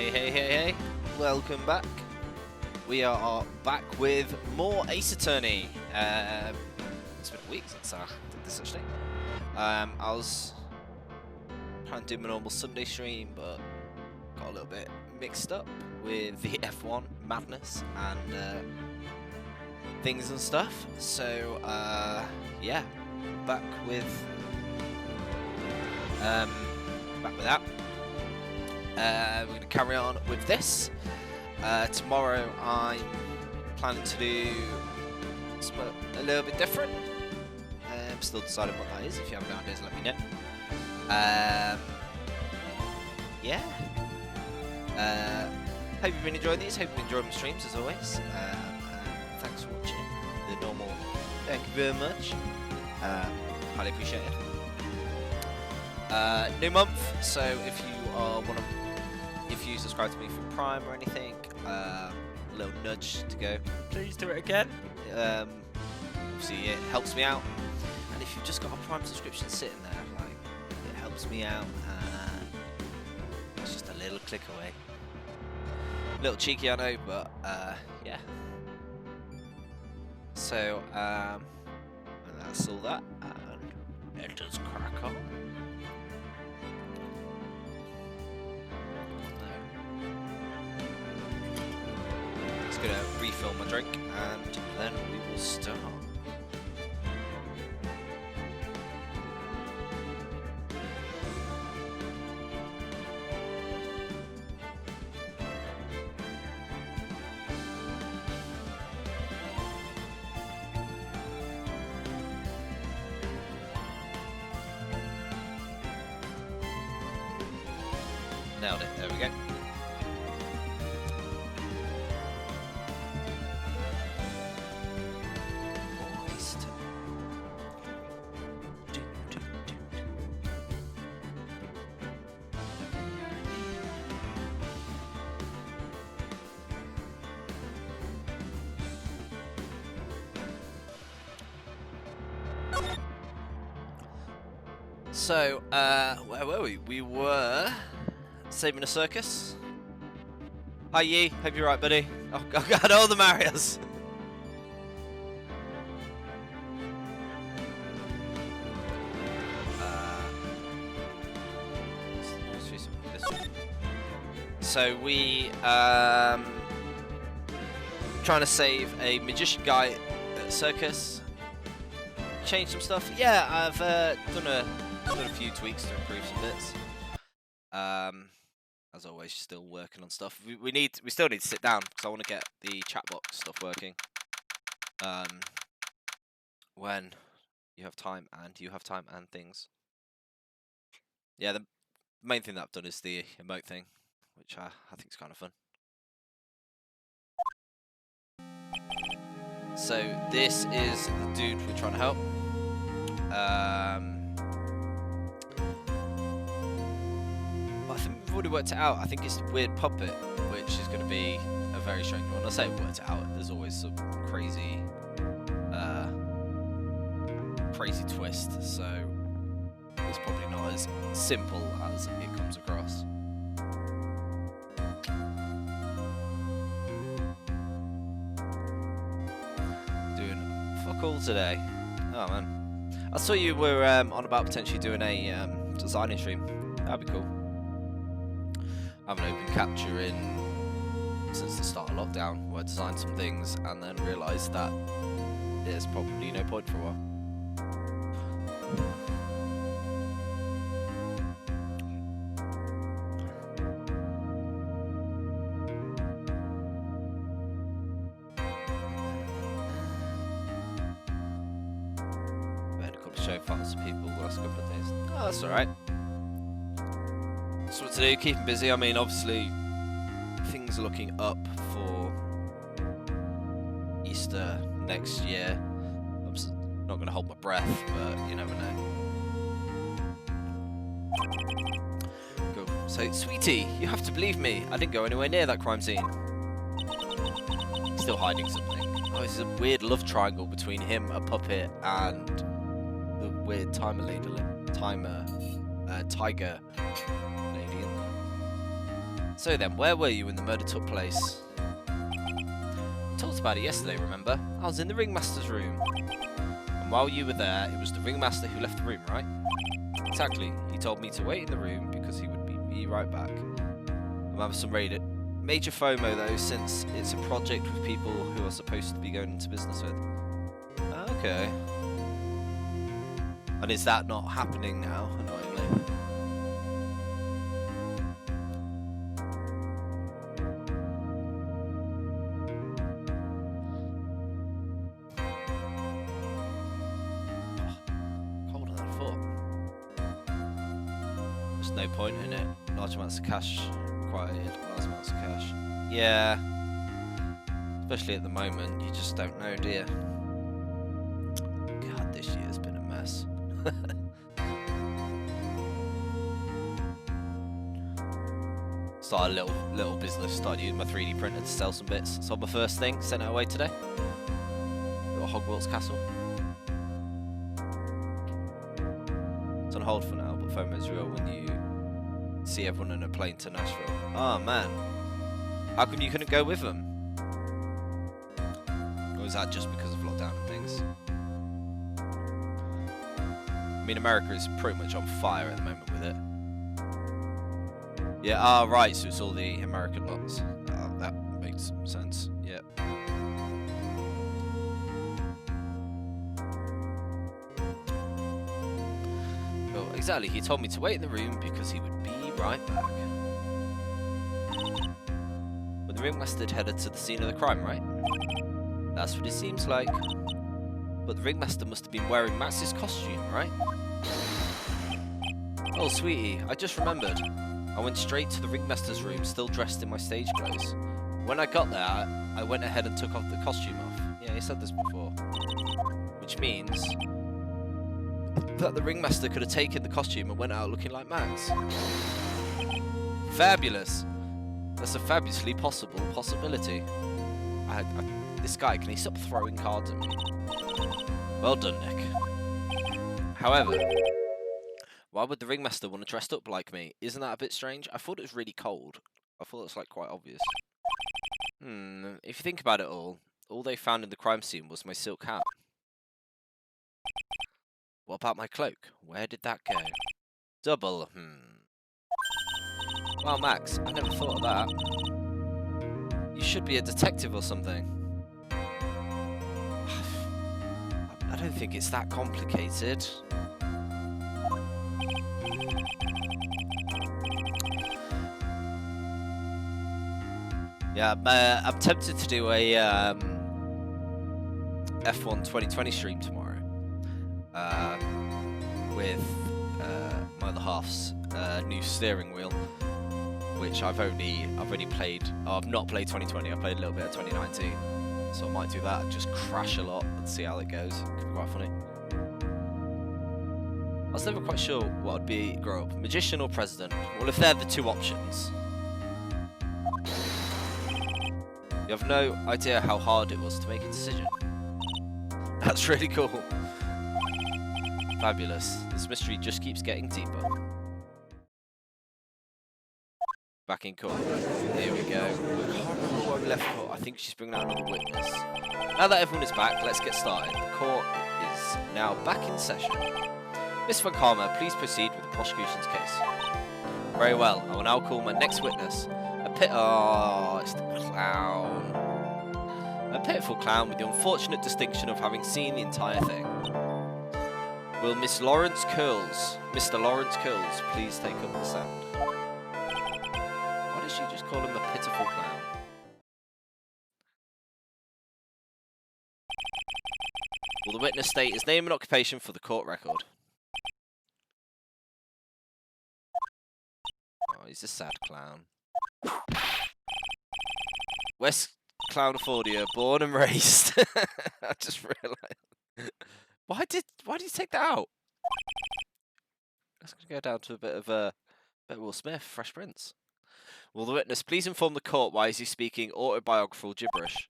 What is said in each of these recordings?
Hey, welcome back. We are back with more Ace Attorney. It's been a week since I did this actually. I was trying to do my normal Sunday stream, but got a little bit mixed up with the F1 madness and things and stuff. So, yeah, back with that. We're going to carry on with this. Tomorrow I'm planning to do something a little bit different. I'm still deciding what that is. If you have any ideas, let me know. Yeah. Hope you've been enjoying these. Hope you've been enjoying my streams as always. Thanks for watching the normal. Thank you very much. Highly appreciated. New month, so if you if you subscribe to me for Prime or anything, a little nudge to go, please do it again. Obviously it helps me out, and if you've just got a Prime subscription sitting there, like, it helps me out, and it's just a little click away. A little cheeky, I know, but yeah. So and that's all that, and it does crack on. Gonna refill my drink and then we will start. Nailed it, there we go. So, where were we? We were saving a circus. Hi, Yi. Hope you're right, buddy. Oh, God, all the Marios. So we trying to save a magician guy at Circus. Change some stuff. Yeah, I've done a few tweaks to improve some bits. As always, still working on stuff. We still need to sit down because I want to get the chat box stuff working. When you have time and things. Yeah, the main thing that I've done is the emote thing, which I think is kind of fun. So this is the dude we're trying to help. I think we've already worked it out. I think it's the weird puppet, which is going to be a very strange one. I say we worked it out. There's always some crazy twist. So it's probably not as simple as it comes across. Doing fuck all today. Oh man, I saw you were on about potentially doing a designing stream. That'd be cool. I haven't opened capture in since the start of lockdown, where I designed some things and then realised that there's probably no point for a while. We had a couple of show files for people the last couple of days. Oh, that's alright. That's what to do, keep them busy. I mean, obviously, things are looking up for Easter next year. I'm not going to hold my breath, but you never know. Cool. So, Sweetie, you have to believe me. I didn't go anywhere near that crime scene. Still hiding something. Oh, this is a weird love triangle between him, a puppet, and the weird timer lady, tiger lady in there. So then, where were you when the murder took place? We talked about it yesterday, remember? I was in the ringmaster's room. And while you were there, it was the ringmaster who left the room, right? Exactly. He told me to wait in the room because he would be right back. I'm having some major FOMO though, since it's a project with people who are supposed to be going into business with. Okay. And is that not happening now, annoyingly? Colder than I thought. There's no point in it. Large amounts of cash required, large amounts of cash. Yeah. Especially at the moment, you just don't know, do you? God, this year's been a mess. Started a little business, started using my 3D printer to sell some bits. Sold my first thing, sent it away today. Little Hogwarts castle. It's on hold for now, but FOMO's real when you see everyone in a plane to Nashville. Oh man. How come you couldn't go with them? Or is that just because of lockdown and things? I mean, America is pretty much on fire at the moment with it. Yeah, right, so it's all the American lots. That makes sense, yeah. Well, exactly, he told me to wait in the room because he would be right back. When the ringmaster headed to the scene of the crime, right? That's what it seems like. But the ringmaster must have been wearing Max's costume, right? Oh, sweetie, I just remembered. I went straight to the ringmaster's room, still dressed in my stage clothes. When I got there, I went ahead and took off the costume off. Yeah, he said this before. Which means that the ringmaster could have taken the costume and went out looking like Max. Fabulous. That's a fabulously possible possibility. This guy, can he stop throwing cards at me? Well done, Nick. However, why would the ringmaster want to dress up like me? Isn't that a bit strange? I thought it was really cold. I thought it was like quite obvious. If you think about it all they found in the crime scene was my silk hat. What about my cloak? Where did that go? Double, Well, Max, I never thought of that. You should be a detective or something. I don't think it's that complicated. Yeah, I'm tempted to do a F1 2020 stream tomorrow with my other half's new steering wheel, which I've only played. Oh, I've not played 2020. I played a little bit of 2019, so I might do that and just crash a lot and see how it goes. It could be quite funny. I was never quite sure what I'd be grow up, magician or president. Well, if they're the two options. You have no idea how hard it was to make a decision. That's really cool. Fabulous. This mystery just keeps getting deeper. Back in court. Here we go. I can't remember where we left court. I think she's bringing out another witness. Now that everyone is back, let's get started. The court is now back in session. Miss Van Karma, please proceed with the prosecution's case. Very well. I will now call my next witness. Oh, it's the clown. A pitiful clown with the unfortunate distinction of having seen the entire thing. Will Mr. Lawrence Curls, please take up the stand? Why did she just call him a pitiful clown? Will the witness state his name and occupation for the court record? Oh, he's a sad clown. West Clownfordia, born and raised. I just realised. Why did you take that out? Let's go down to a bit of Will Smith, Fresh Prince. Will the witness please inform the court why is he speaking autobiographical gibberish?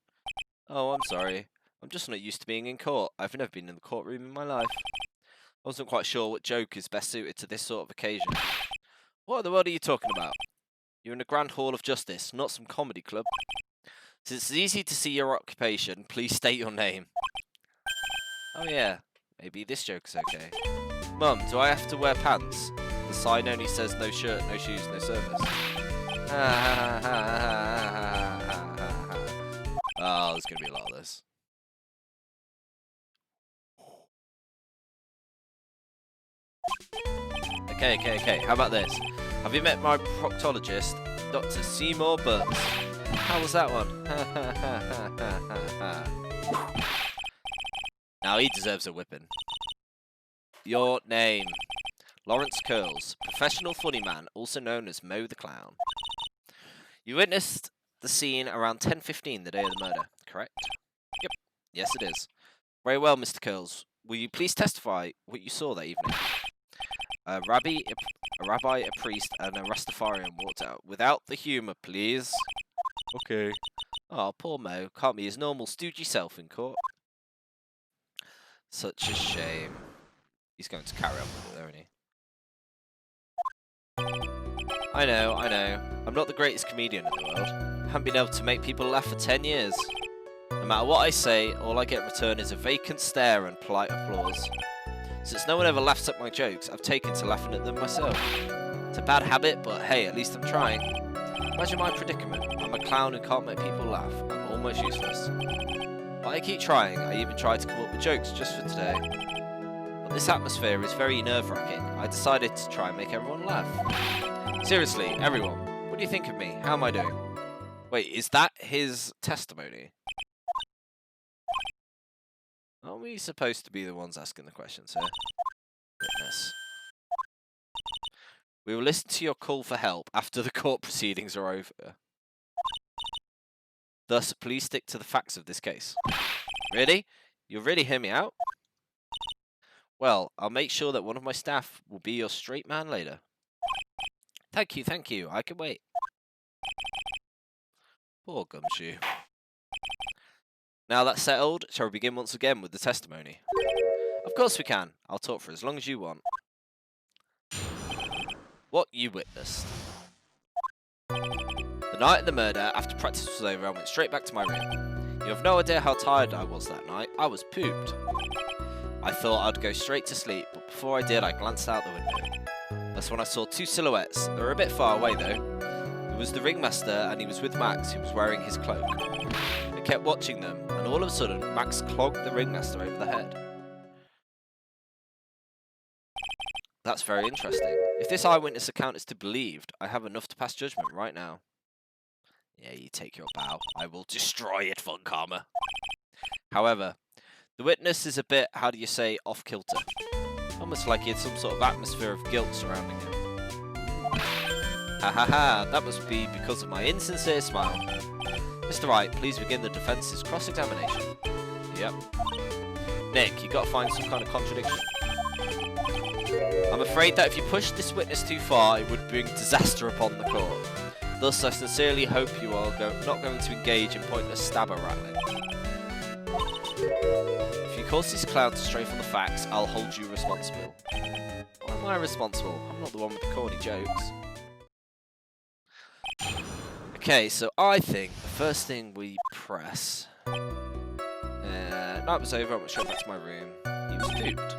Oh, I'm sorry. I'm just not used to being in court. I've never been in the courtroom in my life. I wasn't quite sure what joke is best suited to this sort of occasion. What in the world are you talking about? You're in the Grand Hall of Justice, not some comedy club. Since it's easy to see your occupation, please state your name. Oh yeah, maybe this joke's okay. Mum, do I have to wear pants? The sign only says no shirt, no shoes, no service. Oh, there's gonna be a lot of this. Okay. How about this? Have you met my proctologist, Dr. Seymour Butts? How was that one? Now he deserves a whipping. Your name? Lawrence Curls, professional funny man, also known as Mo the Clown. You witnessed the scene around 10:15 the day of the murder, correct? Yep. Yes, it is. Very well, Mr. Curls. Will you please testify what you saw that evening? A rabbi, a priest, and a Rastafarian walked out. Without the humour, please. Okay. Oh, poor Mo. Can't be his normal stoogey self in court. Such a shame. He's going to carry on with it, isn't he? I know. I'm not the greatest comedian in the world. I haven't been able to make people laugh for 10 years. No matter what I say, all I get in return is a vacant stare and polite applause. Since no one ever laughs at my jokes, I've taken to laughing at them myself. It's a bad habit, but hey, at least I'm trying. Imagine my predicament. I'm a clown who can't make people laugh. I'm almost useless. But I keep trying. I even tried to come up with jokes just for today. But this atmosphere is very nerve-wracking. I decided to try and make everyone laugh. Seriously, everyone, what do you think of me? How am I doing? Wait, is that his testimony? Aren't we supposed to be the ones asking the questions here? Witness. We will listen to your call for help after the court proceedings are over. Thus, please stick to the facts of this case. Really? You'll really hear me out? Well, I'll make sure that one of my staff will be your straight man later. Thank you. I can wait. Poor Gumshoe. Now that's settled, shall we begin once again with the testimony? Of course we can. I'll talk for as long as you want. What you witnessed. The night of the murder, after practice was over, I went straight back to my room. You have no idea how tired I was that night. I was pooped. I thought I'd go straight to sleep, but before I did, I glanced out the window. That's when I saw two silhouettes. They were a bit far away though. It was the ringmaster and he was with Max, who was wearing his cloak. I kept watching them, and all of a sudden, Max clogged the ringmaster over the head. That's very interesting. If this eyewitness account is to be believed, I have enough to pass judgment right now. Yeah, you take your bow. I will destroy it, Von Karma. However, the witness is a bit, how do you say, off-kilter. Almost like he had some sort of atmosphere of guilt surrounding him. Ha, that must be because of my insincere smile. Mr. Wright, please begin the defence's cross-examination. Yep. Nick, you gotta find some kind of contradiction. I'm afraid that if you push this witness too far, it would bring disaster upon the court. Thus, I sincerely hope you are not going to engage in pointless stabber rattling. If you cause this clown to stray from the facts, I'll hold you responsible. Why am I responsible? I'm not the one with the corny jokes. Okay, so I think the first thing we press... night was over, I went straight back to my room. He was pooped.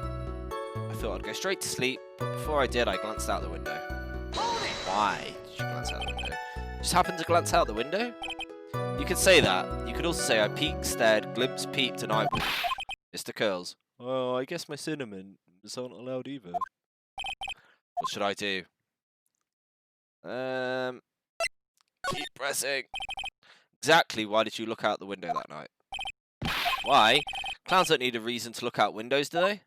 I thought I'd go straight to sleep, but before I did, I glanced out the window. Why did you glance out the window? Just happened to glance out the window? You could say that. You could also say I peeked, stared, glimpsed, peeped, and eyeballed. Mr. Curls. Oh, I guess my cinnamon aren't allowed either. What should I do? Keep pressing. Exactly why did you look out the window that night? Why? Clowns don't need a reason to look out windows, do they?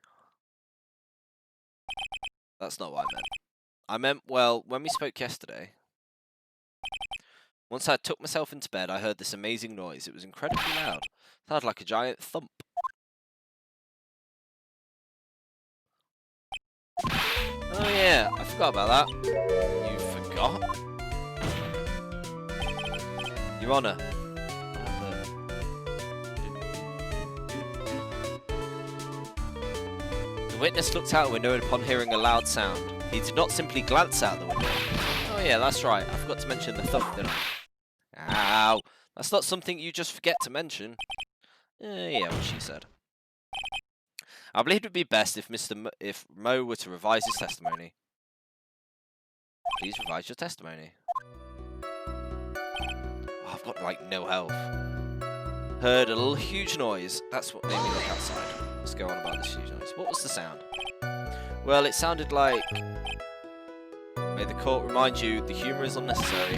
That's not what I meant. I meant, well, when we spoke yesterday, once I took myself into bed, I heard this amazing noise. It was incredibly loud. It sounded like a giant thump. Oh yeah, I forgot about that. You forgot? Your Honour. The witness looked out the window upon hearing a loud sound. He did not simply glance out the window. Oh yeah, that's right. I forgot to mention the thump, didn't I? Ow. That's not something you just forget to mention. Yeah, what she said. I believe it would be best if if Mo were to revise his testimony. Please revise your testimony. Oh, I've got, like, no health. Heard a little huge noise. That's what made me look outside. Let's go on about this huge noise. What was the sound? Well, it sounded like... May the court remind you, the humour is unnecessary.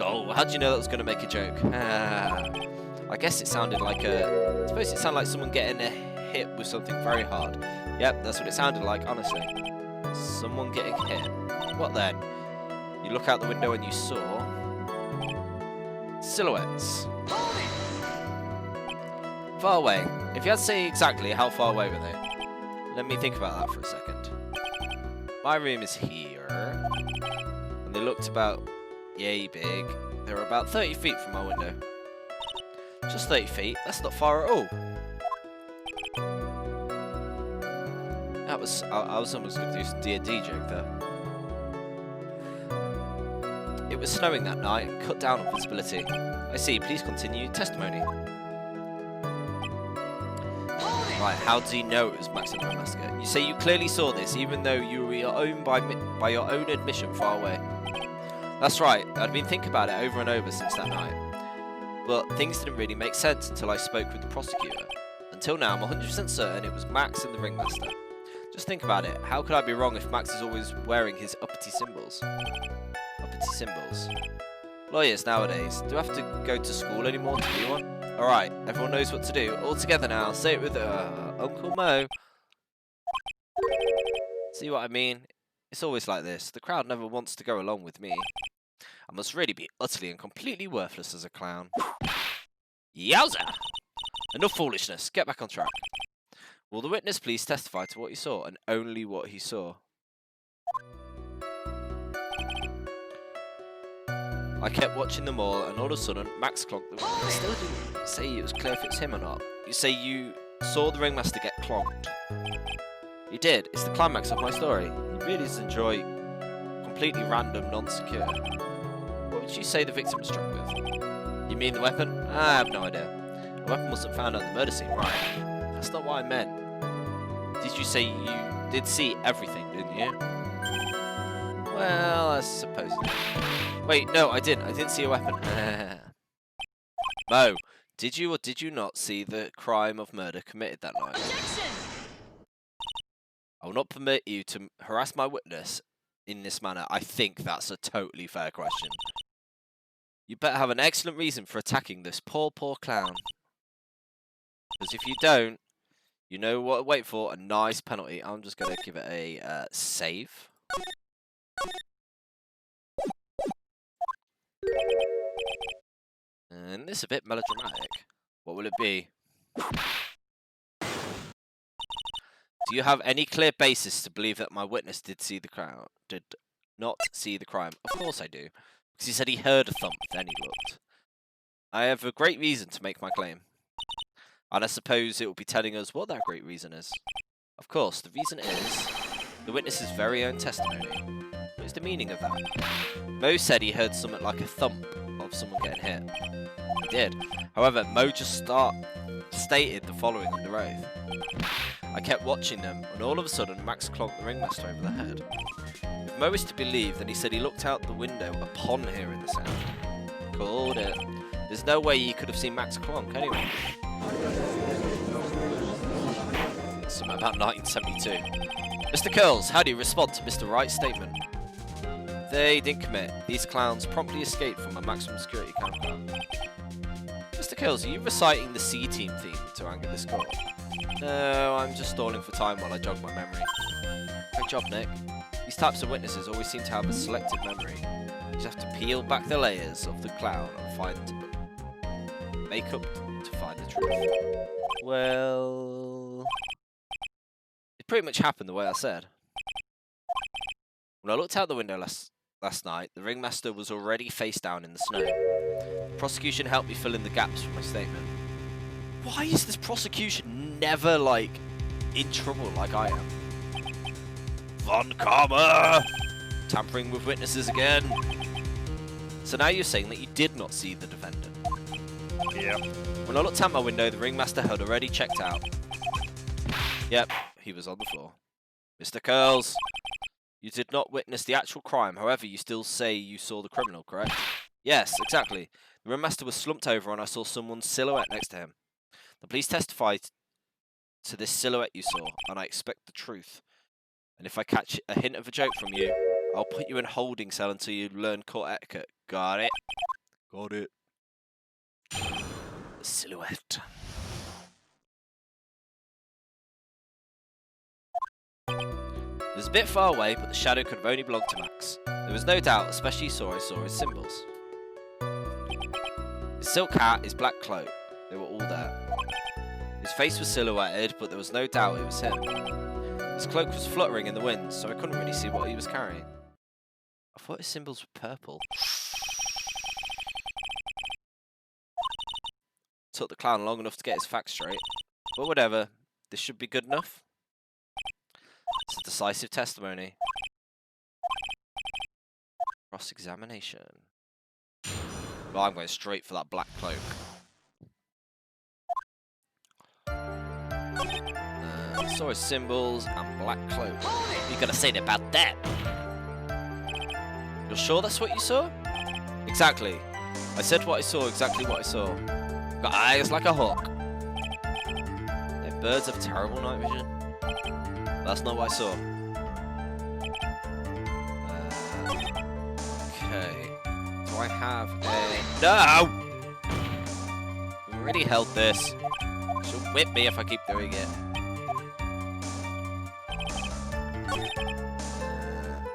Oh, how'd you know that was going to make a joke? I guess it sounded like a... I suppose it sounded like someone getting hit with something very hard. Yep, that's what it sounded like, honestly. Someone getting hit. What then? You look out the window and you saw... silhouettes. Far away. If you had to say exactly how far away were they? Let me think about that for a second. My room is here. And they looked about yay big. They were about 30 feet from my window. Just 30 feet? That's not far at all. That was... I was almost going to do a D&D joke there. It was snowing that night and cut down on visibility. I see. Please continue. Testimony. Right, how do you know it was Max and Ringmaster? You say you clearly saw this, even though you were your own by your own admission far away. That's right. I'd been thinking about it over and over since that night. But things didn't really make sense until I spoke with the prosecutor. Until now, I'm 100% certain it was Max and the Ringmaster. Just think about it. How could I be wrong if Max is always wearing his uppity symbols? Uppity symbols. Lawyers nowadays. Do I have to go to school anymore to be one? Alright, everyone knows what to do. All together now. Say it with Uncle Mo. See what I mean? It's always like this. The crowd never wants to go along with me. I must really be utterly and completely worthless as a clown. Yowza! Enough foolishness. Get back on track. Will the witness please testify to what he saw, and only what he saw? I kept watching them all, and all of a sudden, Max clonked the... I still didn't say it was clear if it's him or not. You say you saw the Ringmaster get clonked. You did. It's the climax of my story. He really does enjoy completely random, non-secure. What would you say the victim was struck with? You mean the weapon? I have no idea. The weapon wasn't found at the murder scene, right? That's not what I meant. Did you say you did see everything, didn't you? Well, I suppose. Wait, no, I didn't. I didn't see a weapon. Mo, did you or did you not see the crime of murder committed that night? Objection! I will not permit you to harass my witness in this manner. I think that's a totally fair question. You better have an excellent reason for attacking this poor clown. Because if you don't, you know what to wait for, a nice penalty. I'm just going to give it a save. And this is a bit melodramatic. What will it be? Do you have any clear basis to believe that my witness did not see the crime? Of course I do. Because he said he heard a thump, then he looked. I have a great reason to make my claim. And I suppose it will be telling us what that great reason is. Of course, the reason is the witness's very own testimony. What is the meaning of that? Mo said he heard something like a thump of someone getting hit. He did. However, Mo just stated the following under oath. I kept watching them, and all of a sudden, Max clonked the Ringmaster over the head. If Mo is to believe, then he said he looked out the window upon hearing the sound. Called it. There's no way he could have seen Max clonk anyway. Something about 1972. Mr. Curls, how do you respond to Mr. Wright's statement? They didn't commit. These clowns promptly escaped from a maximum security camp. Mr. Curls, are you reciting the C-Team theme to anger this court? No, I'm just stalling for time while I jog my memory. Great job, Nick. These types of witnesses always seem to have a selective memory. You just have to peel back the layers of the clown and find makeup to find the truth. Well, it pretty much happened the way I said. When I looked out the window last night, the Ringmaster was already face down in the snow. The prosecution helped me fill in the gaps for my statement. Why is this prosecution never, like, in trouble like I am? Von Karma! Tampering with witnesses again. So now you're saying that you did not see the defendant? Yep. When I looked out my window, the ringmaster had already checked out. Yep, he was on the floor. Mr. Curls, you did not witness the actual crime. However, you still say you saw the criminal, correct? Yes, exactly. The ringmaster was slumped over and I saw someone's silhouette next to him. The police testified to this silhouette you saw, and I expect the truth. And if I catch a hint of a joke from you, I'll put you in a holding cell until you learn court etiquette. Got it? Got it. The silhouette. It was a bit far away, but the shadow could have only belonged to Max. There was no doubt, especially I saw his symbols. His silk hat, his black cloak, they were all there. His face was silhouetted, but there was no doubt it was him. His cloak was fluttering in the wind, so I couldn't really see what he was carrying. I thought his symbols were purple. Took the clown long enough to get his facts straight. But whatever, this should be good enough. It's a decisive testimony. Cross-examination. Well, I'm going straight for that black cloak. Saw his symbols and black cloak. What are you gonna say about that? You're sure that's what you saw? Exactly. I said what I saw, exactly what I saw. Got eyes like a hawk. Birds have terrible night vision. That's not what I saw. Okay. Do I have a... No! We already held this. She'll whip me if I keep doing it.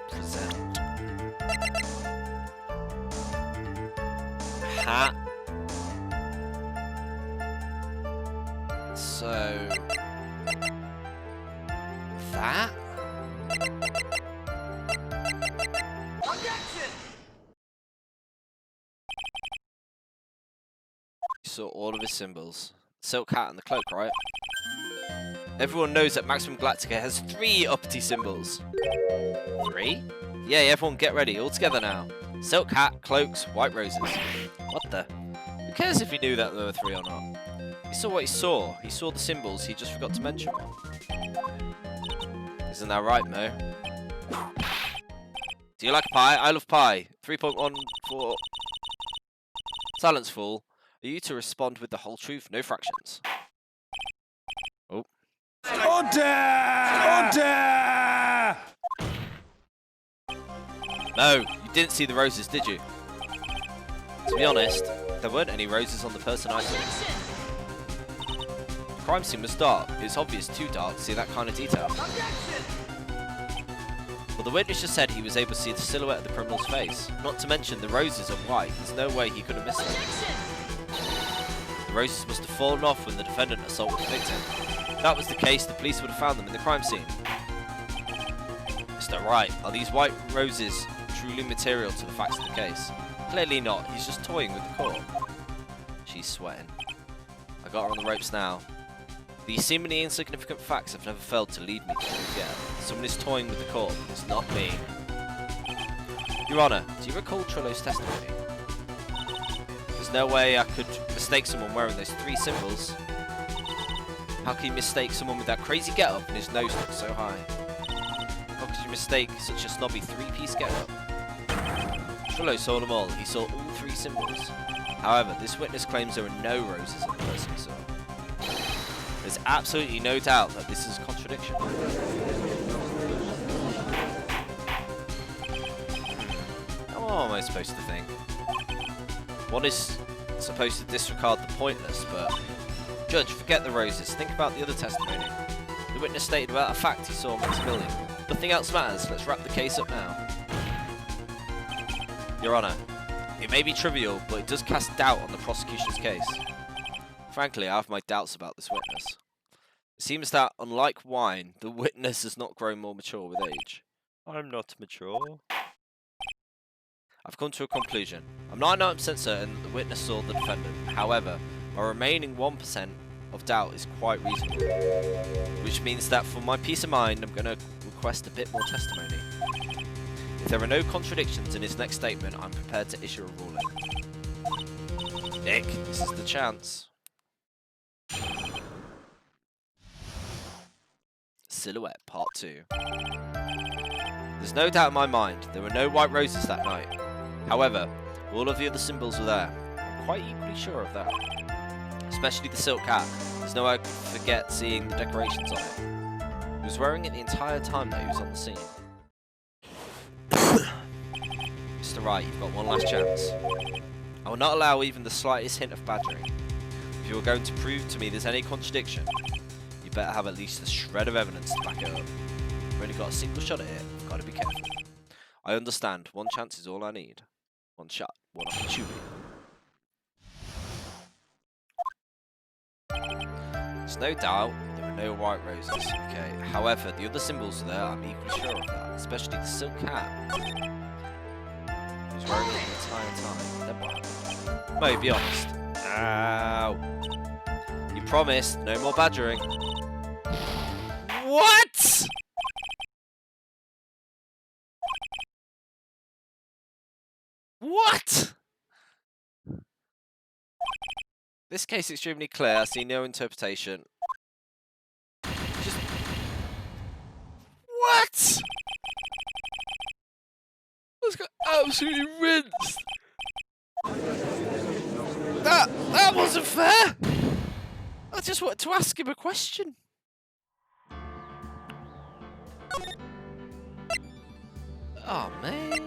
Present. Hat. So... that? You saw all of his symbols. Silk hat and the cloak, right? Everyone knows that Maximum Galactica has 3 uppity symbols. 3? Yeah, everyone get ready. All together now. Silk hat, cloaks, white roses. What the? Who cares if he knew that there were 3 or not? He saw what he saw. He saw the symbols. He just forgot to mention one. Isn't that right, Mo? Do you like pie? I love pie. 3.14. Silence, fool. Are you to respond with the whole truth, no fractions? Oh. Order! Order! No, you didn't see the roses, did you? To be honest, there weren't any roses on the person I saw. The crime scene was dark. It's obvious too dark to see that kind of detail. Well, the witness just said he was able to see the silhouette of the criminal's face. Not to mention the roses are white. There's no way he could have missed them. The roses must have fallen off when the defendant assaulted the victim. If that was the case, the police would have found them in the crime scene. Mr. Wright, are these white roses truly material to the facts of the case? Clearly not. He's just toying with the court. She's sweating. I got her on the ropes now. These seemingly insignificant facts have never failed to lead me to forget. Someone is toying with the court. It's not me. Your Honour, do you recall Trilogy's testimony? There's no way I could mistake someone wearing those 3 symbols. How can you mistake someone with that crazy get-up and his nose looks so high? How could you mistake such a snobby 3-piece get-up? Trillo saw them all. He saw all 3 symbols. However, this witness claims there are no roses in the person he saw. There's absolutely no doubt that this is a contradiction. What am I supposed to think? One is supposed to disregard the pointless, but... Judge, forget the roses. Think about the other testimony. The witness stated about a fact he saw Maximilian. Nothing else matters. Let's wrap the case up now. Your Honour, it may be trivial, but it does cast doubt on the prosecution's case. Frankly, I have my doubts about this witness. It seems that, unlike wine, the witness has not grown more mature with age. I'm not mature. I've come to a conclusion. I'm 99% certain that the witness saw the defendant. However, my remaining 1% of doubt is quite reasonable. Which means that for my peace of mind, I'm going to request a bit more testimony. If there are no contradictions in his next statement, I'm prepared to issue a ruling. Nick, this is the chance. Silhouette, Part 2. There's no doubt in my mind, there were no white roses that night. However, all of the other symbols were there. I'm quite equally sure of that. Especially the silk hat. There's no way I could forget seeing the decorations on it. He was wearing it the entire time that he was on the scene. Mr. Wright, you've got one last chance. I will not allow even the slightest hint of badgering. If you are going to prove to me there's any contradiction, you better have at least a shred of evidence to back it up. I've only got a single shot at it. I've got to be careful. I understand. One chance is all I need. One shot. One opportunity. There's no doubt there were no white roses. Okay. However, the other symbols are there. I'm equally sure of that. Especially the silk hat. He was wearing it the entire time. Then what happened? Mo, be honest. Ow. You promised no more badgering. What? What? This case is extremely clear. I see no interpretation. Just... What? I just got absolutely rinsed. That wasn't fair. I just wanted to ask him a question. Oh man.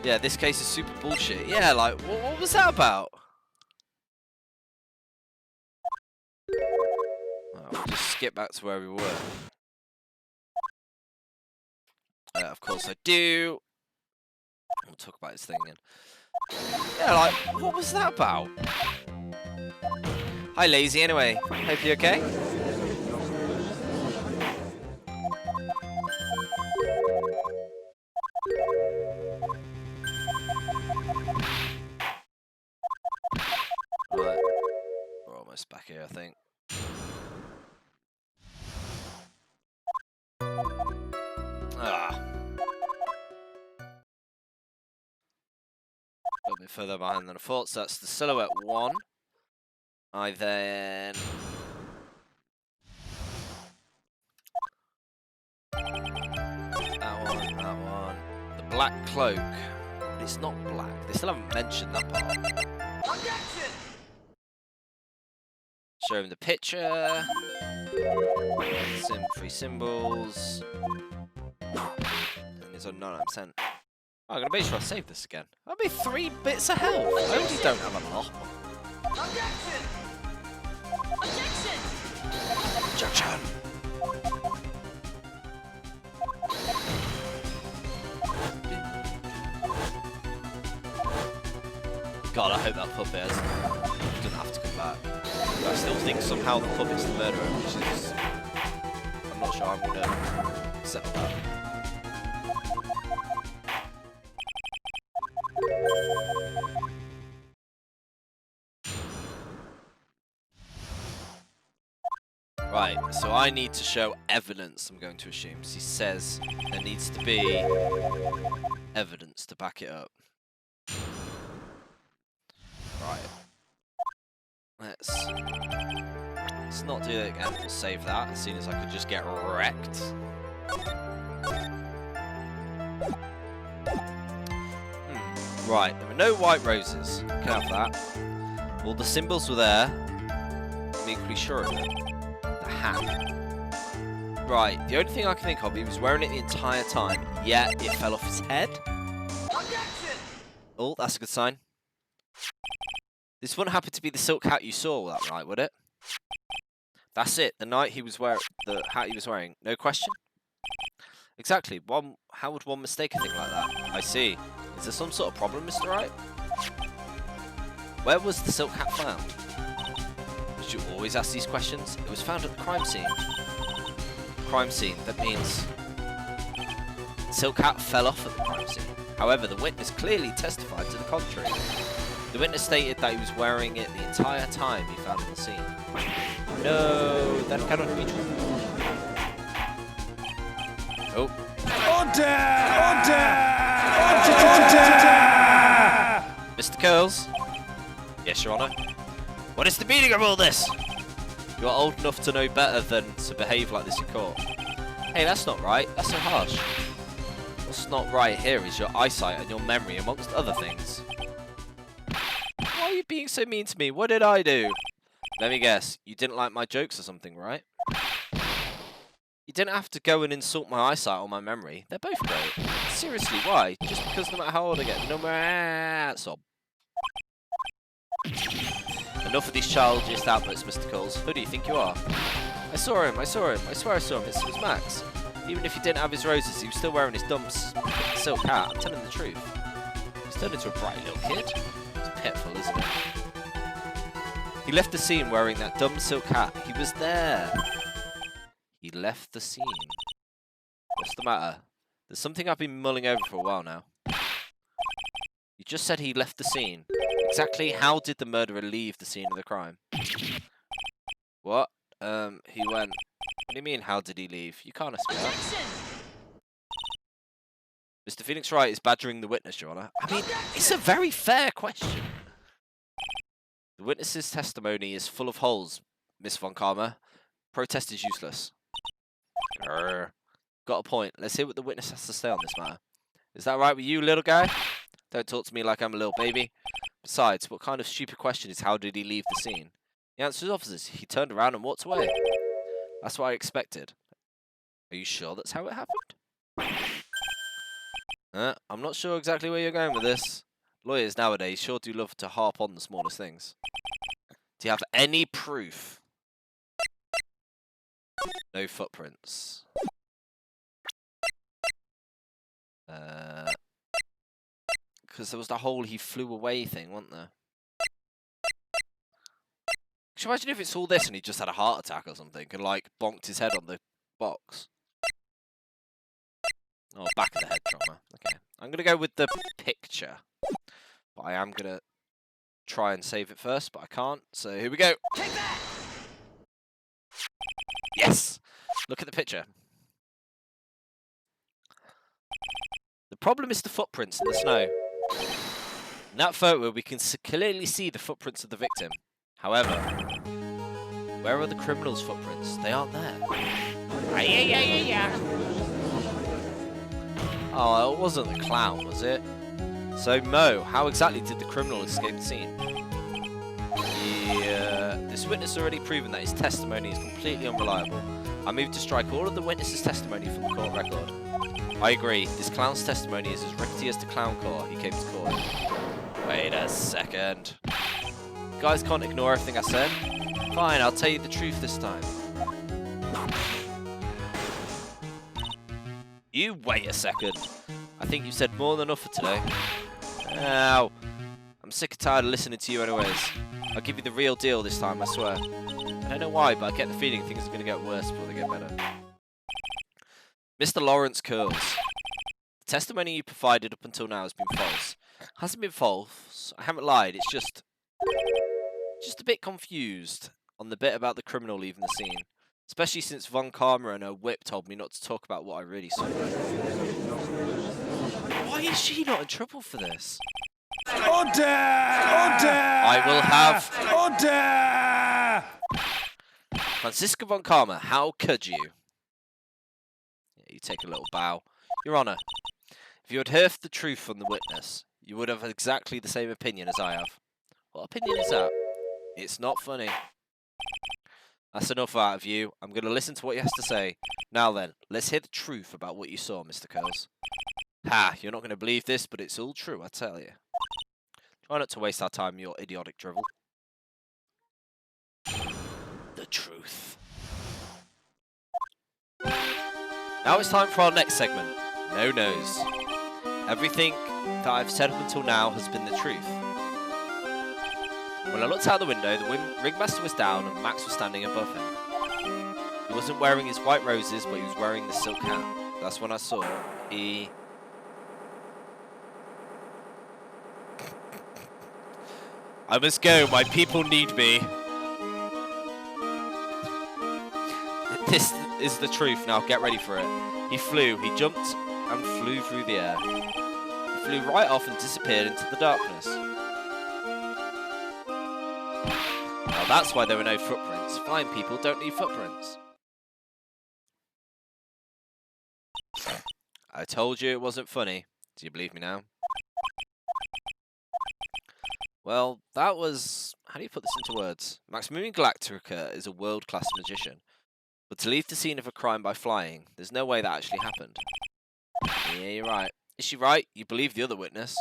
Yeah, this case is super bullshit. Yeah, like, what was that about? Well, we'll just skip back to where we were. Of course I do. We'll talk about this thing again. Yeah, like, what was that about? Hi, Lazy, anyway. Hope you're okay? Right. We're almost back here, I think. Ah. A little bit further behind than I thought, so that's the silhouette one. I then... That one. The black cloak. But it's not black. They still haven't mentioned that part. Show him the picture. Three symbols. And it's on 99%. I'm going to make sure I save this again. That'll be 3 bits of health. I only don't have a lot. Objection! Objection! Objection! God, I hope that puppet doesn't have to come back. But I still think somehow the puppet's the murderer, which is... I'm not sure I'm going to accept that. Right, so I need to show evidence, I'm going to assume. So he says there needs to be evidence to back it up. Right. Let's not do that again. We'll save that as soon as I could just get wrecked. Right, there were no white roses. Can have that. All the symbols were there. I'm equally sure of it. The hat. Right, the only thing I can think of, he was wearing it the entire time, yet it fell off his head. Objection! Oh, that's a good sign. This wouldn't happen to be the silk hat you saw, that right, would it? That's it. The night he was wearing the hat he was wearing. No question. Exactly. How would one mistake a thing like that? I see. Is there some sort of problem, Mr. Wright? Where was the silk hat found? Did you always ask these questions? It was found at the crime scene. Crime scene. That means silk hat fell off at the crime scene. However, the witness clearly testified to the contrary. The witness stated that he was wearing it the entire time he found on the scene. No, that cannot be true. Oh. Order! Order! Mr. Curls? Yes, Your Honour. What is the meaning of all this? You're old enough to know better than to behave like this in court. Hey, that's not right. That's so harsh. What's not right here is your eyesight and your memory, amongst other things. Why are you being so mean to me? What did I do? Let me guess. You didn't like my jokes or something, right? You didn't have to go and insult my eyesight or my memory. They're both great. Seriously, why? Just because no matter how old I get, no matter... Sob. Enough of these childish outbursts, Mr. Coles. Who do you think you are? I saw him. I swear I saw him. It was Max. Even if he didn't have his roses, he was still wearing his dumb silk hat. I'm telling the truth. He's turned into a bright little kid. It's pitiful, isn't it? He left the scene wearing that dumb silk hat. He was there. He left the scene. What's the matter? There's something I've been mulling over for a while now. You just said he left the scene. Exactly how did the murderer leave the scene of the crime? What? He went... What do you mean, how did he leave? You can't ask me that. Mr. Phoenix Wright is badgering the witness, Your Honour. I mean, it's a very fair question. The witness's testimony is full of holes, Miss Von Karma. Protest is useless. Grr. Got a point. Let's hear what the witness has to say on this matter. Is that right with you, little guy? Don't talk to me like I'm a little baby. Besides, what kind of stupid question is how did he leave the scene? The answer is officers. He turned around and walked away. That's what I expected. Are you sure that's how it happened? I'm not sure exactly where you're going with this. Lawyers nowadays sure do love to harp on the smallest things. Do you have any proof? No footprints. Because there was the whole he flew away thing, wasn't there? Can you imagine if it's all this and he just had a heart attack or something and like bonked his head on the box? Oh, back of the head trauma. Okay. I'm going to go with the picture. But I am going to try and save it first, but I can't. So here we go. Take that! Yes! Look at the picture. The problem is the footprints in the snow. In that photo, we can clearly see the footprints of the victim. However, where are the criminal's footprints? They aren't there. Oh, it wasn't the clown, was it? So, Mo, how exactly did the criminal escape the scene? This witness already proven that his testimony is completely unreliable. I move to strike all of the witness's testimony from the court record. I agree. This clown's testimony is as rickety as the clown car he came to court. Wait a second. You guys can't ignore everything I said? Fine, I'll tell you the truth this time. You wait a second. I think you've said more than enough for today. Ow. I'm sick and tired of listening to you anyways. I'll give you the real deal this time, I swear. I don't know why, but I get the feeling things are going to get worse before they get better. Mr. Lawrence Curls. The testimony you provided up until now has been false. Hasn't been false. I haven't lied. It's just a bit confused on the bit about the criminal leaving the scene. Especially since Von Karma and her whip told me not to talk about what I really saw. Why is she not in trouble for this? Order! Order! I will have... Order! Francisca Von Karma, how could you? Yeah, you take a little bow. Your Honour, if you had heard the truth from the witness, you would have exactly the same opinion as I have. What opinion is that? It's not funny. That's enough out of you. I'm going to listen to what he has to say. Now then, let's hear the truth about what you saw, Mr. Curls. Ha, you're not going to believe this, but it's all true, I tell you. Try not to waste our time, your idiotic drivel. The truth. Now it's time for our next segment. No Nose. Everything that I've said up until now has been the truth. When I looked out the window, the ringmaster was down and Max was standing above him. He wasn't wearing his white roses, but he was wearing the silk hat. That's when I saw he... I must go. My people need me. This is the truth. Now get ready for it. He flew. He jumped and flew through the air. He flew right off and disappeared into the darkness. Now that's why there were no footprints. Flying people don't need footprints. I told you it wasn't funny. Do you believe me now? Well, that was... How do you put this into words? Maximilian Galactica is a world-class magician. But to leave the scene of a crime by flying, there's no way that actually happened. Yeah, you're right. Is she right? You believe the other witness.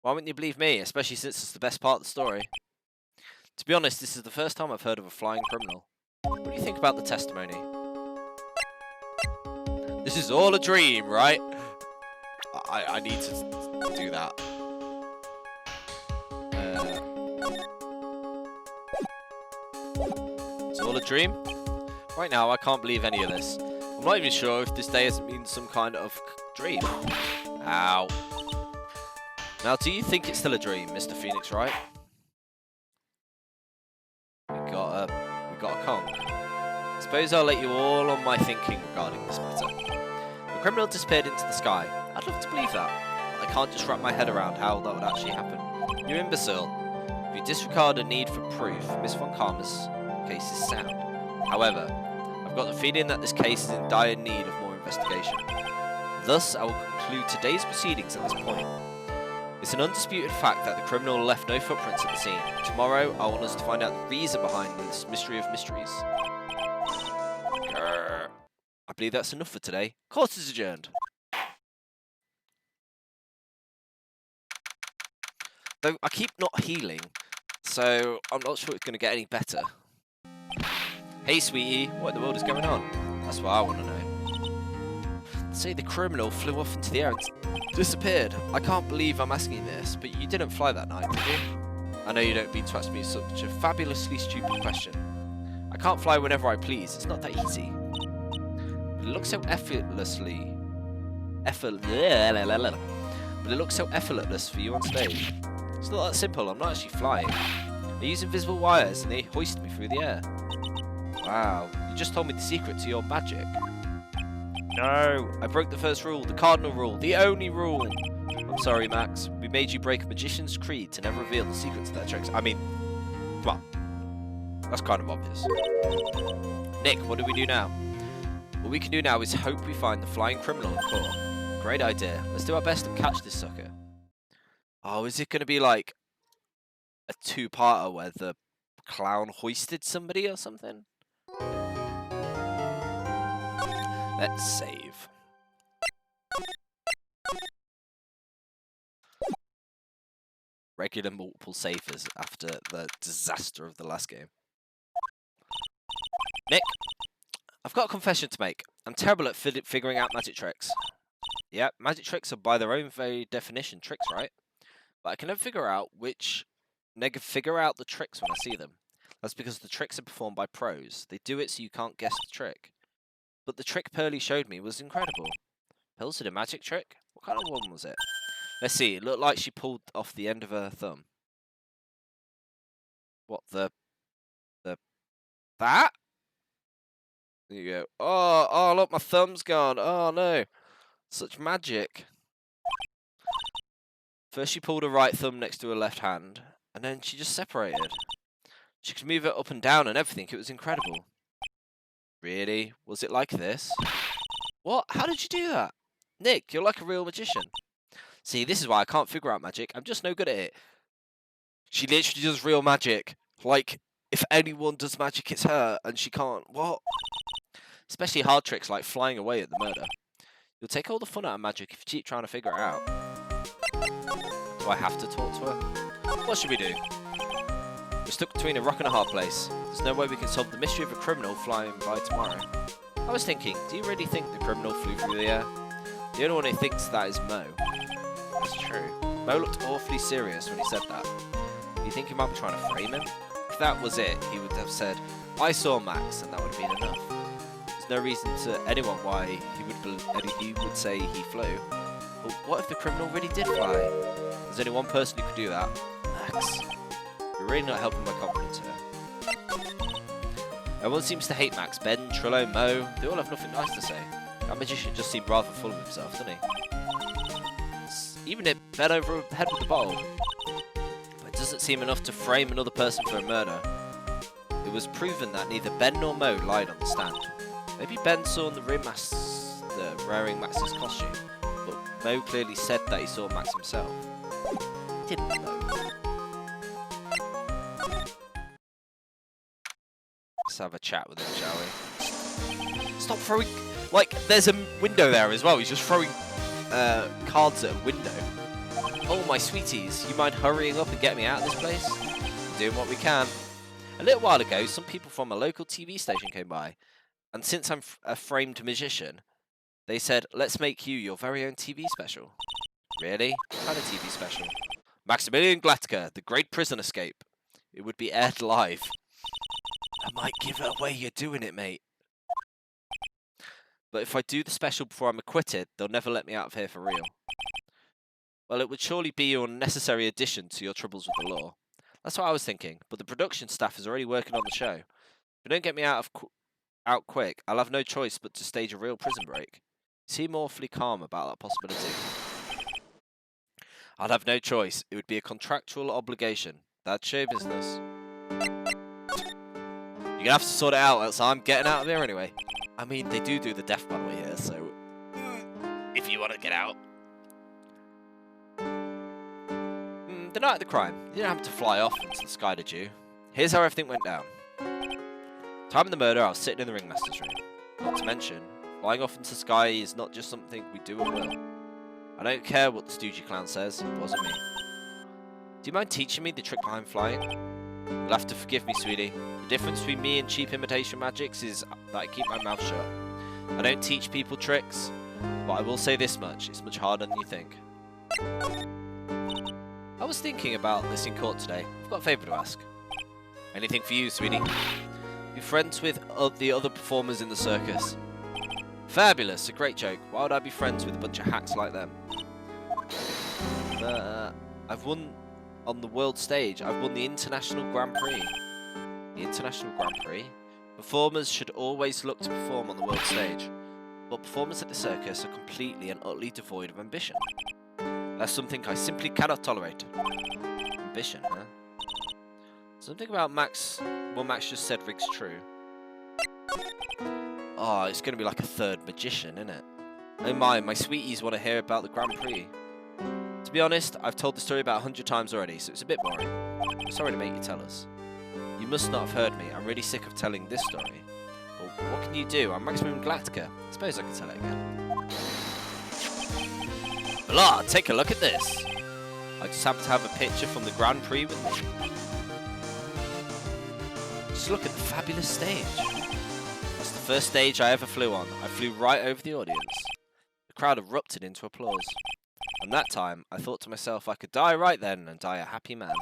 Why wouldn't you believe me, especially since it's the best part of the story? To be honest, this is the first time I've heard of a flying criminal. What do you think about the testimony? This is all a dream, right? I need to do that. It's all a dream? Right now, I can't believe any of this. I'm not even sure if this day hasn't been some kind of dream. Ow. Now, do you think it's still a dream, Mr. Phoenix Wright? We got a conch. I suppose I'll let you all on my thinking regarding this matter. The criminal disappeared into the sky. I'd love to believe that. But I can't just wrap my head around how that would actually happen. You imbecile. If you disregard a need for proof, Miss Von Karma's case is sound. However, I've got the feeling that this case is in dire need of more investigation. Thus, I will conclude today's proceedings at this point. It's an undisputed fact that the criminal left no footprints at the scene. Tomorrow, I want us to find out the reason behind this mystery of mysteries. Grrr. I believe that's enough for today. Court is adjourned. Though I keep not healing, so I'm not sure it's going to get any better. Hey, sweetie, what in the world is going on? That's what I want to know. Say the criminal flew off into the air and disappeared. I can't believe I'm asking this, but you didn't fly that night, did you? I know you don't mean to ask me such a fabulously stupid question. I can't fly whenever I please. It's not that easy. But it looks so effortless for you on stage. It's not that simple. I'm not actually flying. I use invisible wires and they hoist me through the air. Wow, you just told me the secret to your magic. No, I broke the first rule, the cardinal rule, the only rule. I'm sorry, Max. We made you break a magician's creed to never reveal the secret to their tricks. I mean, come on. That's kind of obvious. Nick, what do we do now? What we can do now is hope we find the flying criminal in court. Great idea. Let's do our best and catch this sucker. Oh, is it going to be like a two-parter where the clown hoisted somebody or something? Let's save. Regular multiple savers after the disaster of the last game. Nick, I've got a confession to make. I'm terrible at figuring out magic tricks. Yeah, magic tricks are by their own very definition tricks, right? But I can never figure out the tricks when I see them. That's because the tricks are performed by pros. They do it so you can't guess the trick. But the trick Pearly showed me was incredible. Pearls did a magic trick? What kind of one was it? Let's see, it looked like she pulled off the end of her thumb. What, that? There you go. Oh, look, my thumb's gone. Oh, no. Such magic. First she pulled her right thumb next to her left hand, and then she just separated. She could move it up and down and everything. It was incredible. Really? Was it like this? What? How did you do that? Nick, you're like a real magician. See, this is why I can't figure out magic. I'm just no good at it. She literally does real magic. Like, if anyone does magic, it's her, and she can't. What? Especially hard tricks like flying away at the murder. You'll take all the fun out of magic if you keep trying to figure it out. Do I have to talk to her? What should we do? We're stuck between a rock and a hard place. There's no way we can solve the mystery of a criminal flying by tomorrow. I was thinking, do you really think the criminal flew through the air? The only one who thinks that is Mo. That's true. Mo looked awfully serious when he said that. Do you think he might be trying to frame him? If that was it, he would have said, I saw Max, and that would have been enough. There's no reason to anyone why he would say he flew. But what if the criminal really did fly? There's only one person who could do that. Max. You're really not helping my confidence here. Everyone seems to hate Max. Ben, Trillo, Mo, they all have nothing nice to say. That magician just seemed rather full of himself, doesn't he? Even hit Ben over the head with the bottle. But it doesn't seem enough to frame another person for a murder. It was proven that neither Ben nor Mo lied on the stand. Maybe Ben saw the ringmaster wearing Max's costume, but Mo clearly said that he saw Max himself. He didn't know. Let's have a chat with him, shall we? Stop throwing... Like, there's a window there as well. He's just throwing cards at a window. Oh, my sweeties. You mind hurrying up and getting me out of this place? We're doing what we can. A little while ago, some people from a local TV station came by. And since I'm a framed magician, they said, let's make you your very own TV special. Really? What kind of TV special? Maximilian Glatka, The Great Prison Escape. It would be aired live. I might give it away you're doing it, mate. But if I do the special before I'm acquitted, they'll never let me out of here for real. Well, it would surely be your necessary addition to your troubles with the law. That's what I was thinking, but the production staff is already working on the show. If you don't get me out quick, I'll have no choice but to stage a real prison break. You seem awfully calm about that possibility. I'd have no choice. It would be a contractual obligation. That's show business. You're gonna have to sort it out, else I'm getting out of here anyway. I mean, they do the death penalty here, so... if you want to get out. The night of the crime. You didn't have to fly off into the sky, did you? Here's how everything went down. Time of the murder, I was sitting in the ringmaster's room. Not to mention, flying off into the sky is not just something we do at will. I don't care what the Stoogie clown says, it wasn't me. Do you mind teaching me the trick behind flying? You'll have to forgive me, sweetie. The difference between me and cheap imitation magics is that I keep my mouth shut. I don't teach people tricks, but I will say this much, it's much harder than you think. I was thinking about this in court today. I've got a favour to ask. Anything for you, sweetie? Be friends with the other performers in the circus. Fabulous, a great joke. Why would I be friends with a bunch of hacks like them? I've won on the world stage. I've won the International Grand Prix. The International Grand Prix? Performers should always look to perform on the world stage. But performers at the circus are completely and utterly devoid of ambition. That's something I simply cannot tolerate. Ambition, huh? Something about Max... what Max just said rings true. Oh, it's going to be like a third magician, isn't it? Oh my sweeties want to hear about the Grand Prix. To be honest, I've told the story about 100 times already, so it's a bit boring. I'm sorry to make you tell us. You must not have heard me. I'm really sick of telling this story. But what can you do? I'm Maximilian Glatka. I suppose I can tell it again. Blah, take a look at this. I just happen to have a picture from the Grand Prix with me. Just look at the fabulous stage. That's the first stage I ever flew on. I flew right over the audience. The crowd erupted into applause. And that time, I thought to myself I could die right then and die a happy man.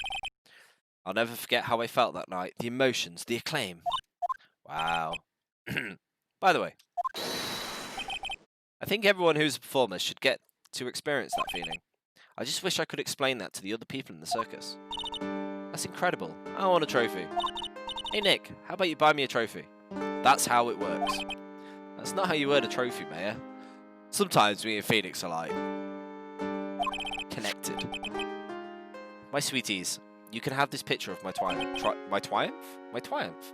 I'll never forget how I felt that night. The emotions, the acclaim. Wow. By the way, I think everyone who's a performer should get to experience that feeling. I just wish I could explain that to the other people in the circus. That's incredible. I want a trophy. Hey Nick, how about you buy me a trophy? That's how it works. That's not how you earn a trophy, Mayor. Sometimes me and Phoenix are like... connected. My sweeties, you can have this picture of my triumph. My triumph?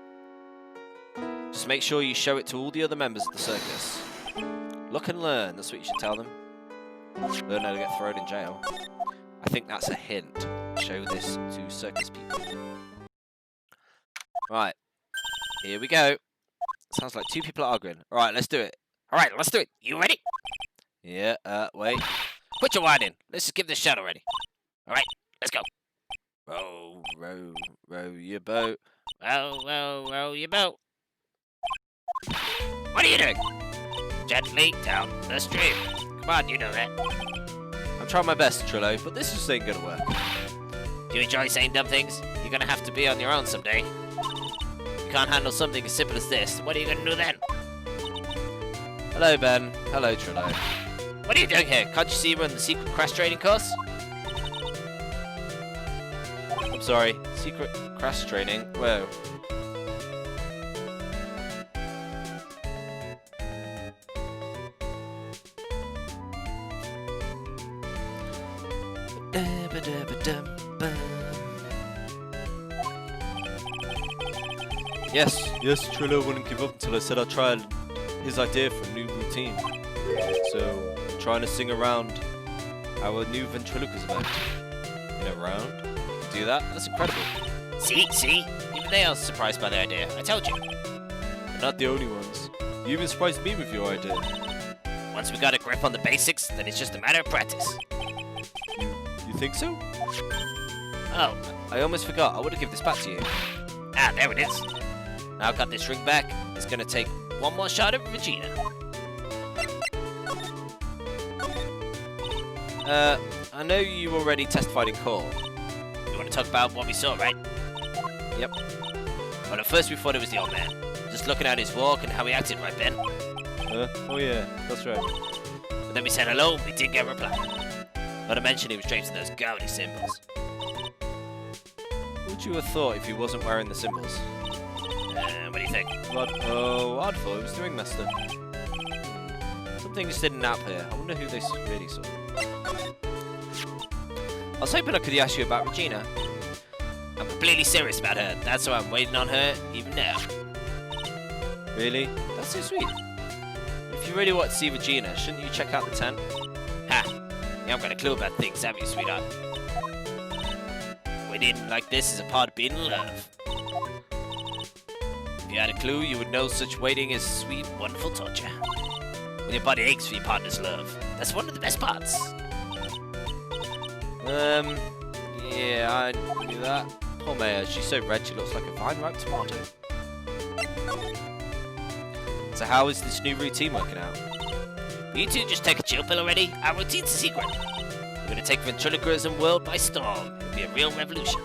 Just make sure you show it to all the other members of the circus. Look and learn, that's what you should tell them. Learn how to get thrown in jail. I think that's a hint. Show this to circus people. Right. Here we go. Sounds like two people are arguing. Alright, let's do it. Alright, let's do it. You ready? Yeah, wait. Quit your whining. Let's just give this shot already. Alright, let's go. Row, row, row your boat. Row, row, row your boat. What are you doing? Gently down the stream. Come on, you know that. I'm trying my best, Trillo, but this just ain't gonna work. Do you enjoy saying dumb things? You're gonna have to be on your own someday. You can't handle something as simple as this. What are you gonna do then? Hello, Ben. Hello, Trillo. What are you doing here? Can't you see we're in the secret crash training course? I'm sorry. Secret crash training. Whoa. Yes, Trillo wouldn't give up until I said I'd try his idea for a new routine. So, I'm trying to sing around our new ventriloquist event. In a round? You can do that? That's incredible. See? Even they are surprised by the idea. I told you. We're not the only ones. You even surprised me with your idea. Once we got a grip on the basics, then it's just a matter of practice. You think so? Oh, I almost forgot. I would have given this back to you. ah, there it is. Now I've got this ring back. It's gonna take one more shot at Regina. I know you already testified in court. You want to talk about what we saw, right? Yep. Well, at first we thought it was the old man. Just looking at his walk and how he acted, right, Ben? Oh yeah, that's right. But then we said hello, we didn't get a reply. Not to mention he was draped in those gaudy symbols. What would you have thought if he wasn't wearing the symbols? What do you think? I'd thought it was the ringmaster. Something just didn't nap here. I wonder who they really saw. I was hoping I could ask you about Regina. I'm completely serious about her. That's why I'm waiting on her, even now. Really? That's so sweet. If you really want to see Regina, shouldn't you check out the tent? Ha! You haven't got a clue about things, have you, sweetheart? Waiting like this is a part of being in love. If you had a clue, you would know such waiting is sweet, wonderful torture. When your body aches for your partner's love. That's one of the best parts. Yeah, I knew that. Poor Maya, she's so red she looks like a vine-ripe tomato. So how is this new routine working out? Will you two just take a chill pill already? Our routine's a secret. We're gonna take ventriloquism world by storm. It'll be a real revolution.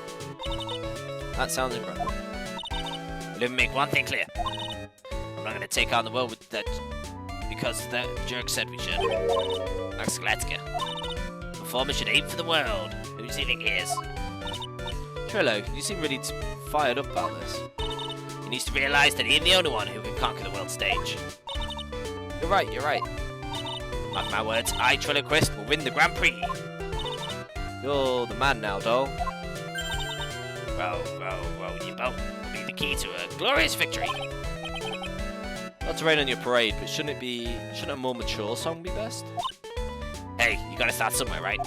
That sounds incredible. Let me make one thing clear. I'm not gonna take on the world with that because that jerk said we should. Max Gladska. Performer should aim for the world. Who does he think he is? Trillo, you seem really fired up about this. He needs to realize that he ain't the only one who can conquer the world stage. You're right. Mark my words, I, Triloquist, will win the Grand Prix. You're the man now, doll. Row, your boat will be the key to a glorious victory. Not to rain on your parade, but shouldn't a more mature song be best? Hey, you gotta start somewhere, right?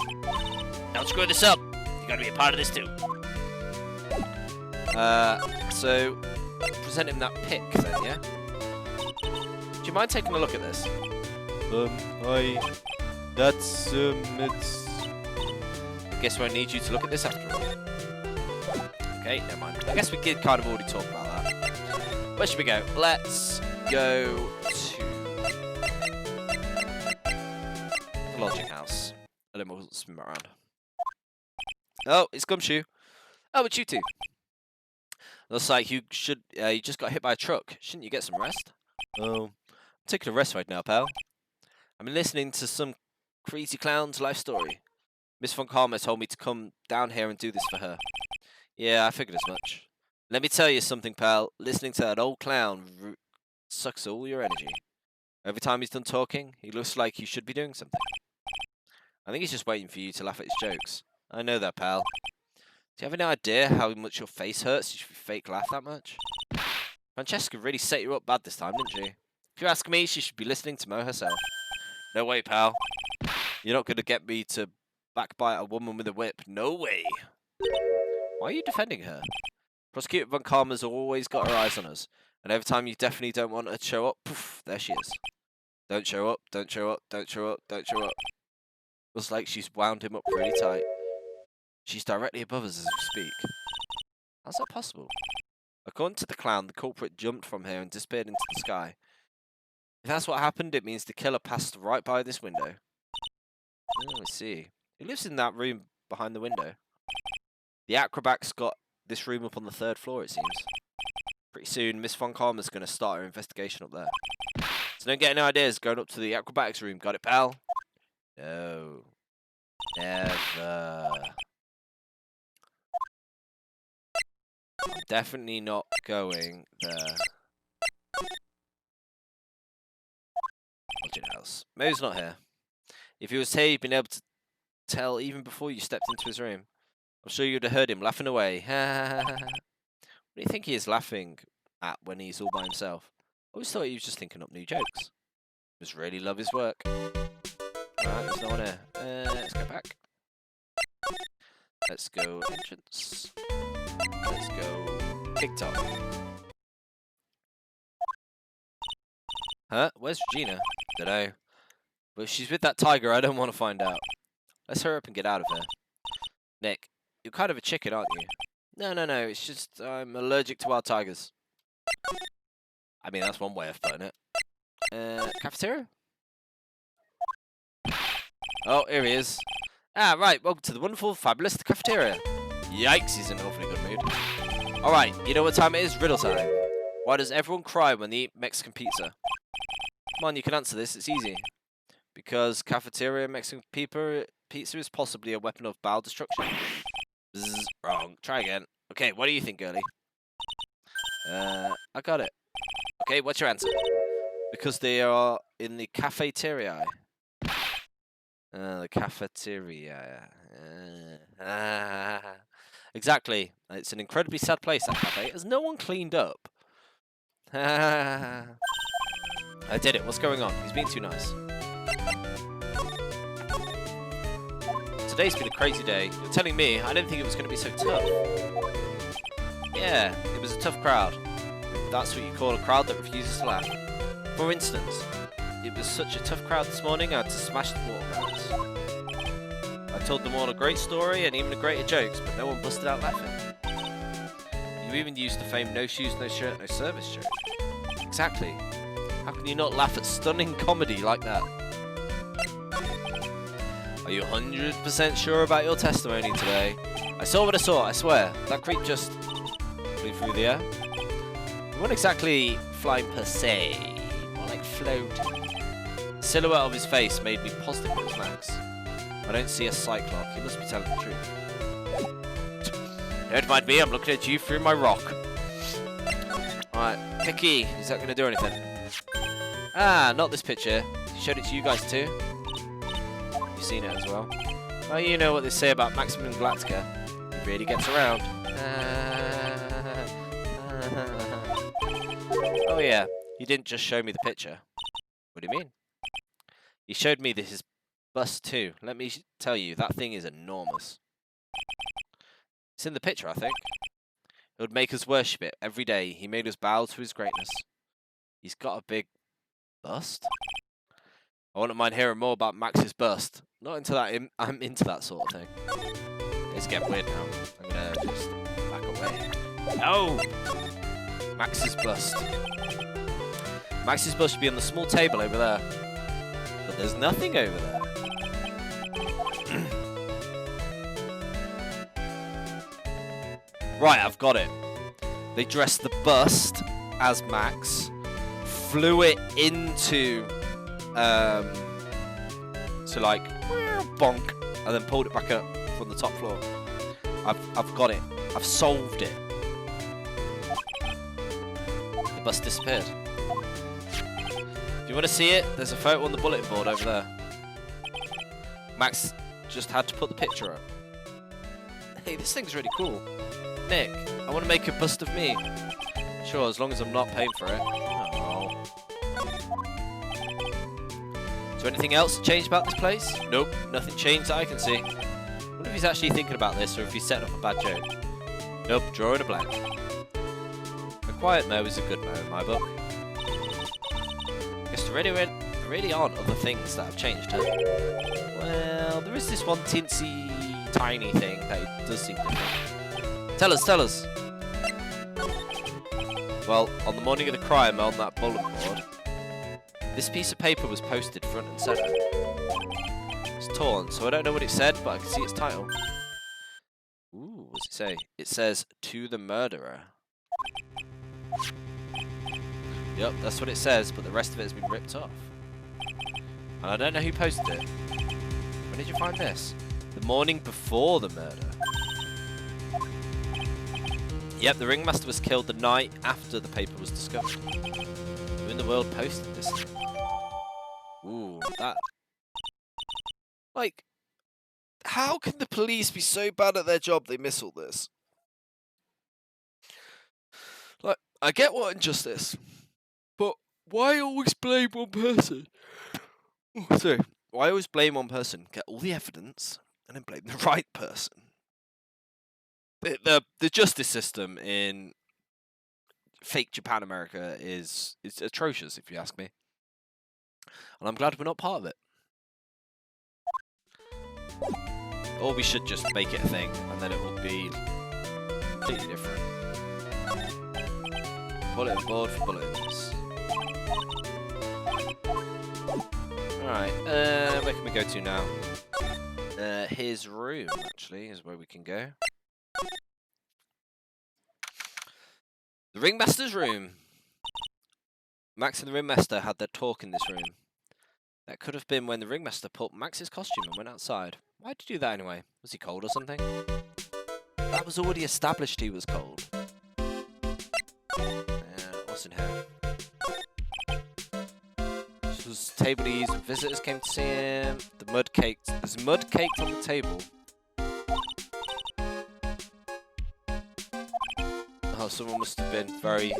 Don't screw this up. You gotta be a part of this too. So present him that pic then, yeah? Do you mind taking a look at this? It's... I guess I won't need you to look at this after all. Okay, never mind. I guess we did kind of already talk about that. Where should we go? Let's go to the lodging house. And then we'll spin back around. Oh, it's Gumshoe. Oh, it's you two. Looks like you just got hit by a truck. Shouldn't you get some rest? Oh, I'm taking a rest right now, pal. I've been listening to some crazy clown's life story. Miss Von Karma told me to come down here and do this for her. Yeah, I figured as much. Let me tell you something, pal. Listening to that old clown sucks all your energy. Every time he's done talking, he looks like he should be doing something. I think he's just waiting for you to laugh at his jokes. I know that, pal. Do you have any idea how much your face hurts if you fake laugh that much? Francesca really set you up bad this time, didn't she? If you ask me, she should be listening to Mo herself. No way, pal. You're not going to get me to backbite a woman with a whip. No way. Why are you defending her? Prosecutor Von Karma's always got her eyes on us. And every time you definitely don't want her to show up, poof, there she is. Don't show up, don't show up, don't show up, don't show up. Looks like she's wound him up pretty tight. She's directly above us as we speak. How's that possible? According to the clown, the culprit jumped from here and disappeared into the sky. If that's what happened, it means the killer passed right by this window. Oh, I see. Who lives in that room behind the window? The acrobat's got this room up on the 3rd floor, it seems. Pretty soon, Miss Von Karma's going to start her investigation up there. So don't get any ideas going up to the acrobatics room. Got it, pal? No. Never. I'm definitely not going there. Watching else. Mo's not here. If he was here, you'd been able to tell even before you stepped into his room. I'm sure you'd have heard him laughing away. What do you think he is laughing at when he's all by himself? I always thought he was just thinking up new jokes. He must really love his work. Alright, there's no one here. Let's go back. Let's go entrance. Let's go TikTok. Huh? Where's Regina? Dunno. But if she's with that tiger, I don't want to find out. Let's hurry up and get out of here. Nick, you're kind of a chicken, aren't you? No, it's just I'm allergic to wild tigers. I mean, that's one way of putting it. Cafeteria? Oh, here he is. Ah, right, welcome to the wonderful, fabulous cafeteria. Yikes, he's in an awfully good mood. Alright, you know what time it is? Riddle time. Why does everyone cry when they eat Mexican pizza? Come on, you can answer this, it's easy. Because cafeteria Mexican pizza is possibly a weapon of bowel destruction. Bzz, wrong. Try again. Okay, what do you think, girlie? I got it. Okay, what's your answer? Because they are in the cafeteria. The cafeteria. Exactly. It's an incredibly sad place, that cafe. Has no one cleaned up? I did it. What's going on? He's being too nice. Today's been a crazy day. You're telling me I didn't think it was going to be so tough. Yeah, it was a tough crowd. That's what you call a crowd that refuses to laugh. For instance, it was such a tough crowd this morning I had to smash the watermelons. I told them all a great story and even a greater jokes, but no one busted out laughing. You even used the famed no shoes, no shirt, no service joke. Exactly. How can you not laugh at stunning comedy like that? Are you 100% sure about your testimony today? I saw what I saw, I swear. That creep just flew through the air. We weren't exactly flying per se, more like floating. The silhouette of his face made me positive it was Max. I don't see a cyclops, he must be telling the truth. Don't mind me, I'm looking at you through my rock. Alright, Picky, is that going to do anything? Ah, not this picture. He showed it to you guys too. You've seen it as well. Well, you know what they say about Maximum Galactica. He really gets around. Oh yeah, he didn't just show me the picture. What do you mean? He showed me his bust too. Let me tell you, that thing is enormous. It's in the picture, I think. It would make us worship it every day. He made us bow to his greatness. He's got a big bust. I wouldn't mind hearing more about Max's bust. Not into that. I'm into that sort of thing. It's getting weird now. I'm gonna just back away. No! Max's bust. Max's bust should be on the small table over there. But there's nothing over there. Right, I've got it. They dressed the bust as Max, flew it into, so like, bonk, and then pulled it back up from the top floor. I've got it. I've solved it. The bust disappeared. If you want to see it, there's a photo on the bulletin board over there. Max just had to put the picture up. Hey, this thing's really cool. Nick, I want to make a bust of me. Sure, as long as I'm not paying for it. Oh. Is there anything else changed about this place? Nope, nothing changed that I can see. I wonder if he's actually thinking about this or if he's setting up a bad joke. Nope, drawing a blank. A quiet Mo is a good Mo in my book. Guess there really aren't other things that have changed, huh? Well, there is this one teensy tiny thing that it does seem different. Tell us. Well, on the morning of the crime on that bulletin board, this piece of paper was posted front and center. It's torn, so I don't know what it said, but I can see its title. Ooh, what's it say? It says, "To the murderer." Yep, that's what it says, but the rest of it has been ripped off. And I don't know who posted it. When did you find this? The morning before the murder. Yep, the ringmaster was killed the night after the paper was discovered. Who in the world posted this? Ooh, that... Like, how can the police be so bad at their job they miss all this? Like, I get what injustice, but why always blame one person? Oh, sorry. Why always blame one person? Get all the evidence and then blame the right person. The justice system in fake Japan America is atrocious, if you ask me. And I'm glad we're not part of it. Or we should just make it a thing, and then it will be completely different. Bulletin board for bulletins. Alright, where can we go to now? His room, actually, is where we can go. The ringmaster's room. Max and the ringmaster had their talk in this room. That could have been when the ringmaster put Max's costume and went outside. Why'd you do that anyway? Was he cold or something? That was already established he was cold. What's in here? This was the table he used when visitors came to see him. The mud caked. There's mud caked on the table. Oh, someone must have been very...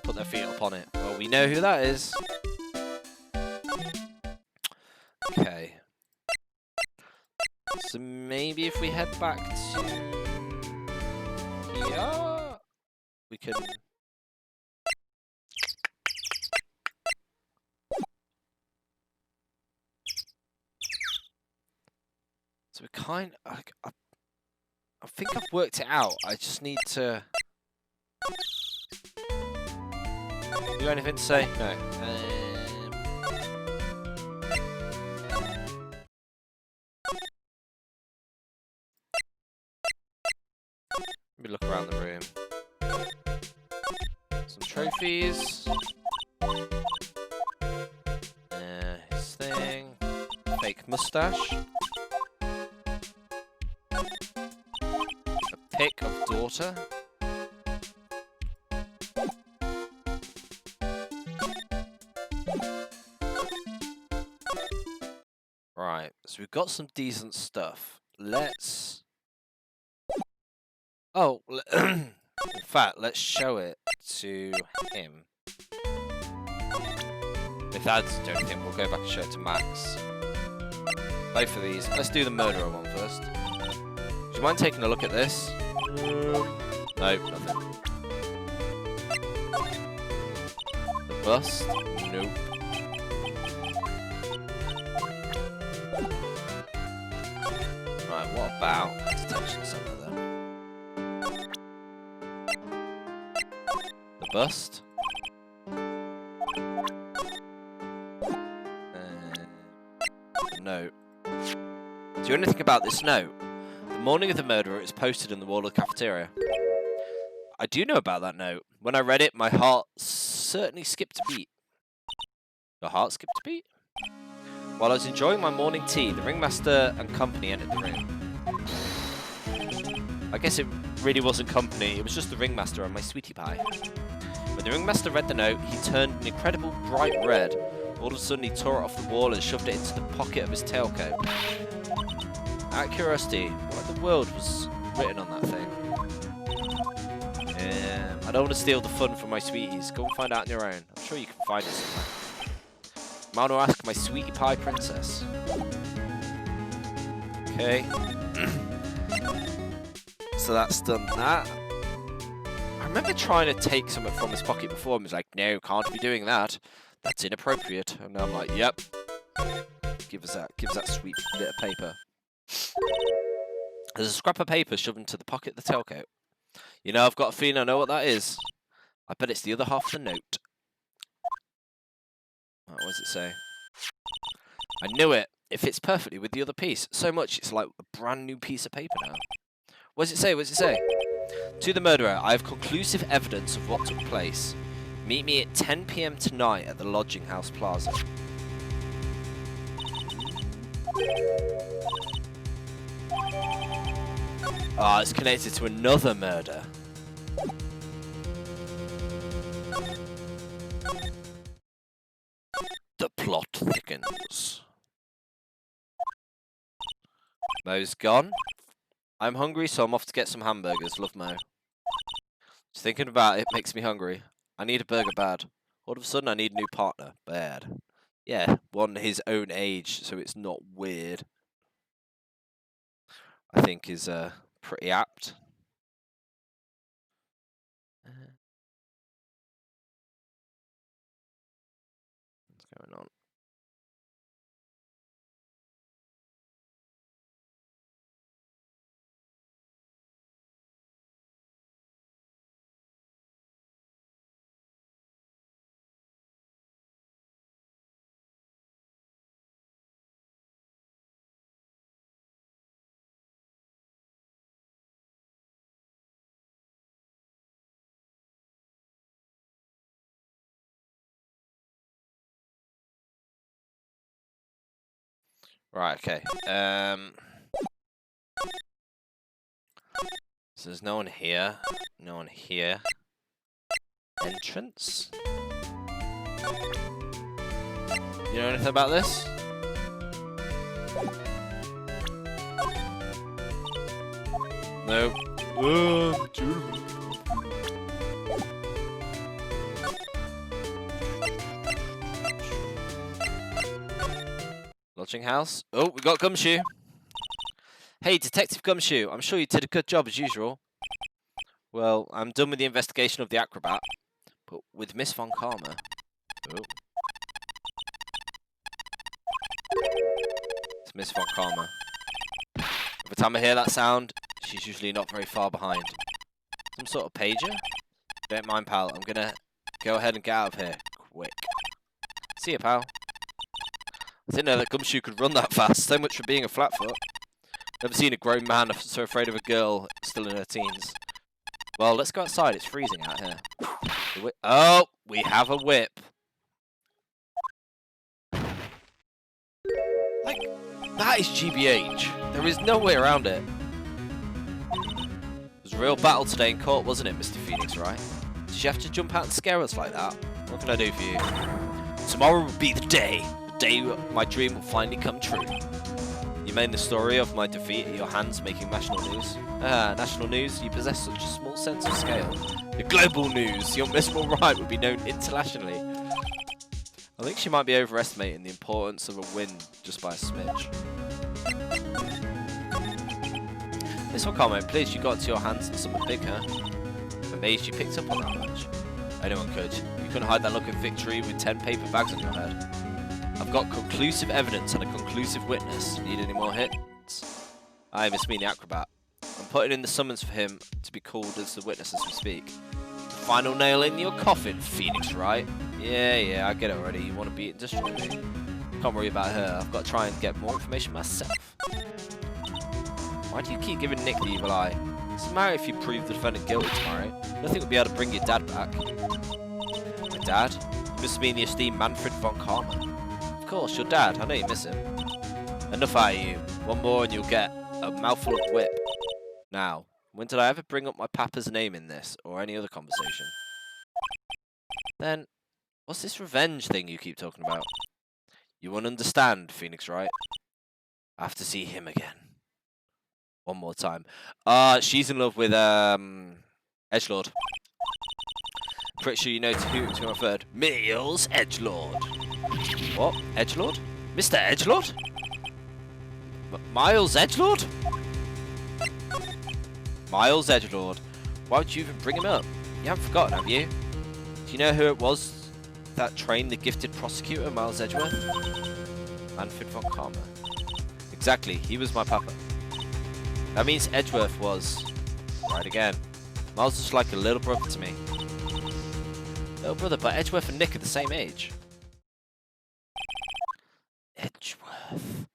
put their feet up on it. Well, we know who that is. Okay. So maybe if we head back to here, we can... So we kind of... I think I've worked it out. I just need to... You got anything to say? No. Let me look around the room. Some trophies. His thing. Fake mustache. A pic of daughter. Right, so we've got some decent stuff. Let's... Oh, in fact, let's show it to him. If that doesn't do anything, we'll go back and show it to Max. Both of these. Let's do the murderer one first. Do you mind taking a look at this? No, nothing. The bust? Nope. Right, what about detention center then? The bust? The note. Do you know anything about this note? The morning of the murder, it's posted on the wall of the cafeteria. I do know about that note. When I read it, my heart certainly skipped a beat. Your heart skipped a beat? While I was enjoying my morning tea, the ringmaster and company entered the room. I guess it really wasn't company, it was just the ringmaster and my sweetie pie. When the ringmaster read the note, he turned an incredible bright red. All of a sudden he tore it off the wall and shoved it into the pocket of his tailcoat. Out of curiosity, what in the world was written on that thing? I don't want to steal the fun from my sweeties. Go and find out on your own. I'm sure you can find it somewhere. I want to ask my sweetie pie princess. Okay. So that's done that. I remember trying to take something from his pocket before and was like, no, can't be doing that. That's inappropriate. And I'm like, yep. Give us that sweet bit of paper. There's a scrap of paper shoved into the pocket of the tailcoat. You know, I've got a feeling I know what that is. I bet it's the other half of the note. What does it say? I knew it. It fits perfectly with the other piece. So much it's like a brand new piece of paper now. What does it say? What does it say? To the murderer, I have conclusive evidence of what took place. Meet me at 10 PM tonight at the Lodging House Plaza. Ah, it's connected to another murder. Mo's gone. I'm hungry, so I'm off to get some hamburgers. Love Mo. Just thinking about it makes me hungry. I need a burger bad. All of a sudden, I need a new partner. Bad. Yeah, one his own age, so it's not weird. I think is pretty apt. What's going on? Right, okay. So there's no one here. No one here. Entrance? You know anything about this? No. Lodging house. Oh, we got Gumshoe. Hey, Detective Gumshoe. I'm sure you did a good job as usual. Well, I'm done with the investigation of the acrobat, but with Miss Von Karma. Oh. It's Miss Von Karma. Every time I hear that sound, she's usually not very far behind. Some sort of pager? Don't mind, pal. I'm gonna go ahead and get out of here. Quick. See ya, pal. I didn't know that Gumshoe could run that fast. So much for being a flatfoot. Never seen a grown man so afraid of a girl still in her teens. Well, let's go outside. It's freezing out here. Oh, we have a whip. Like, that is GBH. There is no way around it. It was a real battle today in court, wasn't it, Mr. Phoenix, right? Did you have to jump out and scare us like that? What can I do for you? Tomorrow will be the day my dream will finally come true. You made the story of my defeat at your hands making national news. National news? You possess such a small sense of scale. The global news! Your Miss Wright would be known internationally. I think she might be overestimating the importance of a win just by a smidge. Miss Karma, please, you got into your hands on something big, huh? I'm amazed you picked up on that much. Anyone could. You couldn't hide that look of victory with 10 paper bags on your head. I've got conclusive evidence and a conclusive witness. Need any more hits? I miss me the acrobat. I'm putting in the summons for him to be called as the witness as we speak. The final nail in your coffin, Phoenix, right? Yeah, I get it already. You want to beat and destroy me. Can't worry about her. I've got to try and get more information myself. Why do you keep giving Nick the evil eye? It doesn't matter if you prove the defendant guilty tomorrow. Nothing will be able to bring your dad back. My dad? You must mean the esteemed Manfred von Karma. Of course, your dad. I know you miss him. Enough out of you. One more and you'll get a mouthful of whip. Now, when did I ever bring up my papa's name in this, or any other conversation? Then, what's this revenge thing you keep talking about? You won't understand, Phoenix, right? I have to see him again. One more time. She's in love with, Edgelord. Pretty sure you know to I've heard. Miles Edgelord. What? Edgelord? Mr. Edgelord? Miles Edgelord? Miles Edgelord. Why would you even bring him up? You haven't forgotten, have you? Do you know who it was that trained the gifted prosecutor, Miles Edgeworth? Manfred von Karma. Exactly, he was my papa. That means Edgeworth was... Right again. Miles was like a little brother to me. Little brother, but Edgeworth and Nick are the same age. Edgeworth.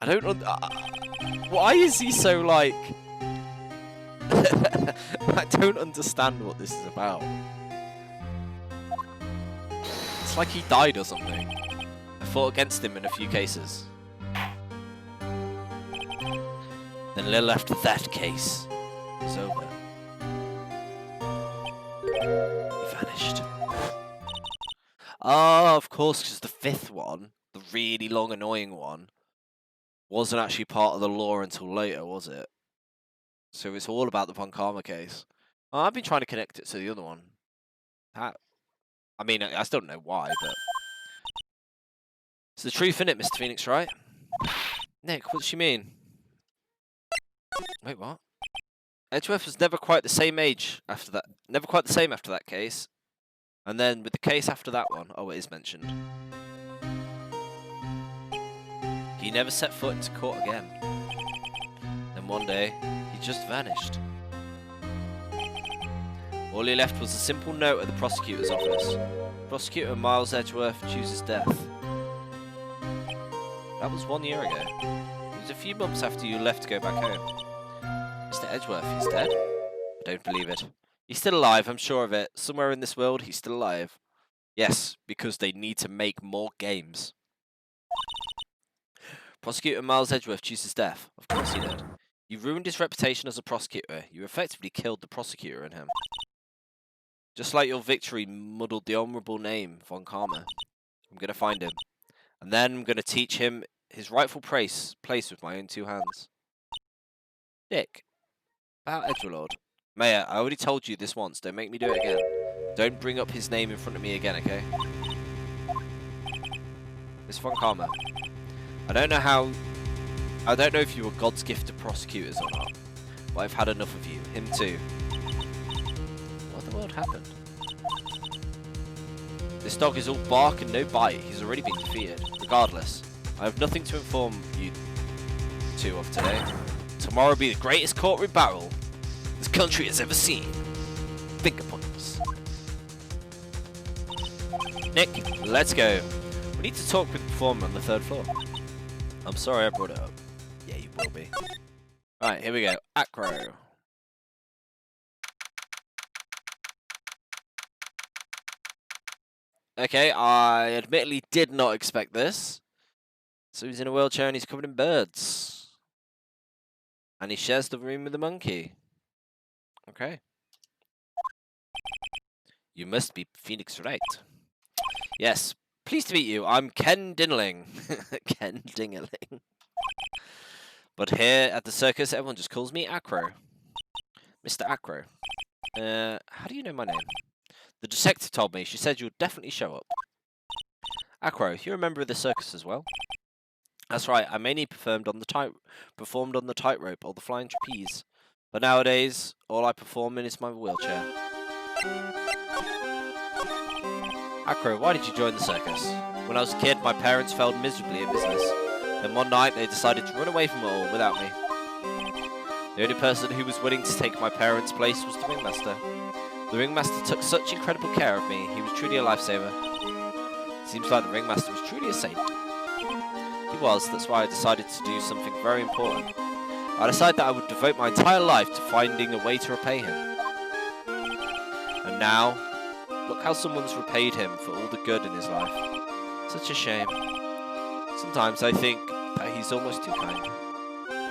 I don't... why is he so like... I don't understand what this is about. It's like he died or something. I fought against him in a few cases. Then little after that case was over. He vanished. Oh, of course, because the fifth one, the really long, annoying one, wasn't actually part of the law until later, was it? So it's all about the Bankai case. I've been trying to connect it to the other one. I mean, I still don't know why, but it's the truth, innit, Mr. Phoenix, right? Nick, what does she mean? Wait, what? Edgeworth was never quite the same age after that. Never quite the same after that case. And then with the case after that one, oh, it is mentioned. He never set foot into court again. Then one day, he just vanished. All he left was a simple note at the prosecutor's office. Prosecutor Miles Edgeworth chooses death. That was 1 year ago. It was a few months after you left to go back home. Mr. Edgeworth, he's dead? I don't believe it. He's still alive, I'm sure of it. Somewhere in this world, he's still alive. Yes, because they need to make more games. Prosecutor Miles Edgeworth chooses death. Of course he did. You ruined his reputation as a prosecutor. You effectively killed the prosecutor in him. Just like your victory muddled the honourable name, Von Karma. I'm going to find him. And then I'm going to teach him his rightful place with my own 2 hands. Dick, about Edgelord. Mayor, I already told you this once. Don't make me do it again. Don't bring up his name in front of me again, okay? Miss Von Karma. I don't know if you were God's gift to prosecutors or not, but I've had enough of you. Him too. What the world happened? This dog is all bark and no bite. He's already been defeated. Regardless, I have nothing to inform you two of today. Tomorrow will be the greatest courtroom battle this country has ever seen. Finger points. Nick, let's go. We need to talk with the performer on the 3rd floor. I'm sorry I brought it up. Yeah, you will be. Right, here we go. Acro. Okay, I admittedly did not expect this. So he's in a wheelchair and he's covered in birds. And he shares the room with the monkey. Okay. You must be Phoenix Wright. Yes, pleased to meet you. I'm Ken Dinnerling. Ken Dingerling. But here at the circus, everyone just calls me Acro. Mr. Acro. How do you know my name? The detective told me. She said you'll definitely show up. Acro, you're a member of the circus as well? That's right. I mainly performed on the tightrope or the flying trapeze. But nowadays, all I perform in is my wheelchair. Acro, why did you join the circus? When I was a kid, my parents failed miserably at business. Then one night, they decided to run away from it all without me. The only person who was willing to take my parents' place was the ringmaster. The ringmaster took such incredible care of me. He was truly a lifesaver. Seems like the ringmaster was truly a saint. He was. That's why I decided to do something very important. I decided that I would devote my entire life to finding a way to repay him. And now, look how someone's repaid him for all the good in his life. Such a shame. Sometimes I think that he's almost too kind.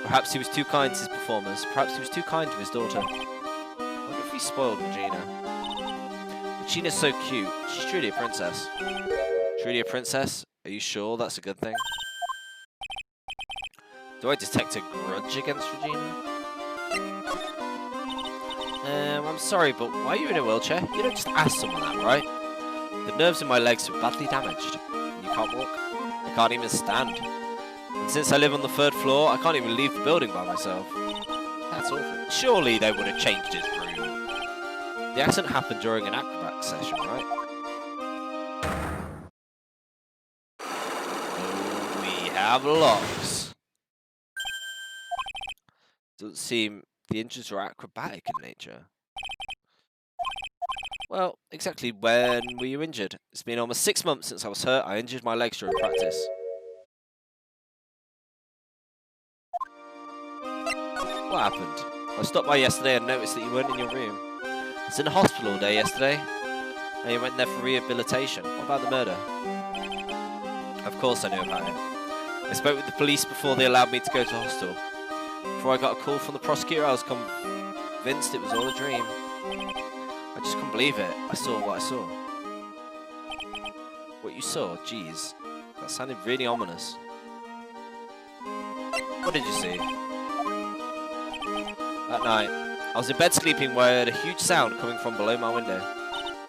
Perhaps he was too kind to his performers. Perhaps he was too kind to his daughter. I wonder if he spoiled Regina. Regina's so cute. She's truly a princess. Truly a princess? Are you sure that's a good thing? Do I detect a grudge against Regina? I'm sorry, but why are you in a wheelchair? You don't just ask someone that, right? The nerves in my legs are badly damaged. You can't walk. I can't even stand. And since I live on the 3rd floor, I can't even leave the building by myself. That's awful. Surely they would have changed his room. The accident happened during an acrobat session, right? Oh, we have locks. Doesn't seem the injuries are acrobatic in nature. Well, exactly when were you injured? It's been almost 6 months since I was hurt. I injured my legs during practice. What happened? I stopped by yesterday and noticed that you weren't in your room. I was in the hospital all day yesterday. And you went there for rehabilitation. What about the murder? Of course I knew about it. I spoke with the police before they allowed me to go to the hospital. Before I got a call from the prosecutor, I was convinced it was all a dream. I just couldn't believe it. I saw what I saw. What you saw? Jeez. That sounded really ominous. did you see? That night, I was in bed sleeping when I heard a huge sound coming from below my window.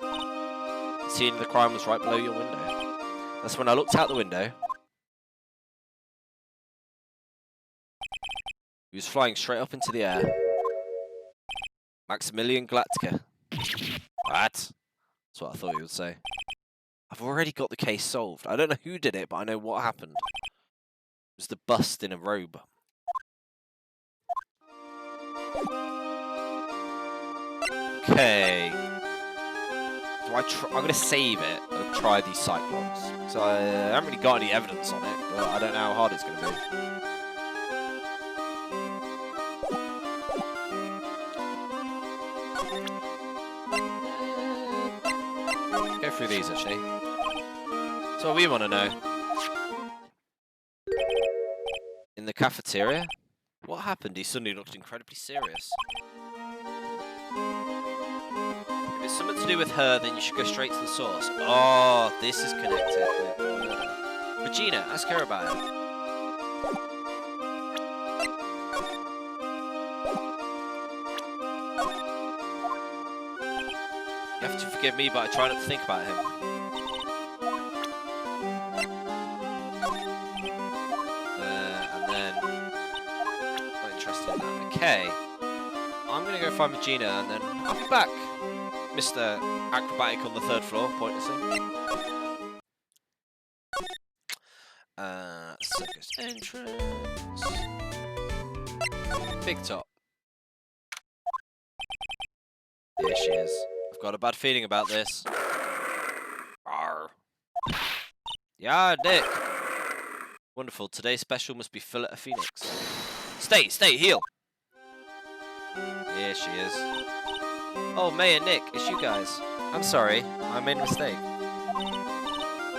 The scene of the crime was right below your window. That's when I looked out the window. He was flying straight up into the air. Maximilian Glatka. What? That's what I thought he would say. I've already got the case solved. I don't know who did it, but I know what happened. It was the bust in a robe. Okay. I'm going to save it and try these cyclones. So I haven't really got any evidence on it, but I don't know how hard it's going to be. Go through these actually. So we want to know. In the cafeteria? What happened? He suddenly looked incredibly serious. If it's something to do with her, then you should go straight to the source. Oh, this is connected with murder. Regina, ask her about it. You have to forgive me, but I try not to think about him. And then... not interested in that. Okay. I'm going to go find Regina, and then I'll be back. Mr. Acrobatic on the 3rd floor, pointlessly. Circus entrance. Big top. There she is. I've got a bad feeling about this. Arr. Yeah, Nick. Wonderful. Today's special must be fillet a phoenix. Stay, heal. Here she is. Oh, May and Nick, it's you guys. I'm sorry, I made a mistake.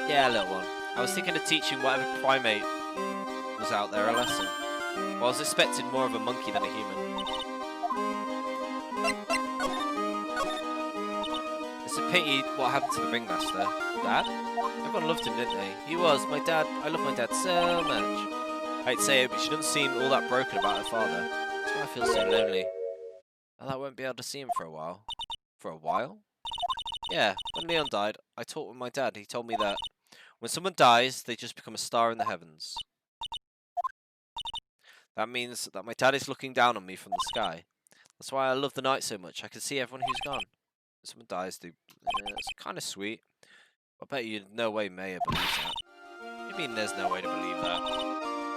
Yeah, little one. I was thinking of teaching whatever primate was out there a lesson. Well, I was expecting more of a monkey than a human. It's a pity what happened to the ringmaster. Dad? Everyone loved him, didn't they? He was. My dad. I love my dad so much. I'd say it, but she doesn't seem all that broken about her father. That's why I feel so lonely. And I won't be able to see him for a while. For a while? Yeah, when Leon died, I talked with my dad. He told me that when someone dies, they just become a star in the heavens. That means that my dad is looking down on me from the sky. That's why I love the night so much. I can see everyone who's gone. When someone dies, it's kind of sweet. I bet you no way Maya believes that. What do you mean there's no way to believe that?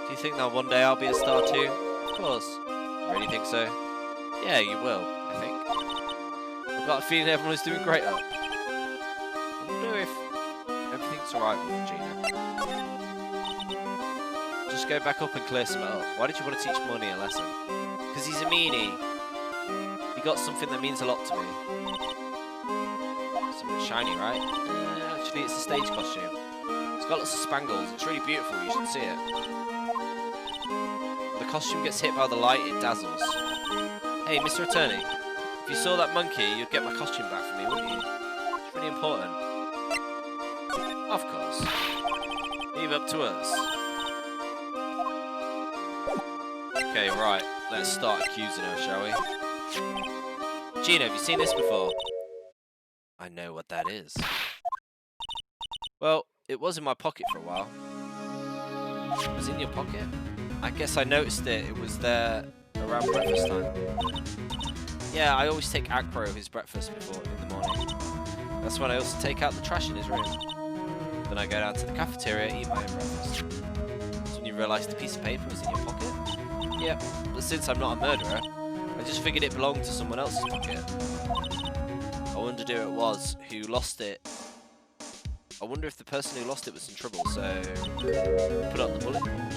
Do you think that one day I'll be a star too? Of course. You really think so? Yeah, you will, I think. I've got a feeling everyone is doing great up. I wonder if everything's alright with Regina. Just go back up and clear some up. Why did you want to teach Money a lesson? Because he's a meanie. He got something that means a lot to me. Something shiny, right? Actually, it's a stage costume. It's got lots of spangles. It's really beautiful. You should see it. When the costume gets hit by the light, it dazzles. Hey, Mr. Attorney, if you saw that monkey, you'd get my costume back for me, wouldn't you? It's really important. Of course. Leave up to us. Okay, right. Let's start accusing her, shall we? Gina, have you seen this before? I know what that is. Well, it was in my pocket for a while. It was in your pocket? I guess I noticed it. It was there around breakfast time. Yeah, I always take Acro his breakfast before in the morning. That's when I also take out the trash in his room. Then I go down to the cafeteria and eat my own breakfast. That's when you realise the piece of paper was in your pocket? Yep, but since I'm not a murderer, I just figured it belonged to someone else's pocket. I wondered who it was who lost it. I wonder if the person who lost it was in trouble, so put it on the bullet board.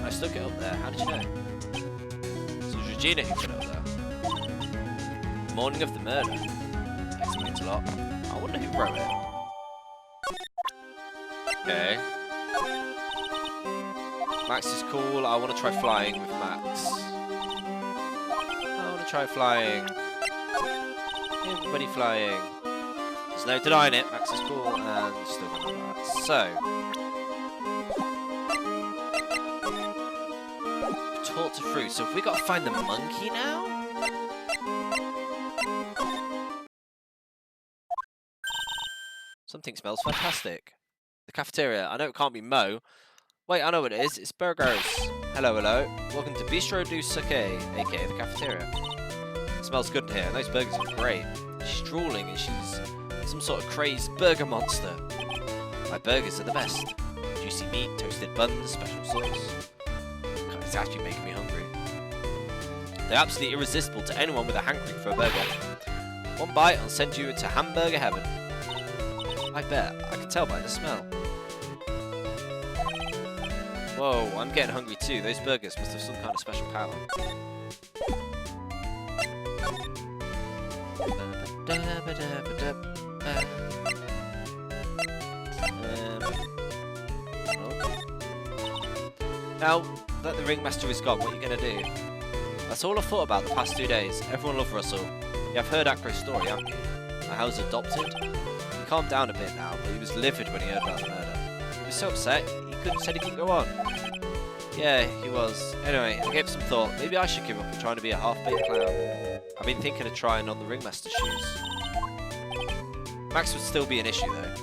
I stuck it up there. How did you know? So it was Regina who put it up there. The morning of the murder. That explains a lot. I wonder who wrote it. Okay. Max is cool. I want to try flying with Max. I want to try flying. Everybody flying. There's no denying it. Max is cool and still got that. So. talk to fruit. So have we got to find the monkey now? Something smells fantastic. The cafeteria. I know it can't be Mo. Wait, I know what it is. It's burgers. Hello, hello. Welcome to Bistro du Circus, aka the cafeteria. It smells good in here, and those burgers are great. She's drooling, and she's some sort of crazed burger monster. My burgers are the best. Juicy meat, toasted buns, special sauce. God, it's actually making me hungry. They're absolutely irresistible to anyone with a hankering for a burger. One bite, I'll send you to hamburger heaven. I bet. I can tell by the smell. Whoa, I'm getting hungry too. Those burgers must have some kind of special power. Now that the ringmaster is gone, what are you going to do? That's all I've thought about the past 2 days. Everyone loved Russell. You've heard Acro's story, haven't you? How he was adopted? He calmed down a bit now, but he was livid when he heard about the murder. He was so upset, said he couldn't go on. Yeah, he was. Anyway, I gave some thought. Maybe I should give up on trying to be a half-baked clown. I've been thinking of trying on the ringmaster's shoes. Max would still be an issue, though.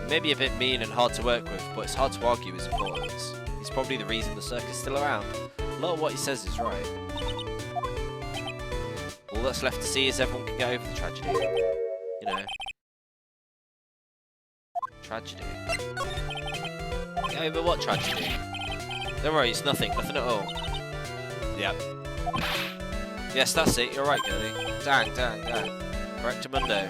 He may be a bit mean and hard to work with, but it's hard to argue his importance. He's probably the reason the circus is still around. A lot of what he says is right. All that's left to see is everyone can get over the tragedy. You know. Tragedy. Get over what tragedy? Don't worry, it's nothing at all. Yep. Yes, that's it, you're right, girlie. Dang. Correctamundo.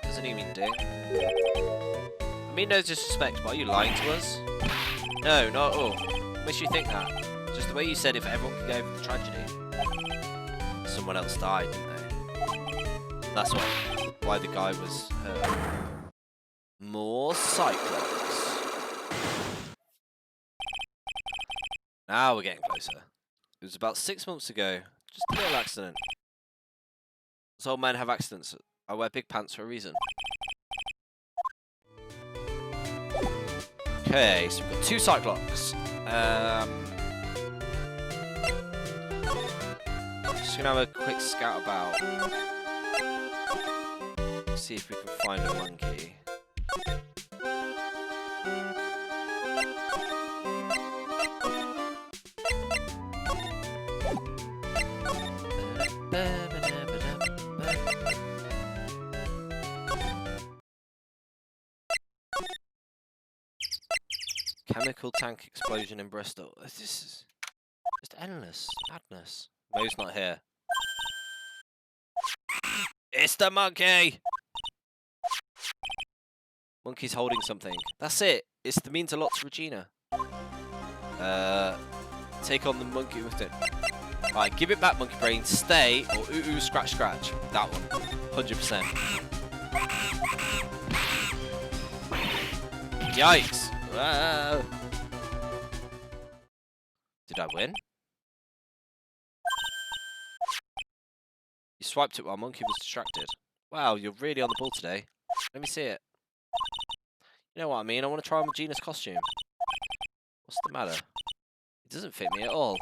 Doesn't he mean ding? I mean no disrespect, but are you lying to us? No, not at all. Makes you think that. Just the way you said if everyone could get over the tragedy. Someone else died, didn't they? That's why the guy was hurt. More Cyclops. Now we're getting closer. It was about 6 months ago. Just a little accident. Us old men have accidents. I wear big pants for a reason. Okay, so we've got 2 Cyclops. Just gonna have a quick scout about. See if we can find a monkey. Chemical tank explosion in Bristol. This is just endless madness. Mo's not here. It's the monkey! Monkey's holding something. That's it. It's the means a lot to Regina. Take on the monkey with it. Right, give it back, monkey brain. Stay or ooh scratch scratch. That one. 100%. Yikes. Whoa. Did I win? You swiped it while monkey was distracted. Wow, you're really on the ball today. Let me see it. You know what I mean? I want to try on Regina's costume. What's the matter? It doesn't fit me at all.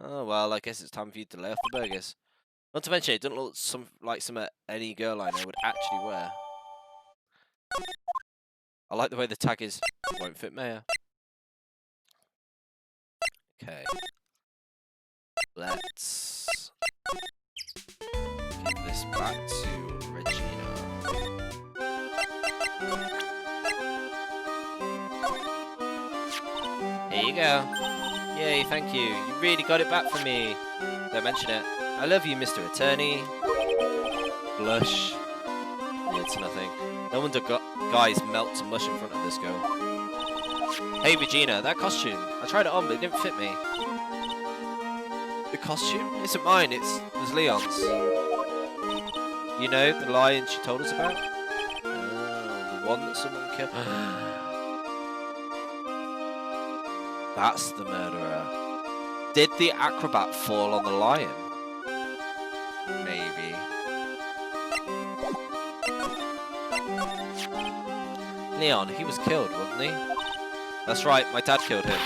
Oh, well, I guess it's time for you to lay off the burgers. Not to mention, it doesn't look like something any girl I know would actually wear. I like the way the tag is, won't fit Maya. Okay. Let's give this back to Regina. Here you go. Yay, thank you. You really got it back for me. Don't mention it. I love you, Mr. Attorney. Blush. It's nothing. No wonder guys melt to mush in front of this girl. Hey, Regina, that costume. I tried it on, but it didn't fit me. The costume? It isn't mine, it was Leon's. You know, the lion she told us about? The one that someone killed. That's the murderer. Did the acrobat fall on the lion? Maybe. Leon, he was killed, wasn't he? That's right, my dad killed him.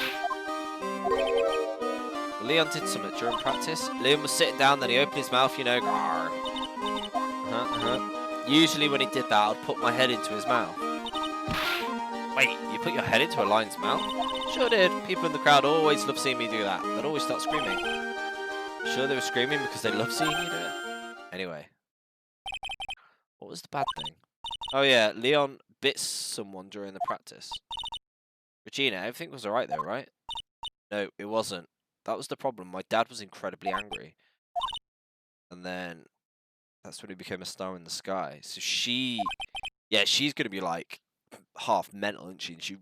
Leon did something during practice. Leon was sitting down, then he opened his mouth, you know. Grrr. Usually when he did that, I'd put my head into his mouth. Wait, you put your head into a lion's mouth? Sure did. People in the crowd always love seeing me do that. They'd always start screaming. Sure they were screaming because they love seeing you do it? Anyway. What was the bad thing? Oh yeah, Leon bit someone during the practice. Regina, everything was alright though, right? No, it wasn't. That was the problem. My dad was incredibly angry. And then that's when he became a star in the sky. So she's going to be like half mental, isn't she? And she,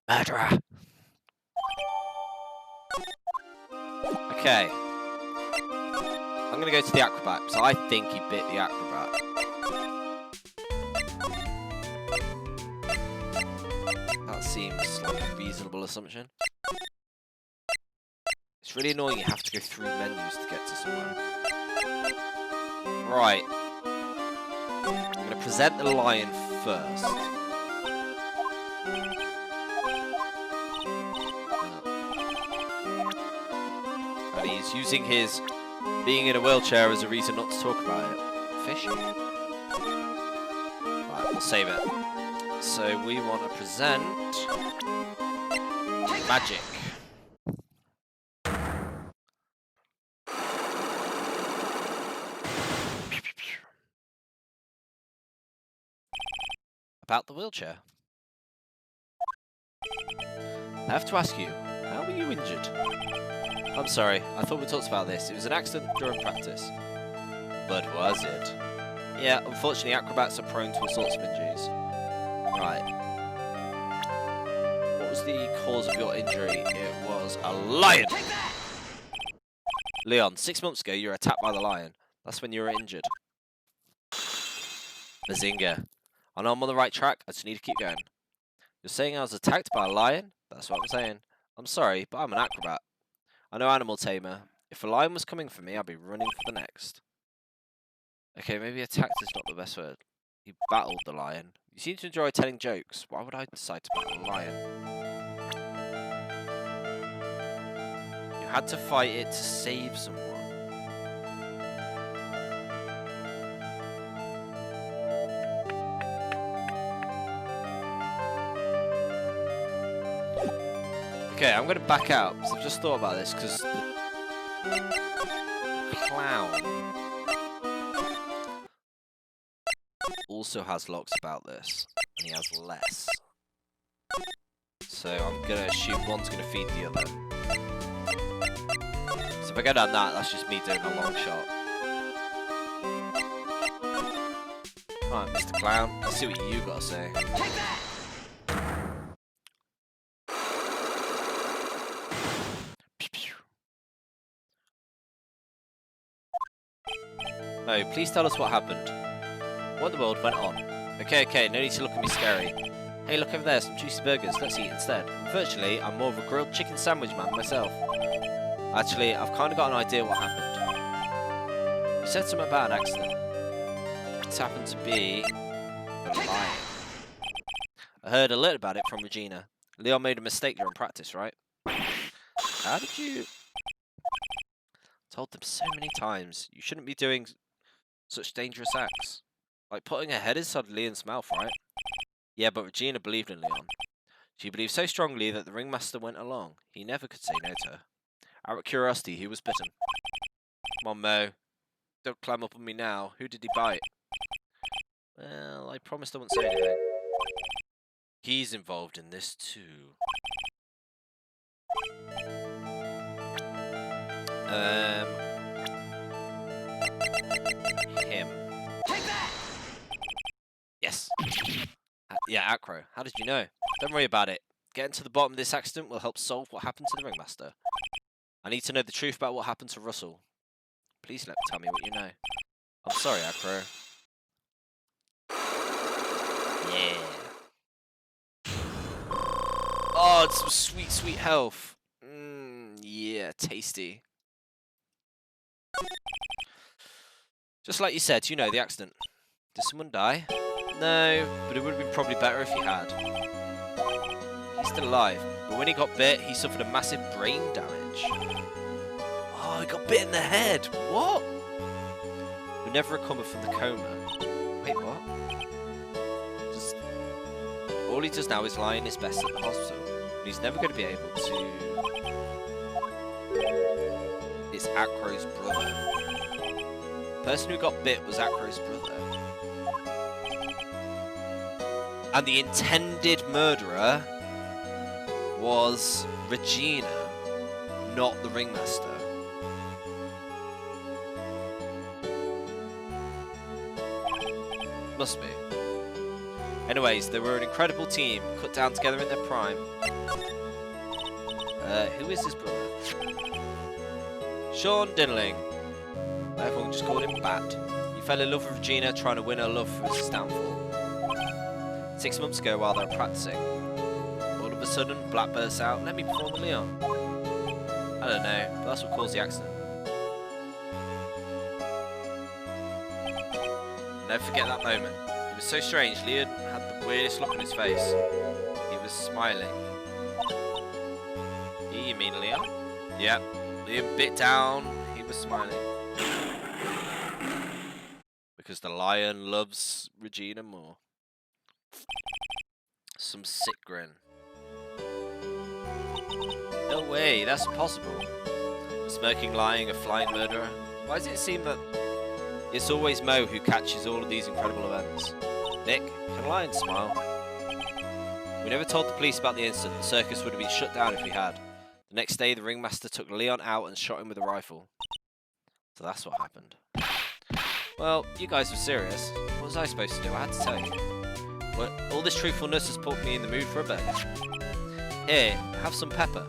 murderer. Okay. I'm going to go to the acrobat, so I think he bit the acrobat. That seems like a reasonable assumption. It's really annoying you have to go through menus to get to somewhere. Right. I'm going to present the lion first. And he's using his being in a wheelchair as a reason not to talk about it. Fish? Right, we'll save it. So we want to present magic. About the wheelchair. I have to ask you, how were you injured? I'm sorry, I thought we talked about this. It was an accident during practice. But was it? Yeah, unfortunately acrobats are prone to all sorts of injuries. Right. What was the cause of your injury? It was a lion! Leon, 6 months ago you were attacked by the lion. That's when you were injured. Bazinga. I know I'm on the right track, I just need to keep going. You're saying I was attacked by a lion? That's what I'm saying. I'm sorry, but I'm an acrobat. I know animal tamer. If a lion was coming for me, I'd be running for the next. Okay, maybe attacked is not the best word. He battled the lion. You seem to enjoy telling jokes. Why would I decide to battle a lion? You had to fight it to save someone. Okay, I'm going to back out, because I've just thought about this, because the clown also has locks about this, and he has less. So I'm going to assume one's going to feed the other. So if I go down that, that's just me doing a long shot. Alright, Mr. Clown, let's see what you got to say. No, please tell us what happened. What in the world went on? Okay, no need to look at me scary. Hey, look over there, some juicy burgers. Let's eat instead. Unfortunately, I'm more of a grilled chicken sandwich man myself. Actually, I've kind of got an idea what happened. You said something about an accident. This happened to be a lion. I heard a little about it from Regina. Leon made a mistake during practice, right? How did you... Told them so many times. You shouldn't be doing such dangerous acts. Like putting her head inside Leon's mouth, right? Yeah, but Regina believed in Leon. She believed so strongly that the ringmaster went along. He never could say no to her. Out of curiosity, who was bitten? Come on, Mo. Don't climb up on me now. Who did he bite? Well, I promised I wouldn't say anything. He's involved in this too. Him. Yes. Yeah, Acro. How did you know? Don't worry about it. Getting to the bottom of this accident will help solve what happened to the ringmaster. I need to know the truth about what happened to Russell. Please tell me what you know. I'm sorry, Acro. Yeah. Oh, it's some sweet, sweet health. Yeah, tasty. Just like you said, you know, the accident. Did someone die? No, but it would have been probably better if he had. He's still alive. But when he got bit, he suffered a massive brain damage. Oh, he got bit in the head. What? He'll never recover from the coma. Wait, what? All he does now is lie in his best at the hospital. And he's never going to be able to... It's Acro's brother. The person who got bit was Acro's brother. And the intended murderer was Regina, not the ringmaster. Must be. Anyways, they were an incredible team, cut down together in their prime. Who is his brother? Sean Dinling. Everyone just called him Bat. He fell in love with Regina, trying to win her love for his downfall. 6 months ago, while they were practicing, all of a sudden, Black bursts out, "Let me perform the Leon." I don't know, but that's what caused the accident. I'll never forget that moment. It was so strange. Leon had the weirdest look on his face. He was smiling. You mean Leon? Yep. Leon bit down. He was smiling. Because the lion loves Regina more. Some sick grin. No way, that's impossible. A smirking, lying, a flying murderer. Why does it seem that it's always Mo who catches all of these incredible events? Nick, can a lion smile? We never told the police about the incident. The circus would have been shut down if we had. The next day, the ringmaster took Leon out and shot him with a rifle. So that's what happened. Well, you guys were serious. What was I supposed to do? I had to tell you. Well, all this truthfulness has put me in the mood for a burger. Here, have some pepper.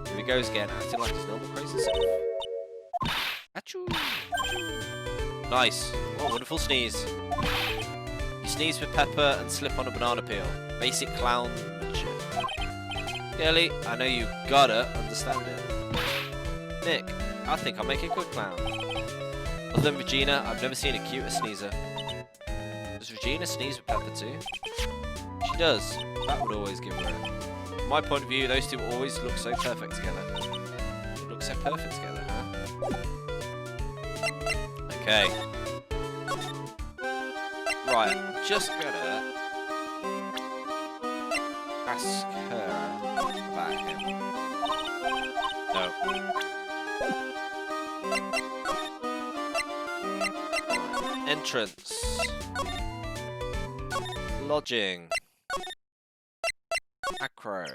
Here he goes again, acting like his normal crazy self. Achoo! Achoo. Nice. What a wonderful sneeze. You sneeze with pepper and slip on a banana peel. Basic clown shit. Girlie, I know you gotta understand it. Nick, I think I'll make a good clown. Other than Regina, I've never seen a cuter sneezer. Does Regina sneeze with pepper too? She does. That would always give her a... From my point of view, those two always look so perfect together. They look so perfect together, huh? Okay. Right, I'm just gonna... ask her about him. No. Entrance. Lodging. Acro.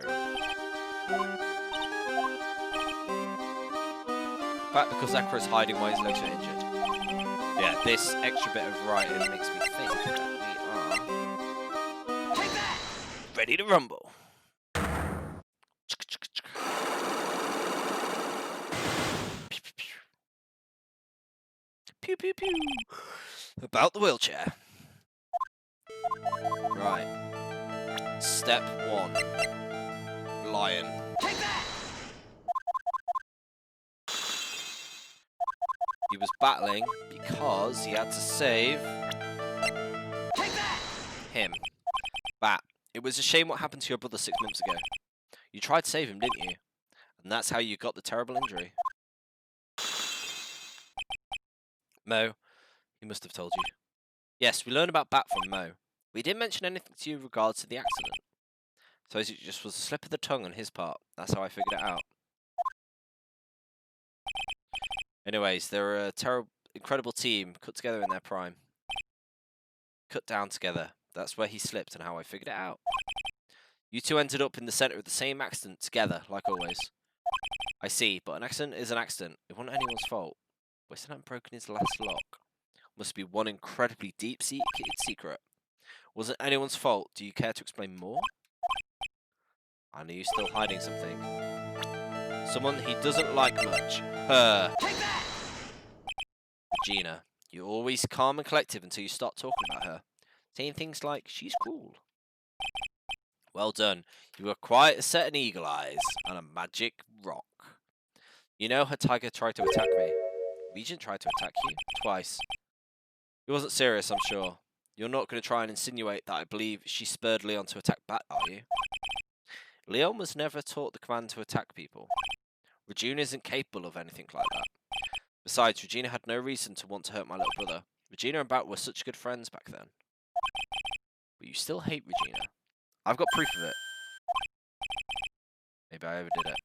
Back because Acro's hiding while his legs are injured. Yeah, this extra bit of writing makes me think that we are ready to rumble. Pew pew pew. About the wheelchair. Right. Step 1. Lion. He was battling because he had to save him. Bat. It was a shame what happened to your brother 6 months ago. You tried to save him, didn't you? And that's how you got the terrible injury. Mo. He must have told you. Yes, we learned about Bat from Mo. We didn't mention anything to you in regards to the accident. So it just was a slip of the tongue on his part. That's how I figured it out. Anyways, they're a incredible team, cut together in their prime. Cut down together. That's where he slipped and how I figured it out. You two ended up in the centre of the same accident together, like always. I see, but an accident is an accident. It wasn't anyone's fault. Weston hadn't broken his last lock. Must be one incredibly deep-seated secret. Wasn't anyone's fault. Do you care to explain more? I know you're still hiding something. Someone he doesn't like much. Her. Regina. You're always calm and collective until you start talking about her. Saying things like, she's cool. Well done. You were quite a set of eagle eyes and a magic rock. You know her tiger tried to attack me. Regent tried to attack you twice. He wasn't serious, I'm sure. You're not going to try and insinuate that I believe she spurred Leon to attack Bat, are you? Leon was never taught the command to attack people. Regina isn't capable of anything like that. Besides, Regina had no reason to want to hurt my little brother. Regina and Bat were such good friends back then. But you still hate Regina. I've got proof of it. Maybe I overdid it.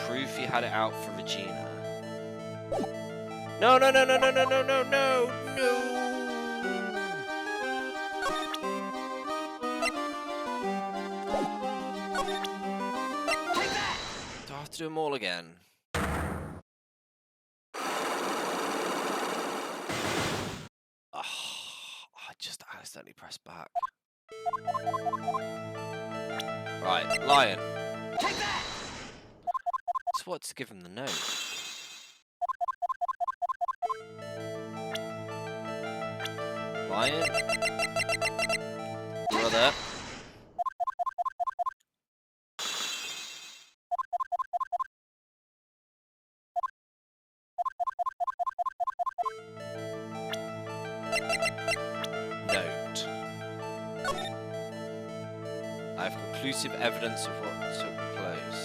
Proof you had it out for Regina. No, no, no, no, no, no, no, no, no, no! Do I have to do them all again? Oh, I just accidentally pressed back. Right, Lion. Just wanted to give him the note. Lion. Brother. Note. I have conclusive evidence of what took place.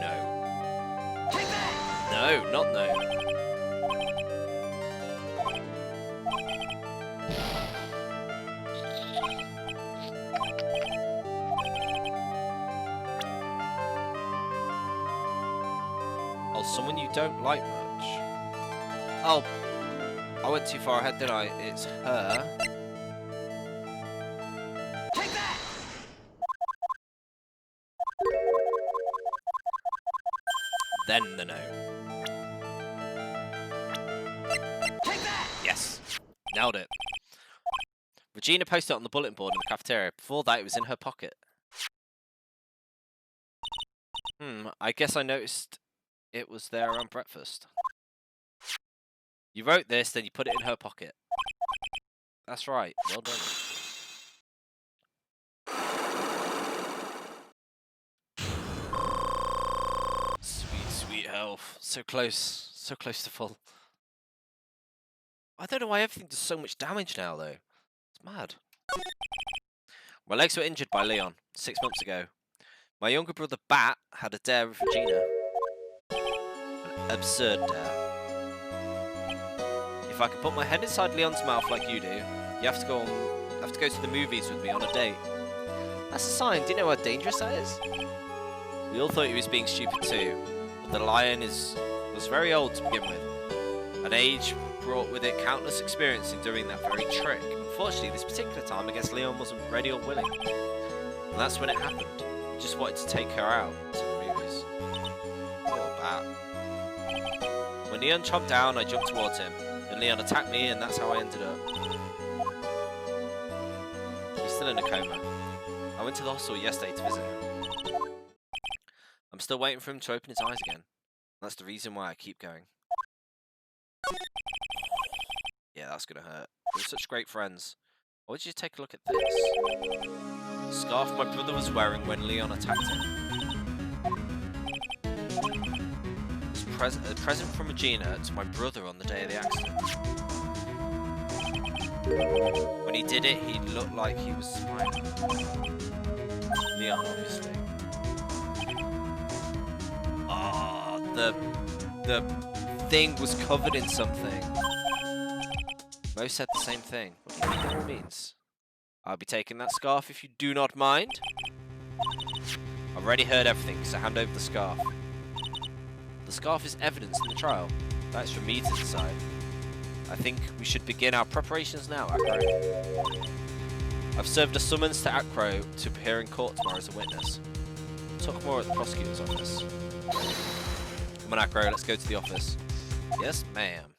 No. No, not no. Oh, someone you don't like much. Oh, I went too far ahead, didn't I? It's her. Then the note. Yes, nailed it. Regina posted it on the bulletin board in the cafeteria. Before that, it was in her pocket. I guess I noticed it was there around breakfast. You wrote this, then you put it in her pocket. That's right. Well done. Sweet, sweet health. So close. So close to full. I don't know why everything does so much damage now, though. It's mad. My legs were injured by Leon 6 months ago. My younger brother, Bat, had a dare with Regina. An absurd dare. If I could put my head inside Leon's mouth like you do, you have to go to the movies with me on a date. That's a sign. Do you know how dangerous that is? We all thought he was being stupid too, but the lion was very old to begin with. An age brought with it countless experience in doing that very trick. Unfortunately, this particular time, I guess Leon wasn't ready or willing. And that's when it happened. He just wanted to take her out to the movies. Poor Bat. When Leon chomped down, I jumped towards him. And Leon attacked me, and that's how I ended up. He's still in a coma. I went to the hospital yesterday to visit him. I'm still waiting for him to open his eyes again. That's the reason why I keep going. Yeah, that's gonna hurt. We were such great friends. Why would you take a look at this? The scarf my brother was wearing when Leon attacked him. A present from Regina to my brother on the day of the accident. When he did it, he looked like he was smiling. Leon, obviously. Ah, the thing was covered in something. Mo said the same thing. What do you think that all means? I'll be taking that scarf if you do not mind. I've already heard everything, so hand over the scarf. The scarf is evidence in the trial. That is for me to decide. I think we should begin our preparations now, Acro. I've served a summons to Acro to appear in court tomorrow as a witness. Talk more at the prosecutor's office. Come on, Acro, let's go to the office. Yes, ma'am.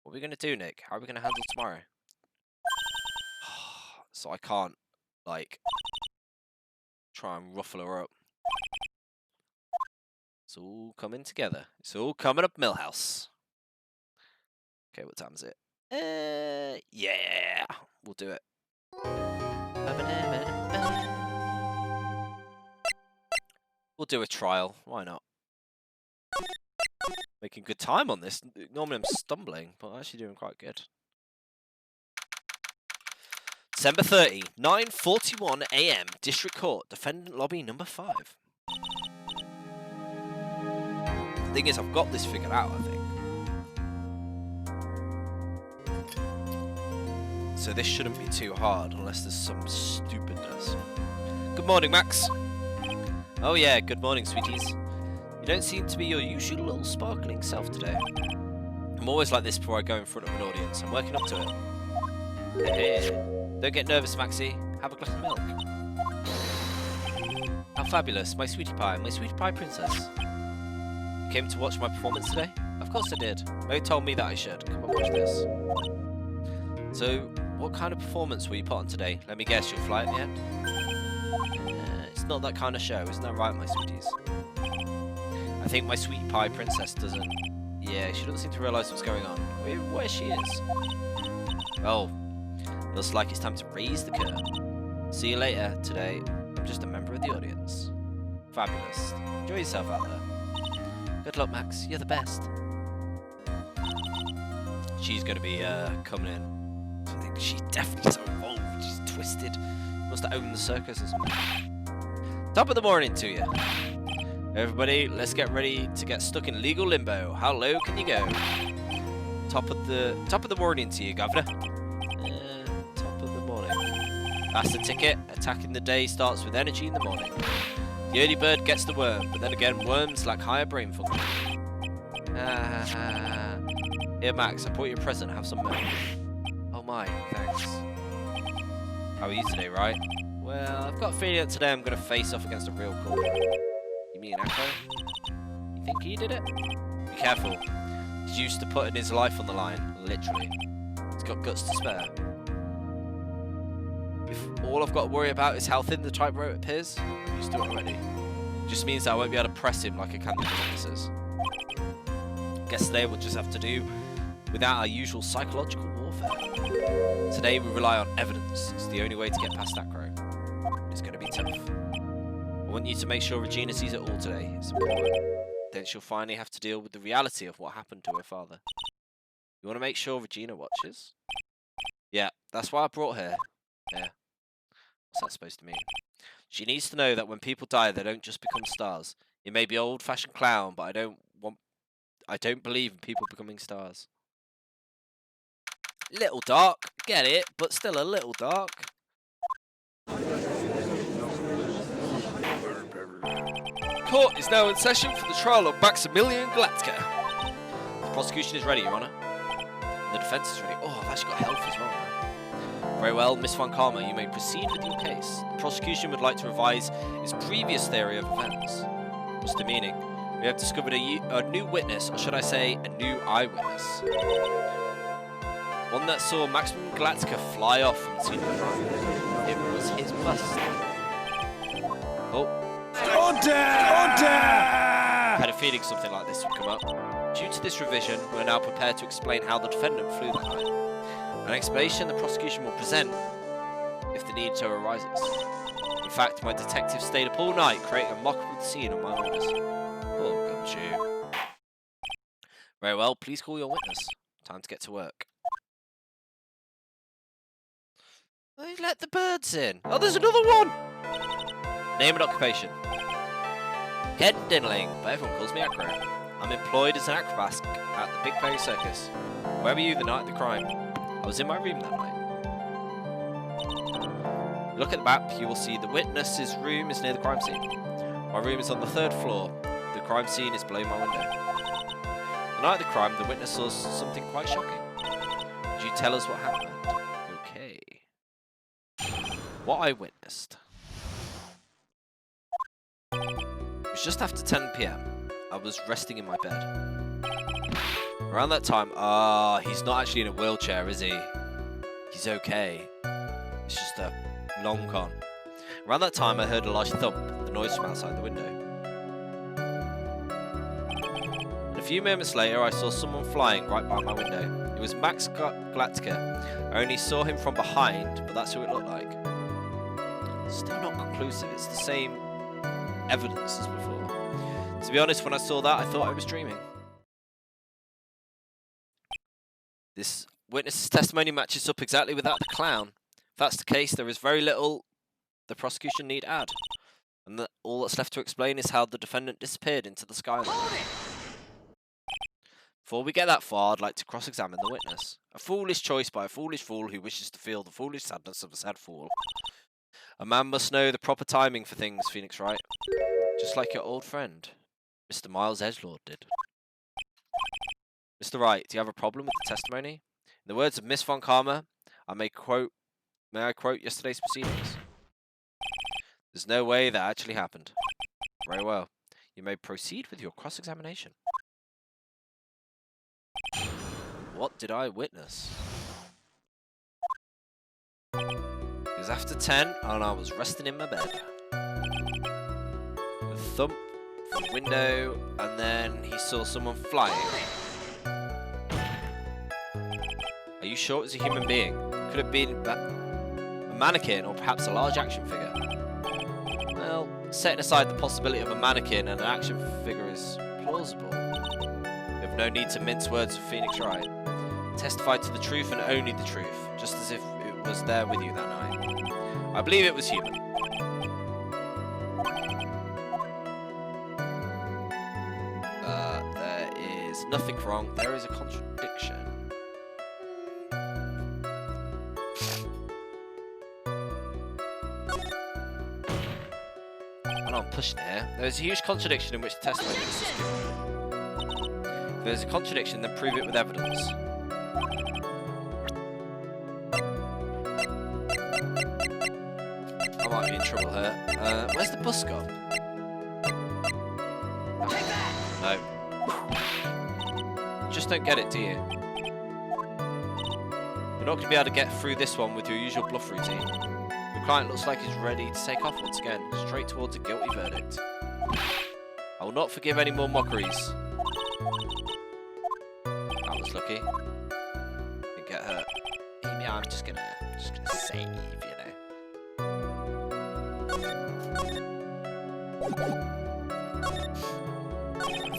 What are we going to do, Nick? How are we going to handle tomorrow? So I can't, like, try and ruffle her up. It's all coming together. It's all coming up Millhouse. Okay, what time is it? Yeah, we'll do it. We'll do a trial. Why not? Making good time on this. Normally I'm stumbling, but I'm actually doing quite good. December 30, 9:41 AM, District Court, Defendant Lobby number 5. The thing is, I've got this figured out, I think. So this shouldn't be too hard, unless there's some stupidness. Good morning, Max. Oh yeah, good morning, sweeties. You don't seem to be your usual little sparkling self today. I'm always like this before I go in front of an audience. I'm working up to it. Hey, don't get nervous, Maxie. Have a glass of milk. How fabulous, my sweetie pie princess. You came to watch my performance today? Of course I did. Mo told me that I should. Come and watch this. So, what kind of performance will you put on today? Let me guess, you'll fly at the end? It's not that kind of show, isn't that right, my sweeties? I think my sweetie pie princess doesn't... Yeah, she doesn't seem to realise what's going on. Where she is. Oh, looks like it's time to raise the curtain. See you later. Today, I'm just a member of the audience. Fabulous. Enjoy yourself out there. Good luck, Max. You're the best. She's going to be coming in. I think she's definitely so involved. She's twisted. Must have owned the circus or something. Top of the morning to you. Everybody, let's get ready to get stuck in legal limbo. How low can you go? Top of the morning to you, Governor. Top of the morning. That's the ticket. Attacking the day starts with energy in the morning. The early bird gets the worm, but then again, worms lack higher brain function. Here, Max, I brought you a present. Have some milk. Oh my, thanks. How are you today, Wright? Well, I've got a feeling that today I'm going to face off against a real call. You mean Echo? You think he did it? Be careful. He's used to putting his life on the line, literally. He's got guts to spare. If all I've got to worry about is how thin the tightrope appears, I'm used to it already. Just means that I won't be able to press him like I can the officers. Guess today we'll just have to do without our usual psychological warfare. Today we rely on evidence. It's the only way to get past that crow. It's going to be tough. I want you to make sure Regina sees it all today. It's important. Then she'll finally have to deal with the reality of what happened to her father. You want to make sure Regina watches? Yeah, that's why I brought her. Yeah. What's that supposed to mean? She needs to know that when people die, they don't just become stars. It may be old-fashioned clown, but I don't believe in people becoming stars. Little dark, get it, but still a little dark. Court is now in session for the trial of Maximilian Glatzka. The prosecution is ready, Your Honour. The defence is ready. Oh, I've actually got health as well, right? Very well, Miss Von Karma, you may proceed with your case. The prosecution would like to revise its previous theory of events. What's the meaning? We have discovered a new witness, or should I say, a new eyewitness. One that saw Maximilian Glatzka fly off from the scene of the crime. It was his bust. Oh. Order! Order! I had a feeling something like this would come up. Due to this revision, we're now prepared to explain how the defendant flew that night. An explanation the prosecution will present if the need so arises. In fact, my detective stayed up all night creating a mockable scene on my orders. Oh, gumshoe. Very well, please call your witness. Time to get to work. They let the birds in. Oh, there's another one! Name and occupation. Ken Dinling, but everyone calls me Acro. I'm employed as an acrobat at the Big Fairy Circus. Where were you the night of the crime? I was in my room that night. Look at the map, you will see the witness's room is near the crime scene. My room is on the 3rd floor. The crime scene is below my window. The night of the crime, the witness saw something quite shocking. Could you tell us what happened? Okay. What I witnessed. It was just after 10 PM. I was resting in my bed. Around that time, he's not actually in a wheelchair, is he? He's okay. It's just a long con. Around that time, I heard a large thump, the noise from outside the window. And a few moments later, I saw someone flying right by my window. It was Max Glatzka. I only saw him from behind, but that's who it looked like. Still not conclusive. It's the same evidence as before. To be honest, when I saw that, I thought I was dreaming. This witness's testimony matches up exactly with that of the clown. If that's the case, there is very little the prosecution need add. And all that's left to explain is how the defendant disappeared into the skyline. Before we get that far, I'd like to cross-examine the witness. A foolish choice by a foolish fool who wishes to feel the foolish sadness of a sad fool. A man must know the proper timing for things, Phoenix Wright. Just like your old friend, Mr. Miles Edgelord did. Mr. Wright, do you have a problem with the testimony? In the words of Miss Von Karma, may I quote yesterday's proceedings? There's no way that actually happened. Very well. You may proceed with your cross-examination. What did I witness? It was after 10 and I was resting in my bed. A thump from the window and then he saw someone flying. Are you sure it was a human being? Could it have been a mannequin or perhaps a large action figure? Well, setting aside the possibility of a mannequin and an action figure is plausible. We have no need to mince words with Phoenix Wright. Testify to the truth and only the truth, just as if it was there with you that night. I believe it was human. There is nothing wrong. There is a contradiction. I'm pushing here. There is a huge contradiction in which the testimony is given. If there is a contradiction, then prove it with evidence. I might be in trouble here. Where's the bus gone? No. Just don't get it, do you? You're not going to be able to get through this one with your usual bluff routine. The client looks like he's ready to take off once again, straight towards a guilty verdict. I will not forgive any more mockeries. That was lucky. Didn't get hurt. Maybe I'm just gonna save, you know.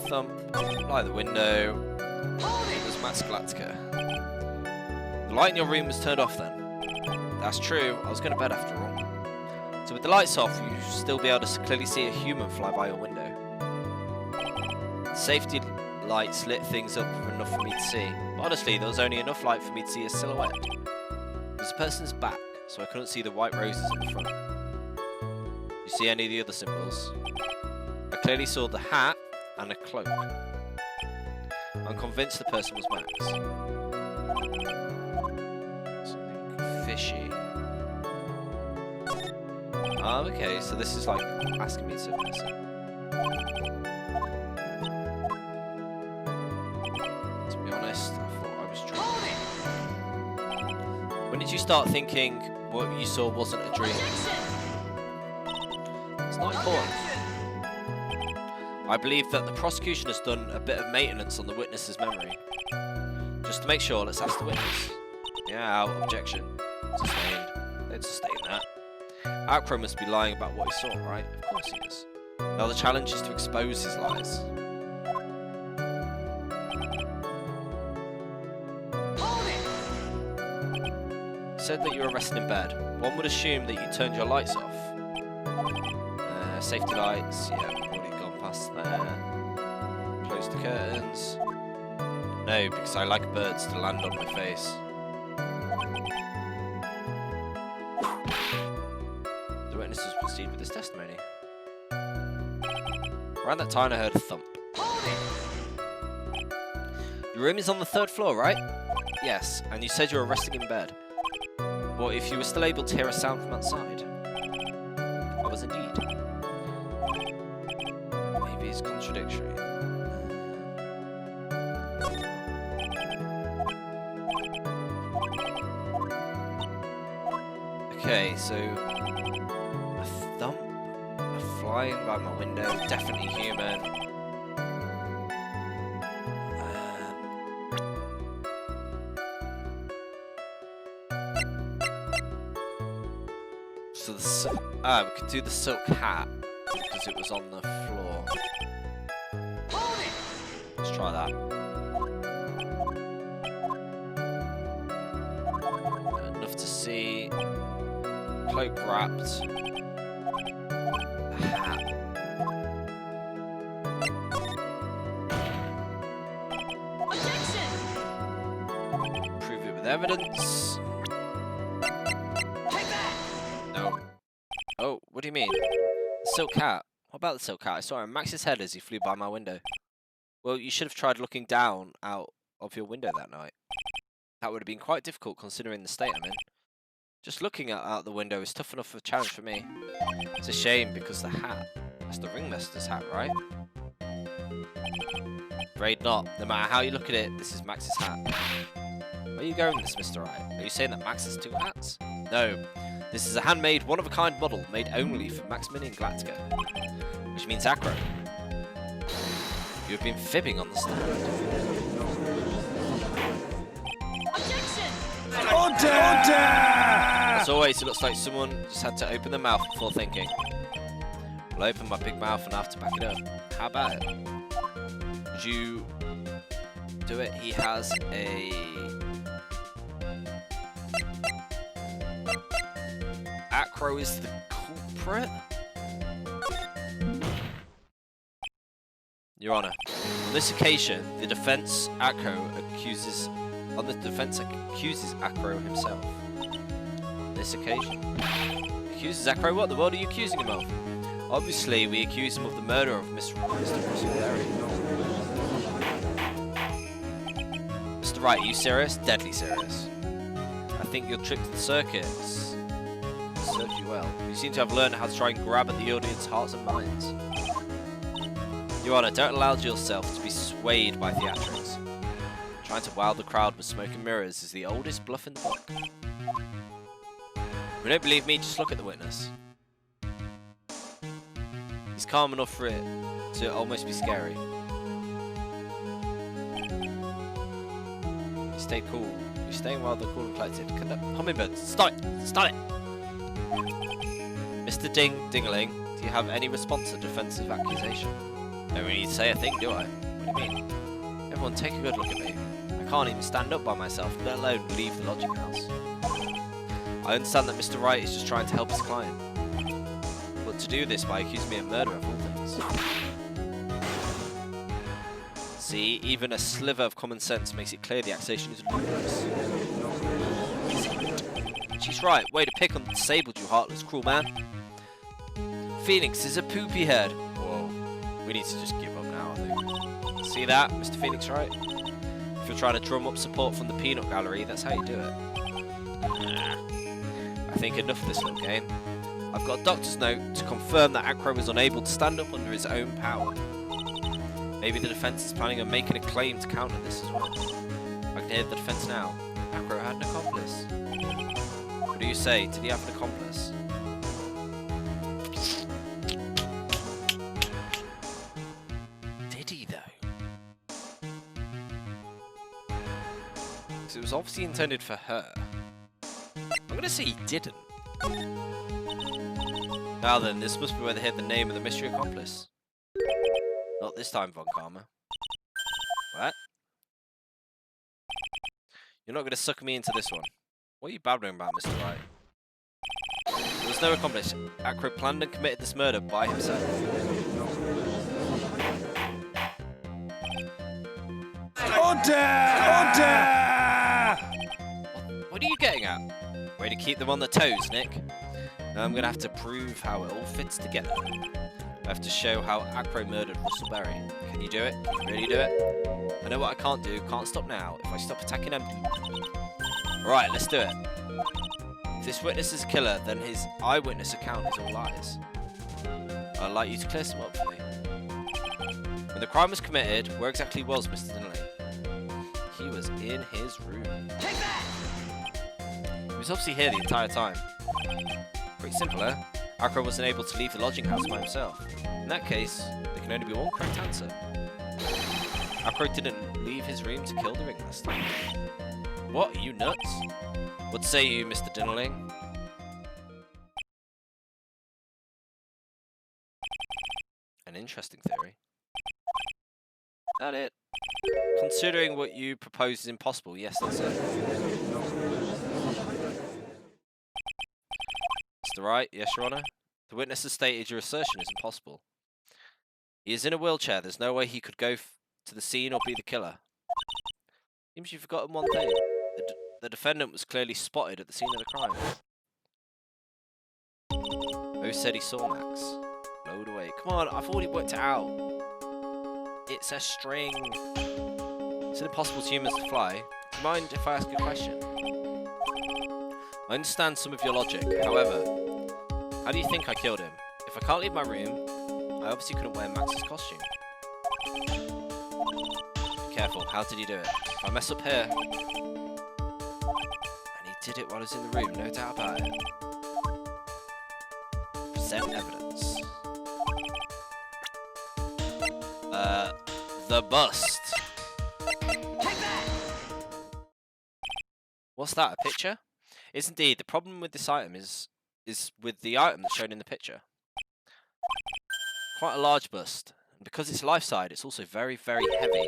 Thump, by the window. It was Matt Skalatka. The light in your room was turned off then. That's true, I was going to bed after all. So with the lights off, you'll still be able to clearly see a human fly by your window. The safety lights lit things up enough for me to see. But honestly, there was only enough light for me to see a silhouette. It was a person's back, so I couldn't see the white roses in the front. You see any of the other symbols? I clearly saw the hat and a cloak. I'm convinced the person was Max. Something fishy. Oh, okay, so this is like asking me to miss it. To be honest, I thought I was dreaming. When did you start thinking what you saw wasn't a dream? It's not important. I believe that the prosecution has done a bit of maintenance on the witness's memory. Just to make sure, let's ask the witness. Yeah, objection. Sustained. They'd sustain that. Outcrow must be lying about what he saw, right? Of course he is. Now the challenge is to expose his lies. You said that you were resting in bed. One would assume that you turned your lights off. Safety lights, yeah, already gone past there. Close the curtains. No, because I like birds to land on my face. The witnesses proceed with his testimony. Around that time I heard a thump. Your room is on the 3rd floor, right? Yes, and you said you were resting in bed. What if you were still able to hear a sound from outside? I was indeed. Maybe it's contradictory. Okay, so a thump, a flying by my window, definitely human. So we could do the silk hat because it was on the floor. Let's try that. enough to see cloak wrapped. Hat. Objection! Prove it with evidence. Take that! No. Oh, what do you mean? The silk hat. What about the silk hat? I saw him Max's head as he flew by my window. Well, you should have tried looking down out of your window that night. That would have been quite difficult considering the state I'm in. Just looking out the window is tough enough of a challenge for me. It's a shame because the hat, that's the ringmaster's hat, right? Afraid not. No matter how you look at it, this is Max's hat. Where are you going with this, Mr. Wright? Are you saying that Max has 2 hats? No. This is a handmade, one-of-a-kind model made only for Max Mini and Galactica. Which means Acro. You have been fibbing on the stand. Objection! Order! As always, it looks like someone just had to open their mouth before thinking. I'll open my big mouth and I have to back it up. How about it? Would you do it? He has a... Acro is the culprit? Your Honor, on this occasion, the defense accuses Acro himself. On this occasion. Accuses Acro? What the world are you accusing him of? Obviously, we accuse him of the murder of Mr. Russell Berry. Mr. Wright, are you serious? Deadly serious. I think you're tricked the circuits. Served you well. You seem to have learned how to try and grab at the audience's hearts and minds. Your Honor, don't allow yourself to be swayed by theatrics. Trying to wow the crowd with smoke and mirrors is the oldest bluff in the book. If you don't believe me, just look at the witness. He's calm enough for it to almost be scary. You stay cool. You're staying rather cool and collected. Can the hummingbird stop it? Stop it! Mr. Dingling, do you have any response to defensive accusation? Don't really need to say a thing, do I? What do you mean? Everyone take a good look at me. I can't even stand up by myself, let alone leave the lodging house. I understand that Mr. Wright is just trying to help his client. But to do this by accusing me of murder of all things. See, even a sliver of common sense makes it clear the accusation is ludicrous. She's right, way to pick on the disabled, you heartless, cruel man. Phoenix is a poopy head. Whoa. We need to just give up now, I think. See that, Mr. Phoenix, right? If you're trying to drum up support from the peanut gallery, that's how you do it. Nah. I think enough of this little game. I've got a doctor's note to confirm that Acro was unable to stand up under his own power. Maybe the defense is planning on making a claim to counter this as well. I can hear the defense now. Acro had an accomplice. What do you say? Did he have an accomplice? It was obviously intended for her. I'm gonna say he didn't. Now then, this must be where they hid the name of the mystery accomplice. Not this time, Von Karma. What? You're not gonna suck me into this one. What are you babbling about, Mr. Wright? There was no accomplice. Acro planned and committed this murder by himself. Order! Order! What are you getting at? Way to keep them on their toes, Nick. Now I'm going to have to prove how it all fits together. I have to show how Acro murdered Russell Berry. Can you do it? Can you really do it? I know what I can't do. Can't stop now. If I stop attacking them... Alright, let's do it. If this witness is a killer, then his eyewitness account is all lies. I'd like you to clear some up for me. When the crime was committed, where exactly was Mr. Dinley? He was in his room. Take that! He was obviously here the entire time. Pretty simple, eh? Acro wasn't able to leave the lodging house by himself. In that case, there can only be one correct answer. Acro didn't leave his room to kill the ringmaster. What? Are you nuts? What say you, Mr. Dinnerling? An interesting theory. That it? Considering what you propose is impossible, yes, that's it. Mr. Wright, yes, Your Honor? The witness has stated your assertion is impossible. He is in a wheelchair. There's no way he could go to the scene or be the killer. Seems you've forgotten one thing. The defendant was clearly spotted at the scene of the crime. Who said he saw Max? Load away. Come on, I've already worked it out. It's a string. Is it impossible for humans to fly? Do you mind if I ask a question? I understand some of your logic. However, how do you think I killed him? If I can't leave my room, I obviously couldn't wear Max's costume. Be careful, how did he do it? If I mess up here... And he did it while I was in the room, no doubt about it. Present evidence. The bust. What's that, a picture? It's indeed. The problem with this item is with the item that's shown in the picture. Quite a large bust. And because it's life-side, it's also very, very heavy.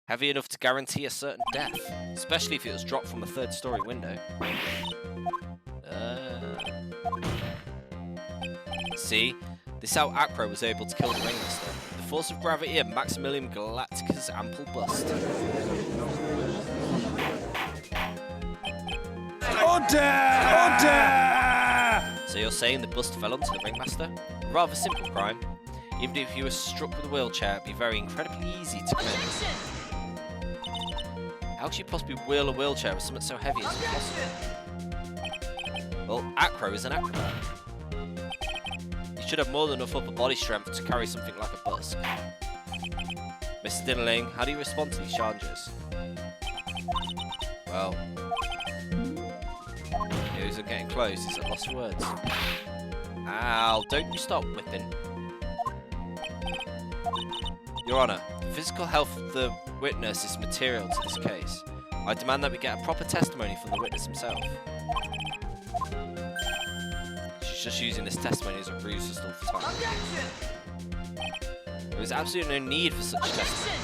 Heavy enough to guarantee a certain death. Especially if it was dropped from a third-story window. See? This is how Acro was able to kill the Ringmaster. The force of gravity and Maximilian Galactica's ample bust. Order! Order! So you're saying the bust fell onto the Ringmaster? A rather simple crime. Even if you were struck with a wheelchair, it'd be very incredibly easy to commit. How could you possibly wheel a wheelchair with something so heavy as impossible? Well, Acro is an acrobat. You should have more than enough upper body strength to carry something like a bus. Mr. Dinnerling, how do you respond to these challenges? Well... He isn't getting close, he's at loss for words. Ow, don't you stop whipping. Your Honour, the physical health of the witness is material to this case. I demand that we get a proper testimony from the witness himself. She's just using this testimony as a ruse to stall for time. There is absolutely no need for such testimony.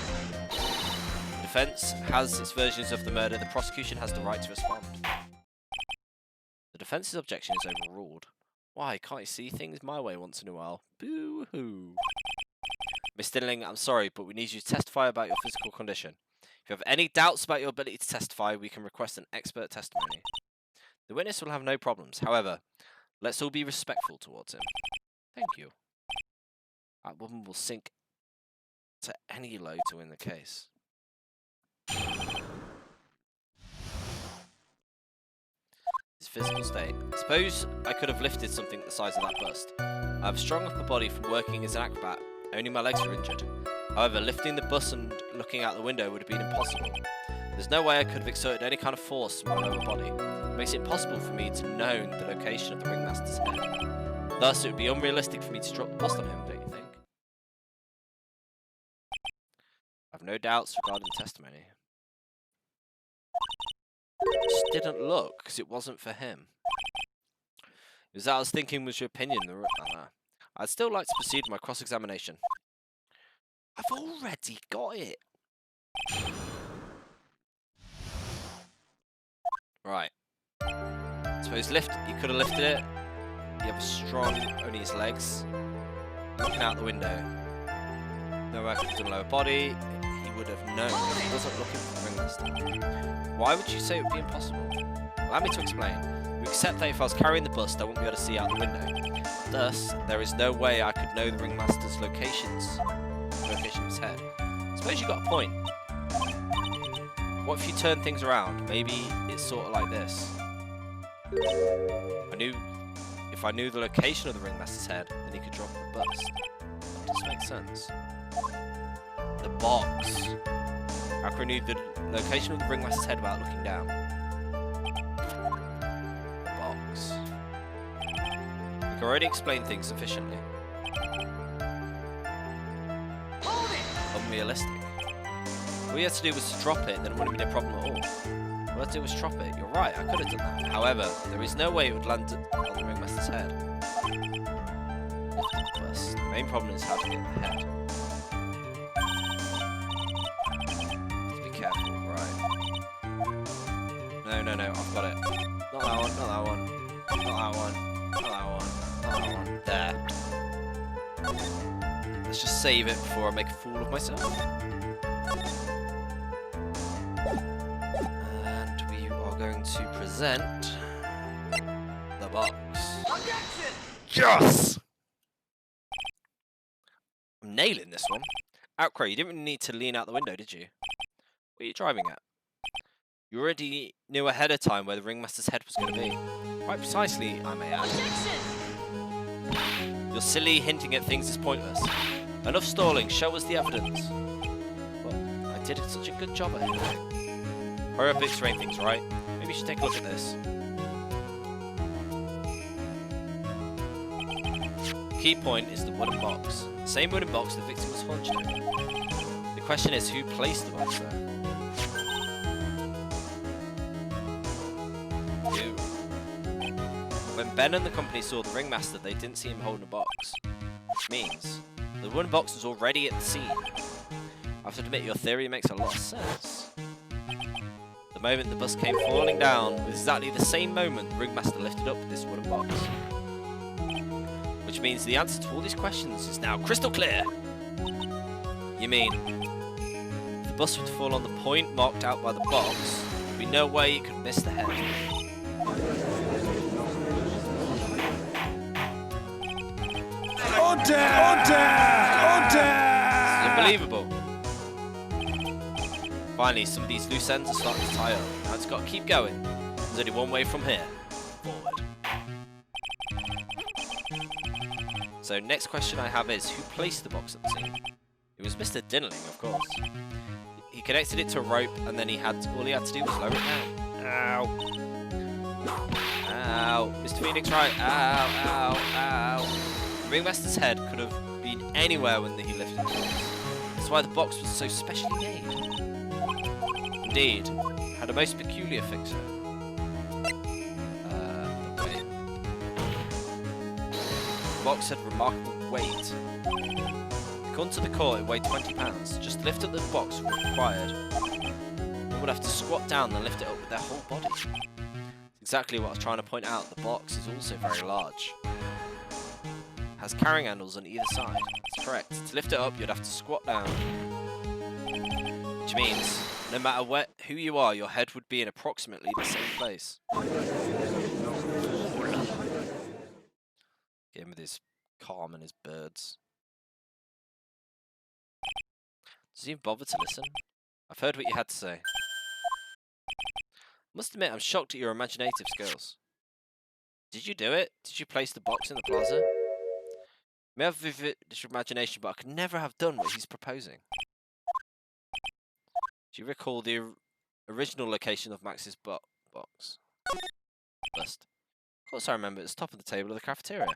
The defence has its versions of the murder, the prosecution has the right to respond. The defence's objection is overruled. Why, can't you see things my way once in a while? Boo-hoo. Miss Dinnerling, I'm sorry, but we need you to testify about your physical condition. If you have any doubts about your ability to testify, we can request an expert testimony. The witness will have no problems. However, let's all be respectful towards him. Thank you. That woman will sink to any low to win the case. His physical state. Suppose I could have lifted something the size of that bust. I have a strong upper body from working as an acrobat. Only my legs were injured. However, lifting the bus and looking out the window would have been impossible. There's no way I could have exerted any kind of force to my lower body. It makes it impossible for me to know the location of the Ringmaster's head. Thus, it would be unrealistic for me to drop the bust on him, don't you think? I have no doubts regarding the testimony. I just didn't look, because it wasn't for him. It was that I was thinking was your opinion. I'd still like to proceed with my cross-examination. I've already got it. Right. Suppose you could have lifted it. You have a strong, only his legs. Looking out the window. No way I could have done lower body. He would have known. He wasn't looking for the Ringmaster. Why would you say it would be impossible? Allow me to explain. You accept that if I was carrying the bust, I wouldn't be able to see out the window. Thus, there is no way I could know the Ringmaster's location of his head. Suppose you got a point. What if you turn things around? Maybe it's sort of like this. If I knew the location of the Ringmaster's head, then he could drop the bust. That does make sense. The box. Acro knew the location of the Ringmaster's head without looking down. The box. We can already explain things sufficiently. Unrealistic. All you had to do was to drop it, then it wouldn't have been a problem at all. All I had to do was drop it. You're right, I could have done that. However, there is no way it would land on the Ringmaster's head. The main problem is how to get the head. Let's be careful, right. No, I've got it. Not that one, not that one. Not that one. Not that one. Not that one. There. Let's just save it before I make a fool of myself. And we are going to present the box. Yes! I'm nailing this one. Outcrow, you didn't really need to lean out the window, did you? What are you driving at? You already knew ahead of time where the ringmaster's head was going to be. Quite precisely, I may add. Your silly hinting at things is pointless. Enough stalling, show us the evidence. Well, I did such a good job at it. Hurry up, explain things, right? Maybe you should take a look at this. Key point is the wooden box. The same wooden box the victim was hunched in. The question is, who placed the box there? You. When Ben and the company saw the ringmaster, they didn't see him holding a box. Which means, the wooden box was already at the scene. I have to admit, your theory makes a lot of sense. The moment the bus came falling down was exactly the same moment the ringmaster lifted up this wooden box. Which means the answer to all these questions is now crystal clear. You mean, if the bus would fall on the point marked out by the box, there'd be no way it could miss the head. Order! Order! Order! This is unbelievable. Finally, some of these loose ends are starting to tie up. Now it's got to keep going. There's only one way from here. Forward. So next question I have is, who placed the box at the scene? It was Mr. Dinnerling, of course. He connected it to a rope, and then all he had to do was lower it down. Ow. Ow. Mr. Phoenix Wright. Ow, ow, ow. The ringmaster's head could have been anywhere when he lifted the box. That's why the box was so specially made. Indeed, had a most peculiar fixer. The box had remarkable weight. According to the court, it weighed 20 pounds. Just to lift up the box was required. One would have to squat down and lift it up with their whole body. Exactly what I was trying to point out. The box is also very large. It has carrying handles on either side. That's correct. To lift it up, you'd have to squat down. Which means, no matter who you are, your head would be in approximately the same place. Get him with his calm and his birds. Does he even bother to listen? I've heard what you had to say. I must admit, I'm shocked at your imaginative skills. Did you do it? Did you place the box in the plaza? You may have vivid imagination, but I could never have done what he's proposing. Do you recall the original location of Max's box? Bust. Of course I remember, it's top of the table of the cafeteria.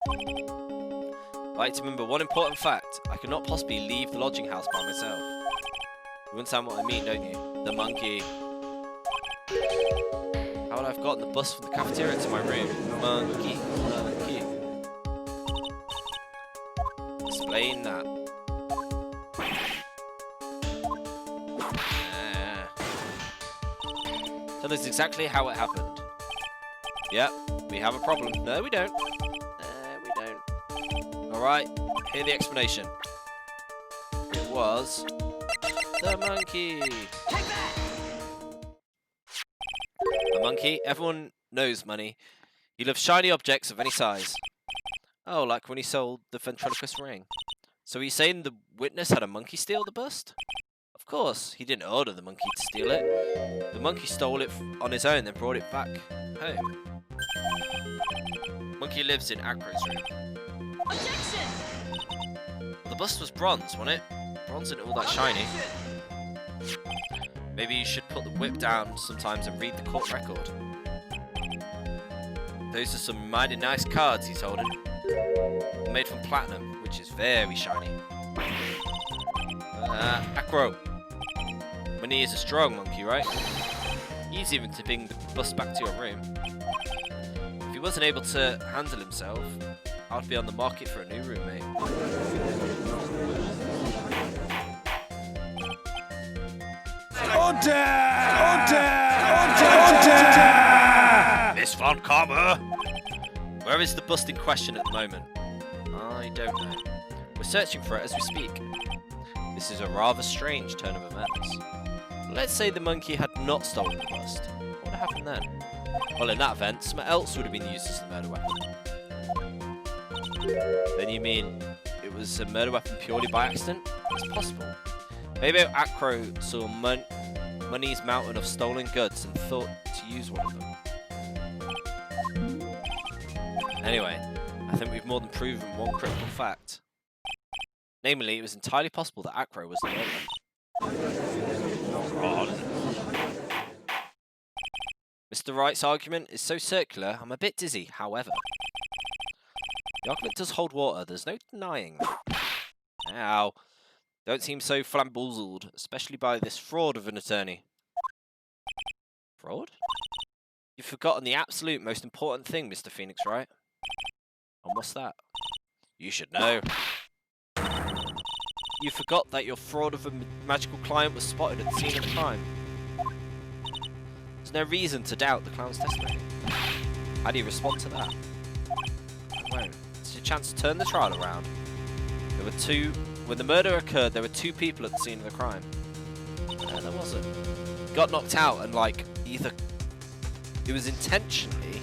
I like to remember one important fact. I could not possibly leave the lodging house by myself. You understand what I mean, don't you? The monkey. How would I have gotten the bus from the cafeteria to my room? Monkey, monkey. Explain that. Tell us exactly how it happened. Yep, we have a problem. No, we don't. Alright, hear the explanation. It was the monkey. A monkey? Everyone knows money. He loves shiny objects of any size. Oh, like when he sold the ventriloquist ring. So are you saying the witness had a monkey steal the bust? Of course, he didn't order the monkey to steal it. The monkey stole it on his own, then brought it back home. Monkey lives in Acro's room. Objection! Well, the bust was bronze, wasn't it? Bronze isn't all that shiny. Maybe you should put the whip down sometimes and read the court record. Those are some mighty nice cards he's holding. Made from platinum, which is very shiny. Acro. Money is a strong monkey, right? Easy even to bring the bus back to your room. If he wasn't able to handle himself, I'd be on the market for a new roommate. Order! Order! Order! Order! Miss Von Karma! Where is the bust in question at the moment? I don't know. We're searching for it as we speak. This is a rather strange turn of events. Let's say the monkey had not stolen the bust. What would happen then? Well, in that event, something else would have been used as the murder weapon. Then you mean it was a murder weapon purely by accident? It's possible. Maybe Acro saw Money's mountain of stolen goods and thought to use one of them. Anyway, I think we've more than proven one critical fact. Namely, it was entirely possible that Acro was the murderer. Mr. Wright's argument is so circular, I'm a bit dizzy, however. The argument does hold water, there's no denying that. Ow. Don't seem so flamboozled, especially by this fraud of an attorney. Fraud? You've forgotten the absolute most important thing, Mr. Phoenix Wright. And what's that? You should know. You forgot that your fraud of a magical client was spotted at the scene of the crime. There's no reason to doubt the clown's testimony. How do you respond to that? I won't. It's your chance to turn the trial around. When the murder occurred, there were 2 people at the scene of the crime. There wasn't. Got knocked out and, like, either it was intentionally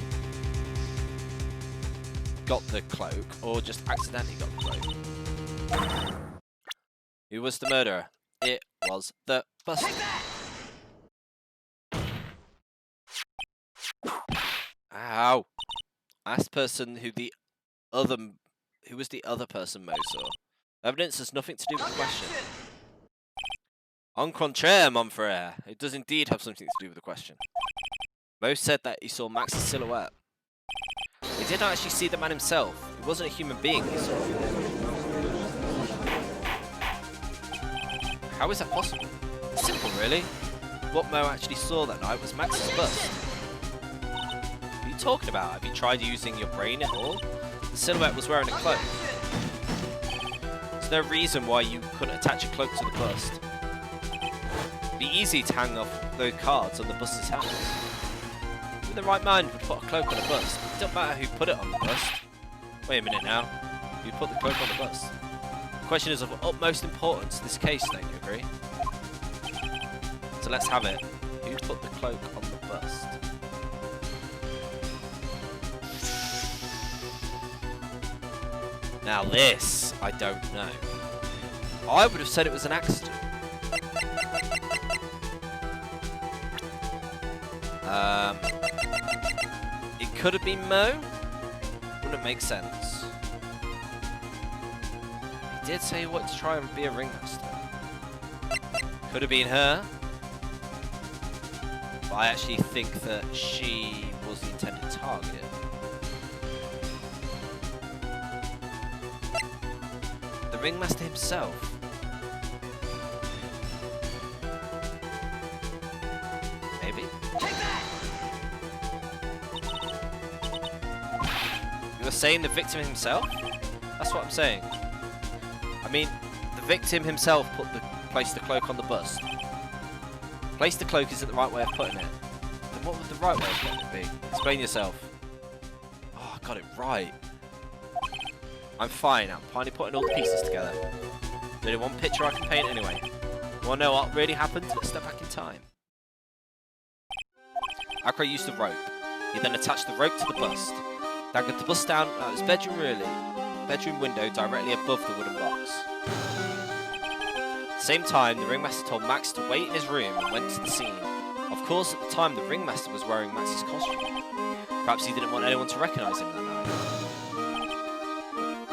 got the cloak or just accidentally got the cloak. Who was the murderer? It was the bust. Ow. Ask the person who was the other person Mo saw. Evidence has nothing to do with the question. En contraire, mon frère. It does indeed have something to do with the question. Mo said that he saw Max's silhouette. He didn't actually see the man himself. It wasn't a human being he saw. How is that possible? It's simple, really. What Mo actually saw that night was Max's bust. What are you talking about? Have you tried using your brain at all? The silhouette was wearing a cloak. There's no reason why you couldn't attach a cloak to the bust. It'd be easy to hang off those cards on the bust's hands. Who in the right mind would put a cloak on a bust? It don't matter who put it on the bust. Wait a minute now. Who put the cloak on the bust? The question is of utmost importance to this case, don't you agree? So let's have it. Who put the cloak on the bust? Now this, I don't know. I would have said it was an accident. It could have been Mo. Wouldn't make sense. He did say he wanted to try and be a ringmaster. Could have been her. But I actually think that she was the intended target. The ringmaster himself. Maybe? You're saying the victim himself? That's what I'm saying. I mean, the victim himself placed the cloak on the bust. Place the cloak isn't the right way of putting it. Then what would the right way of putting it be? Explain yourself. Oh, I got it right. I'm fine. I'm finally putting all the pieces together. There's only one picture I can paint anyway. You want to know what really happened? Let's step back in time. Acro used the rope. He then attached the rope to the bust. Daggered the bust down out his bedroom window directly above the wooden box. At the same time, the ringmaster told Max to wait in his room and went to the scene. Of course, at the time, the ringmaster was wearing Max's costume. Perhaps he didn't want anyone to recognise him that night.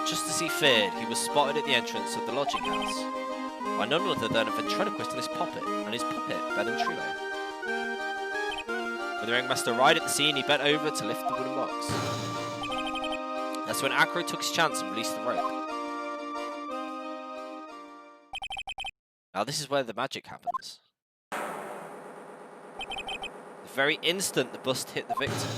Just as he feared, he was spotted at the entrance of the lodging house by none other than a ventriloquist and his puppet, Ben and Trilo. When the ringmaster arrived at the scene, he bent over to lift the wooden box. That's when Acro took his chance and released the rope. Now this is where the magic happens. The very instant the bust hit the victim,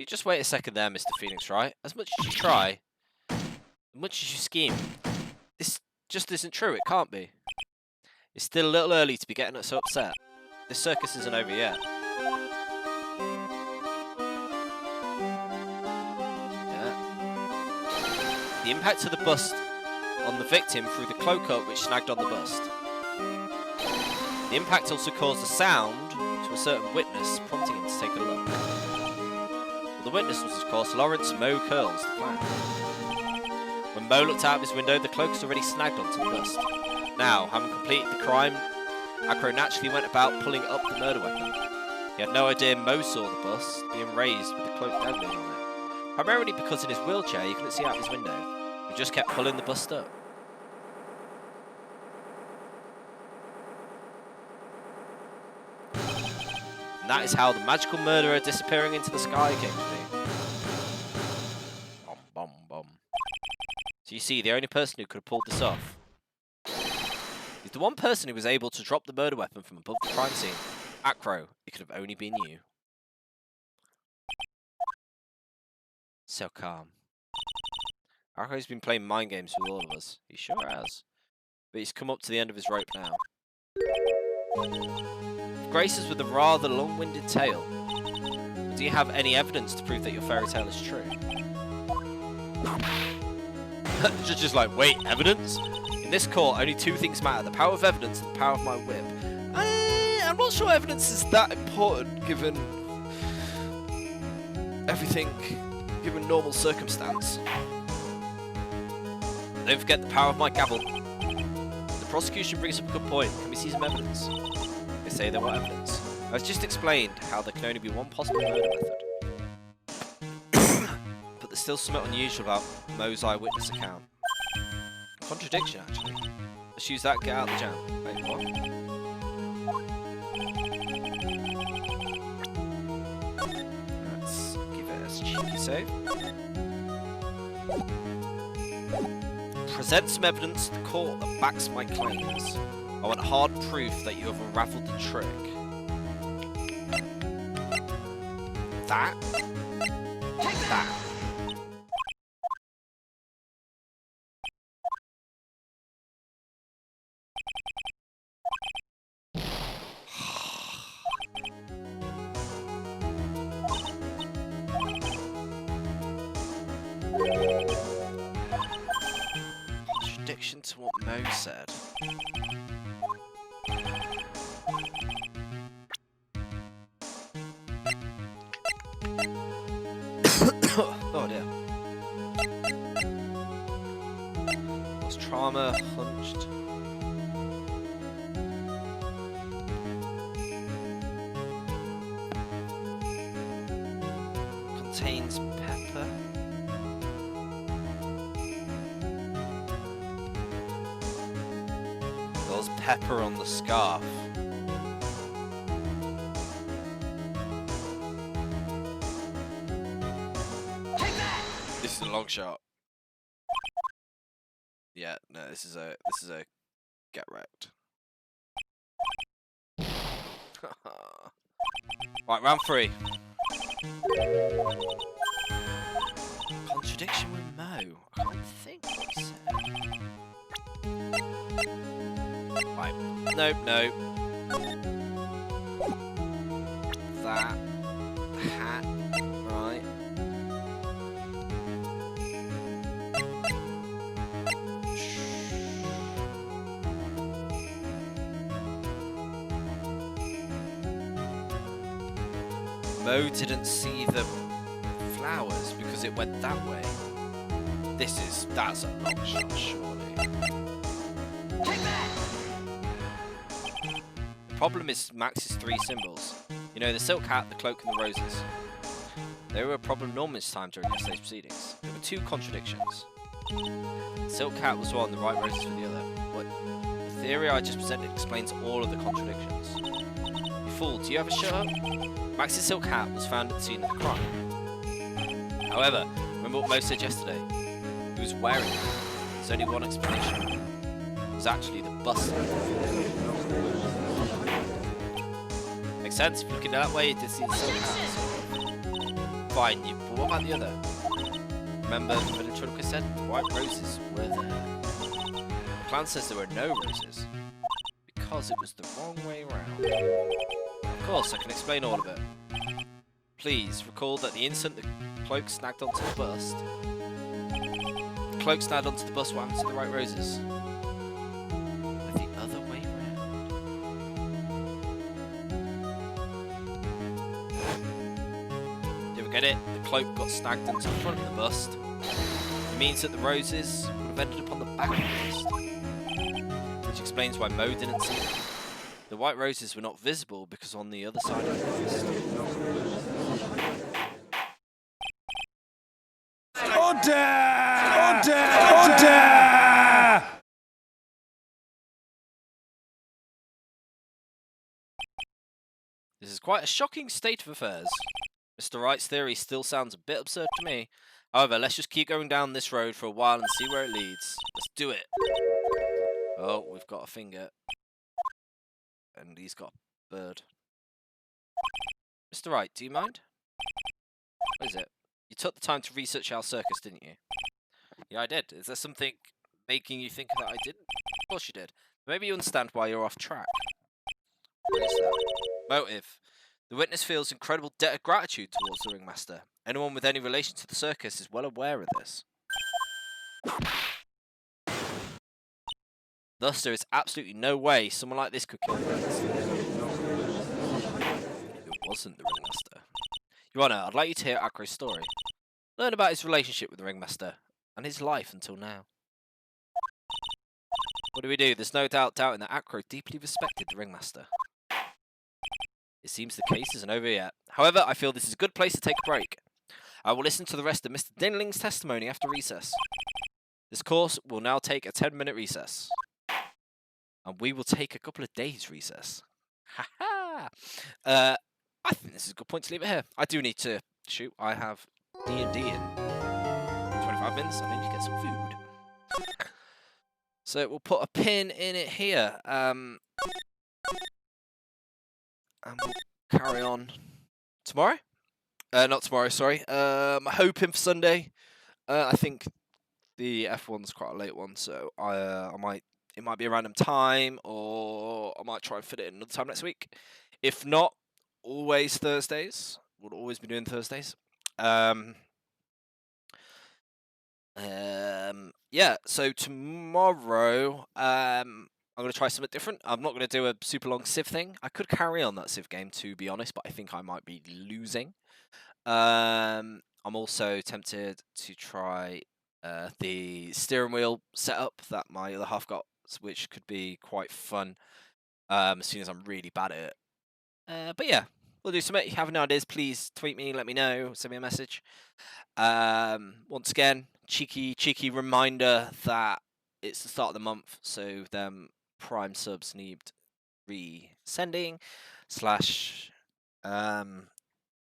just wait a second there, Mr. Phoenix Wright. As much as you try, as much as you scheme, this just isn't true. It can't be. It's still a little early to be getting us so upset. This circus isn't over yet. Yeah. The impact of the bust on the victim threw the cloak up which snagged on the bust. The impact also caused a sound to a certain witness, prompting him to take a look. Well, the witness was, of course, Lawrence Moe Curls, the clown. When Moe looked out of his window, the cloak was already snagged onto the bust. Now, having completed the crime, Acro naturally went about pulling up the murder weapon. He had no idea Moe saw the bust being raised with the cloak dangling on it. Primarily because in his wheelchair he couldn't see out his window. He just kept pulling the bust up. And that is how the magical murderer disappearing into the sky came to be. Bom, bom, bom. So you see, the only person who could have pulled this off is the one person who was able to drop the murder weapon from above the crime scene. Acro, it could have only been you. So calm. Acro's been playing mind games with all of us. He sure has. But he's come up to the end of his rope now. Graces with a rather long-winded tale. Do you have any evidence to prove that your fairy tale is true? just like, wait, evidence? In this court, only two things matter: the power of evidence and the power of my whip. I'm not sure evidence is that important, given everything, given normal circumstance. Don't forget the power of my gavel. The prosecution brings up a good point. Can we see some evidence? They say there were evidence. I've just explained how there can only be one possible murder method. But there's still something unusual about Moe's eyewitness account. A contradiction, actually. Let's use that and get out of the jam. Wait, what? Let's give it a cheeky save. Present some evidence to the court that backs my claims. I want hard proof that you have unraveled the trick. That? That. Contradiction to what Moe said. Oh dear. Lost trauma, hunched. Contains pepper. There's pepper on the scarf. This is a long shot. Yeah, no, this is a get wrecked. Right, round 3. Contradiction with Moe. I can't think what he said. Right. Nope, no. That. The hat. Right. Moe didn't see the flowers because it went that way. That's a long shot, surely. The problem is Max's 3 symbols. You know, the silk hat, the cloak, and the roses. They were a problem numerous times during yesterday's proceedings. There were 2 contradictions. The silk hat was one, the right roses were the other. But the theory I just presented explains all of the contradictions. You fool, do you have a shirt up? Max's silk hat was found at the scene of the crime. However, remember what Moe said yesterday? He was wearing it. There's only one explanation. It was actually the bust. Makes sense? If you're looking that way, you did see the silk hat. fine, but what about the other? Remember what the Trilogy said? The white roses were there. The plan says there were no roses. Because it was the wrong way round. Of course, I can explain all of it. Please, recall that the instant the cloak snagged onto the bus... The cloak snagged onto the bus, what happened to the white roses? But the other way round. You ever get it? The cloak got snagged onto the front of the bust. It means that the roses would have ended up on the back of the bust. Which explains why Mo didn't see them. The white roses were not visible because on the other side of the bust. Order! Order! Order! This is quite a shocking state of affairs. Mr. Wright's theory still sounds a bit absurd to me. However, let's just keep going down this road for a while and see where it leads. Let's do it. Oh, we've got a finger. And he's got a bird. Mr. Wright, do you mind? What is it? You took the time to research our circus, didn't you? Yeah, I did. Is there something making you think that I didn't? Of course you did. Maybe you understand why you're off track. What is that? Motive. The witness feels incredible debt of gratitude towards the ringmaster. Anyone with any relation to the circus is well aware of this. Thus, there is absolutely no way someone like this could kill the ringmaster. It wasn't the ringmaster. Your Honour, I'd like you to hear Acro's story. Learn about his relationship with the ringmaster, and his life until now. What do we do? There's no doubting that Acro deeply respected the ringmaster. It seems the case isn't over yet. However, I feel this is a good place to take a break. I will listen to the rest of Mr. Dinling's testimony after recess. This course will now take a 10-minute recess. And we will take a couple of days recess. Ha-ha! I think this is a good point to leave it here. I do need to shoot. I have D&D in 25 minutes. I need to get some food. So we'll put a pin in it here. And we'll carry on tomorrow. Not tomorrow, sorry. I'm hoping for Sunday. I think the F1's quite a late one, so it might be a random time, or I might try and fit it in another time next week. If not, always Thursdays. We'll always be doing Thursdays. Yeah, so tomorrow, I'm going to try something different. I'm not going to do a super long Civ thing. I could carry on that Civ game, to be honest, but I think I might be losing. I'm also tempted to try the steering wheel setup that my other half got, which could be quite fun as soon as I'm really bad at it. But yeah, we'll do something. If you have any ideas, please tweet me, let me know, send me a message. Once again, cheeky reminder that it's the start of the month, so them Prime subs need resending /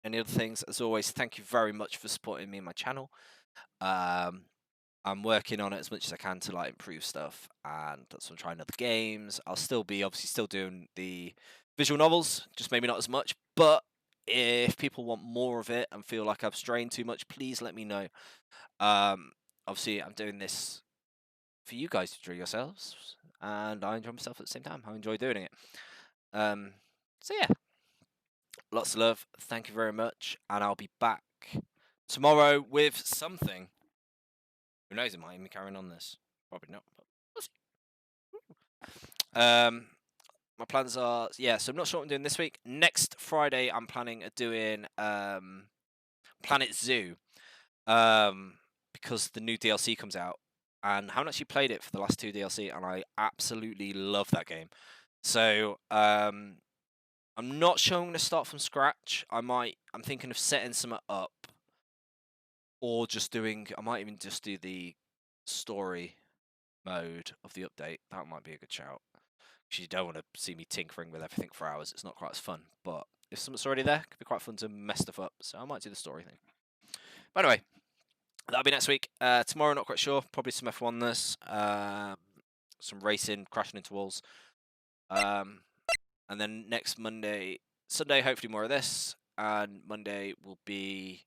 any other things. As always, thank you very much for supporting me and my channel. I'm working on it as much as I can to like improve stuff, and that's why I'm trying other games. I'll still be obviously still doing the visual novels, just maybe not as much. But if people want more of it and feel like I've strained too much, please let me know. Obviously, I'm doing this for you guys to enjoy yourselves, and I enjoy myself at the same time. I enjoy doing it. So yeah, lots of love. Thank you very much, and I'll be back tomorrow with something. Who knows? It might even be carrying on this. Probably not, but we'll see. My plans are, yeah, so I'm not sure what I'm doing this week. Next Friday, I'm planning on doing Planet Zoo because the new DLC comes out. And I haven't actually played it for the last 2 DLC, and I absolutely love that game. So I'm not sure I'm going to start from scratch. I'm thinking of setting some up, or just I might even just do the story mode of the update. That might be a good shout. Because you don't want to see me tinkering with everything for hours. It's not quite as fun. But if something's already there, it could be quite fun to mess stuff up. So I might do the story thing. But anyway, that'll be next week. Tomorrow, not quite sure. Probably some F1-ness. Some racing, crashing into walls. And then next Sunday, hopefully more of this. And Monday will be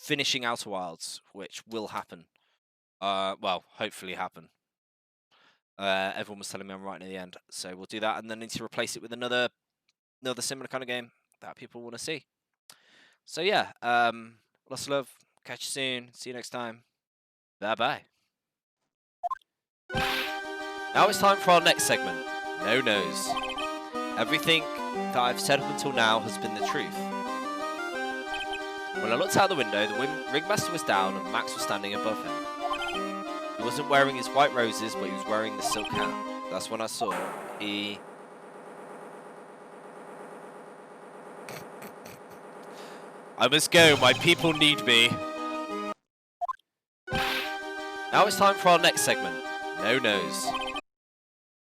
finishing Outer Wilds, which will happen. Well, hopefully happen. Everyone was telling me I'm right near the end, so we'll do that, and then need to replace it with another similar kind of game that people want to see. So yeah, lots of love. Catch you soon. See you next time. Bye bye. Now it's time for our next segment. No Nose. Everything that I've said up until now has been the truth. When I looked out the window, the ringmaster was down and Max was standing above him. He wasn't wearing his white roses, but he was wearing the silk hat. That's when I saw he... I must go, my people need me. Now it's time for our next segment. No Nose.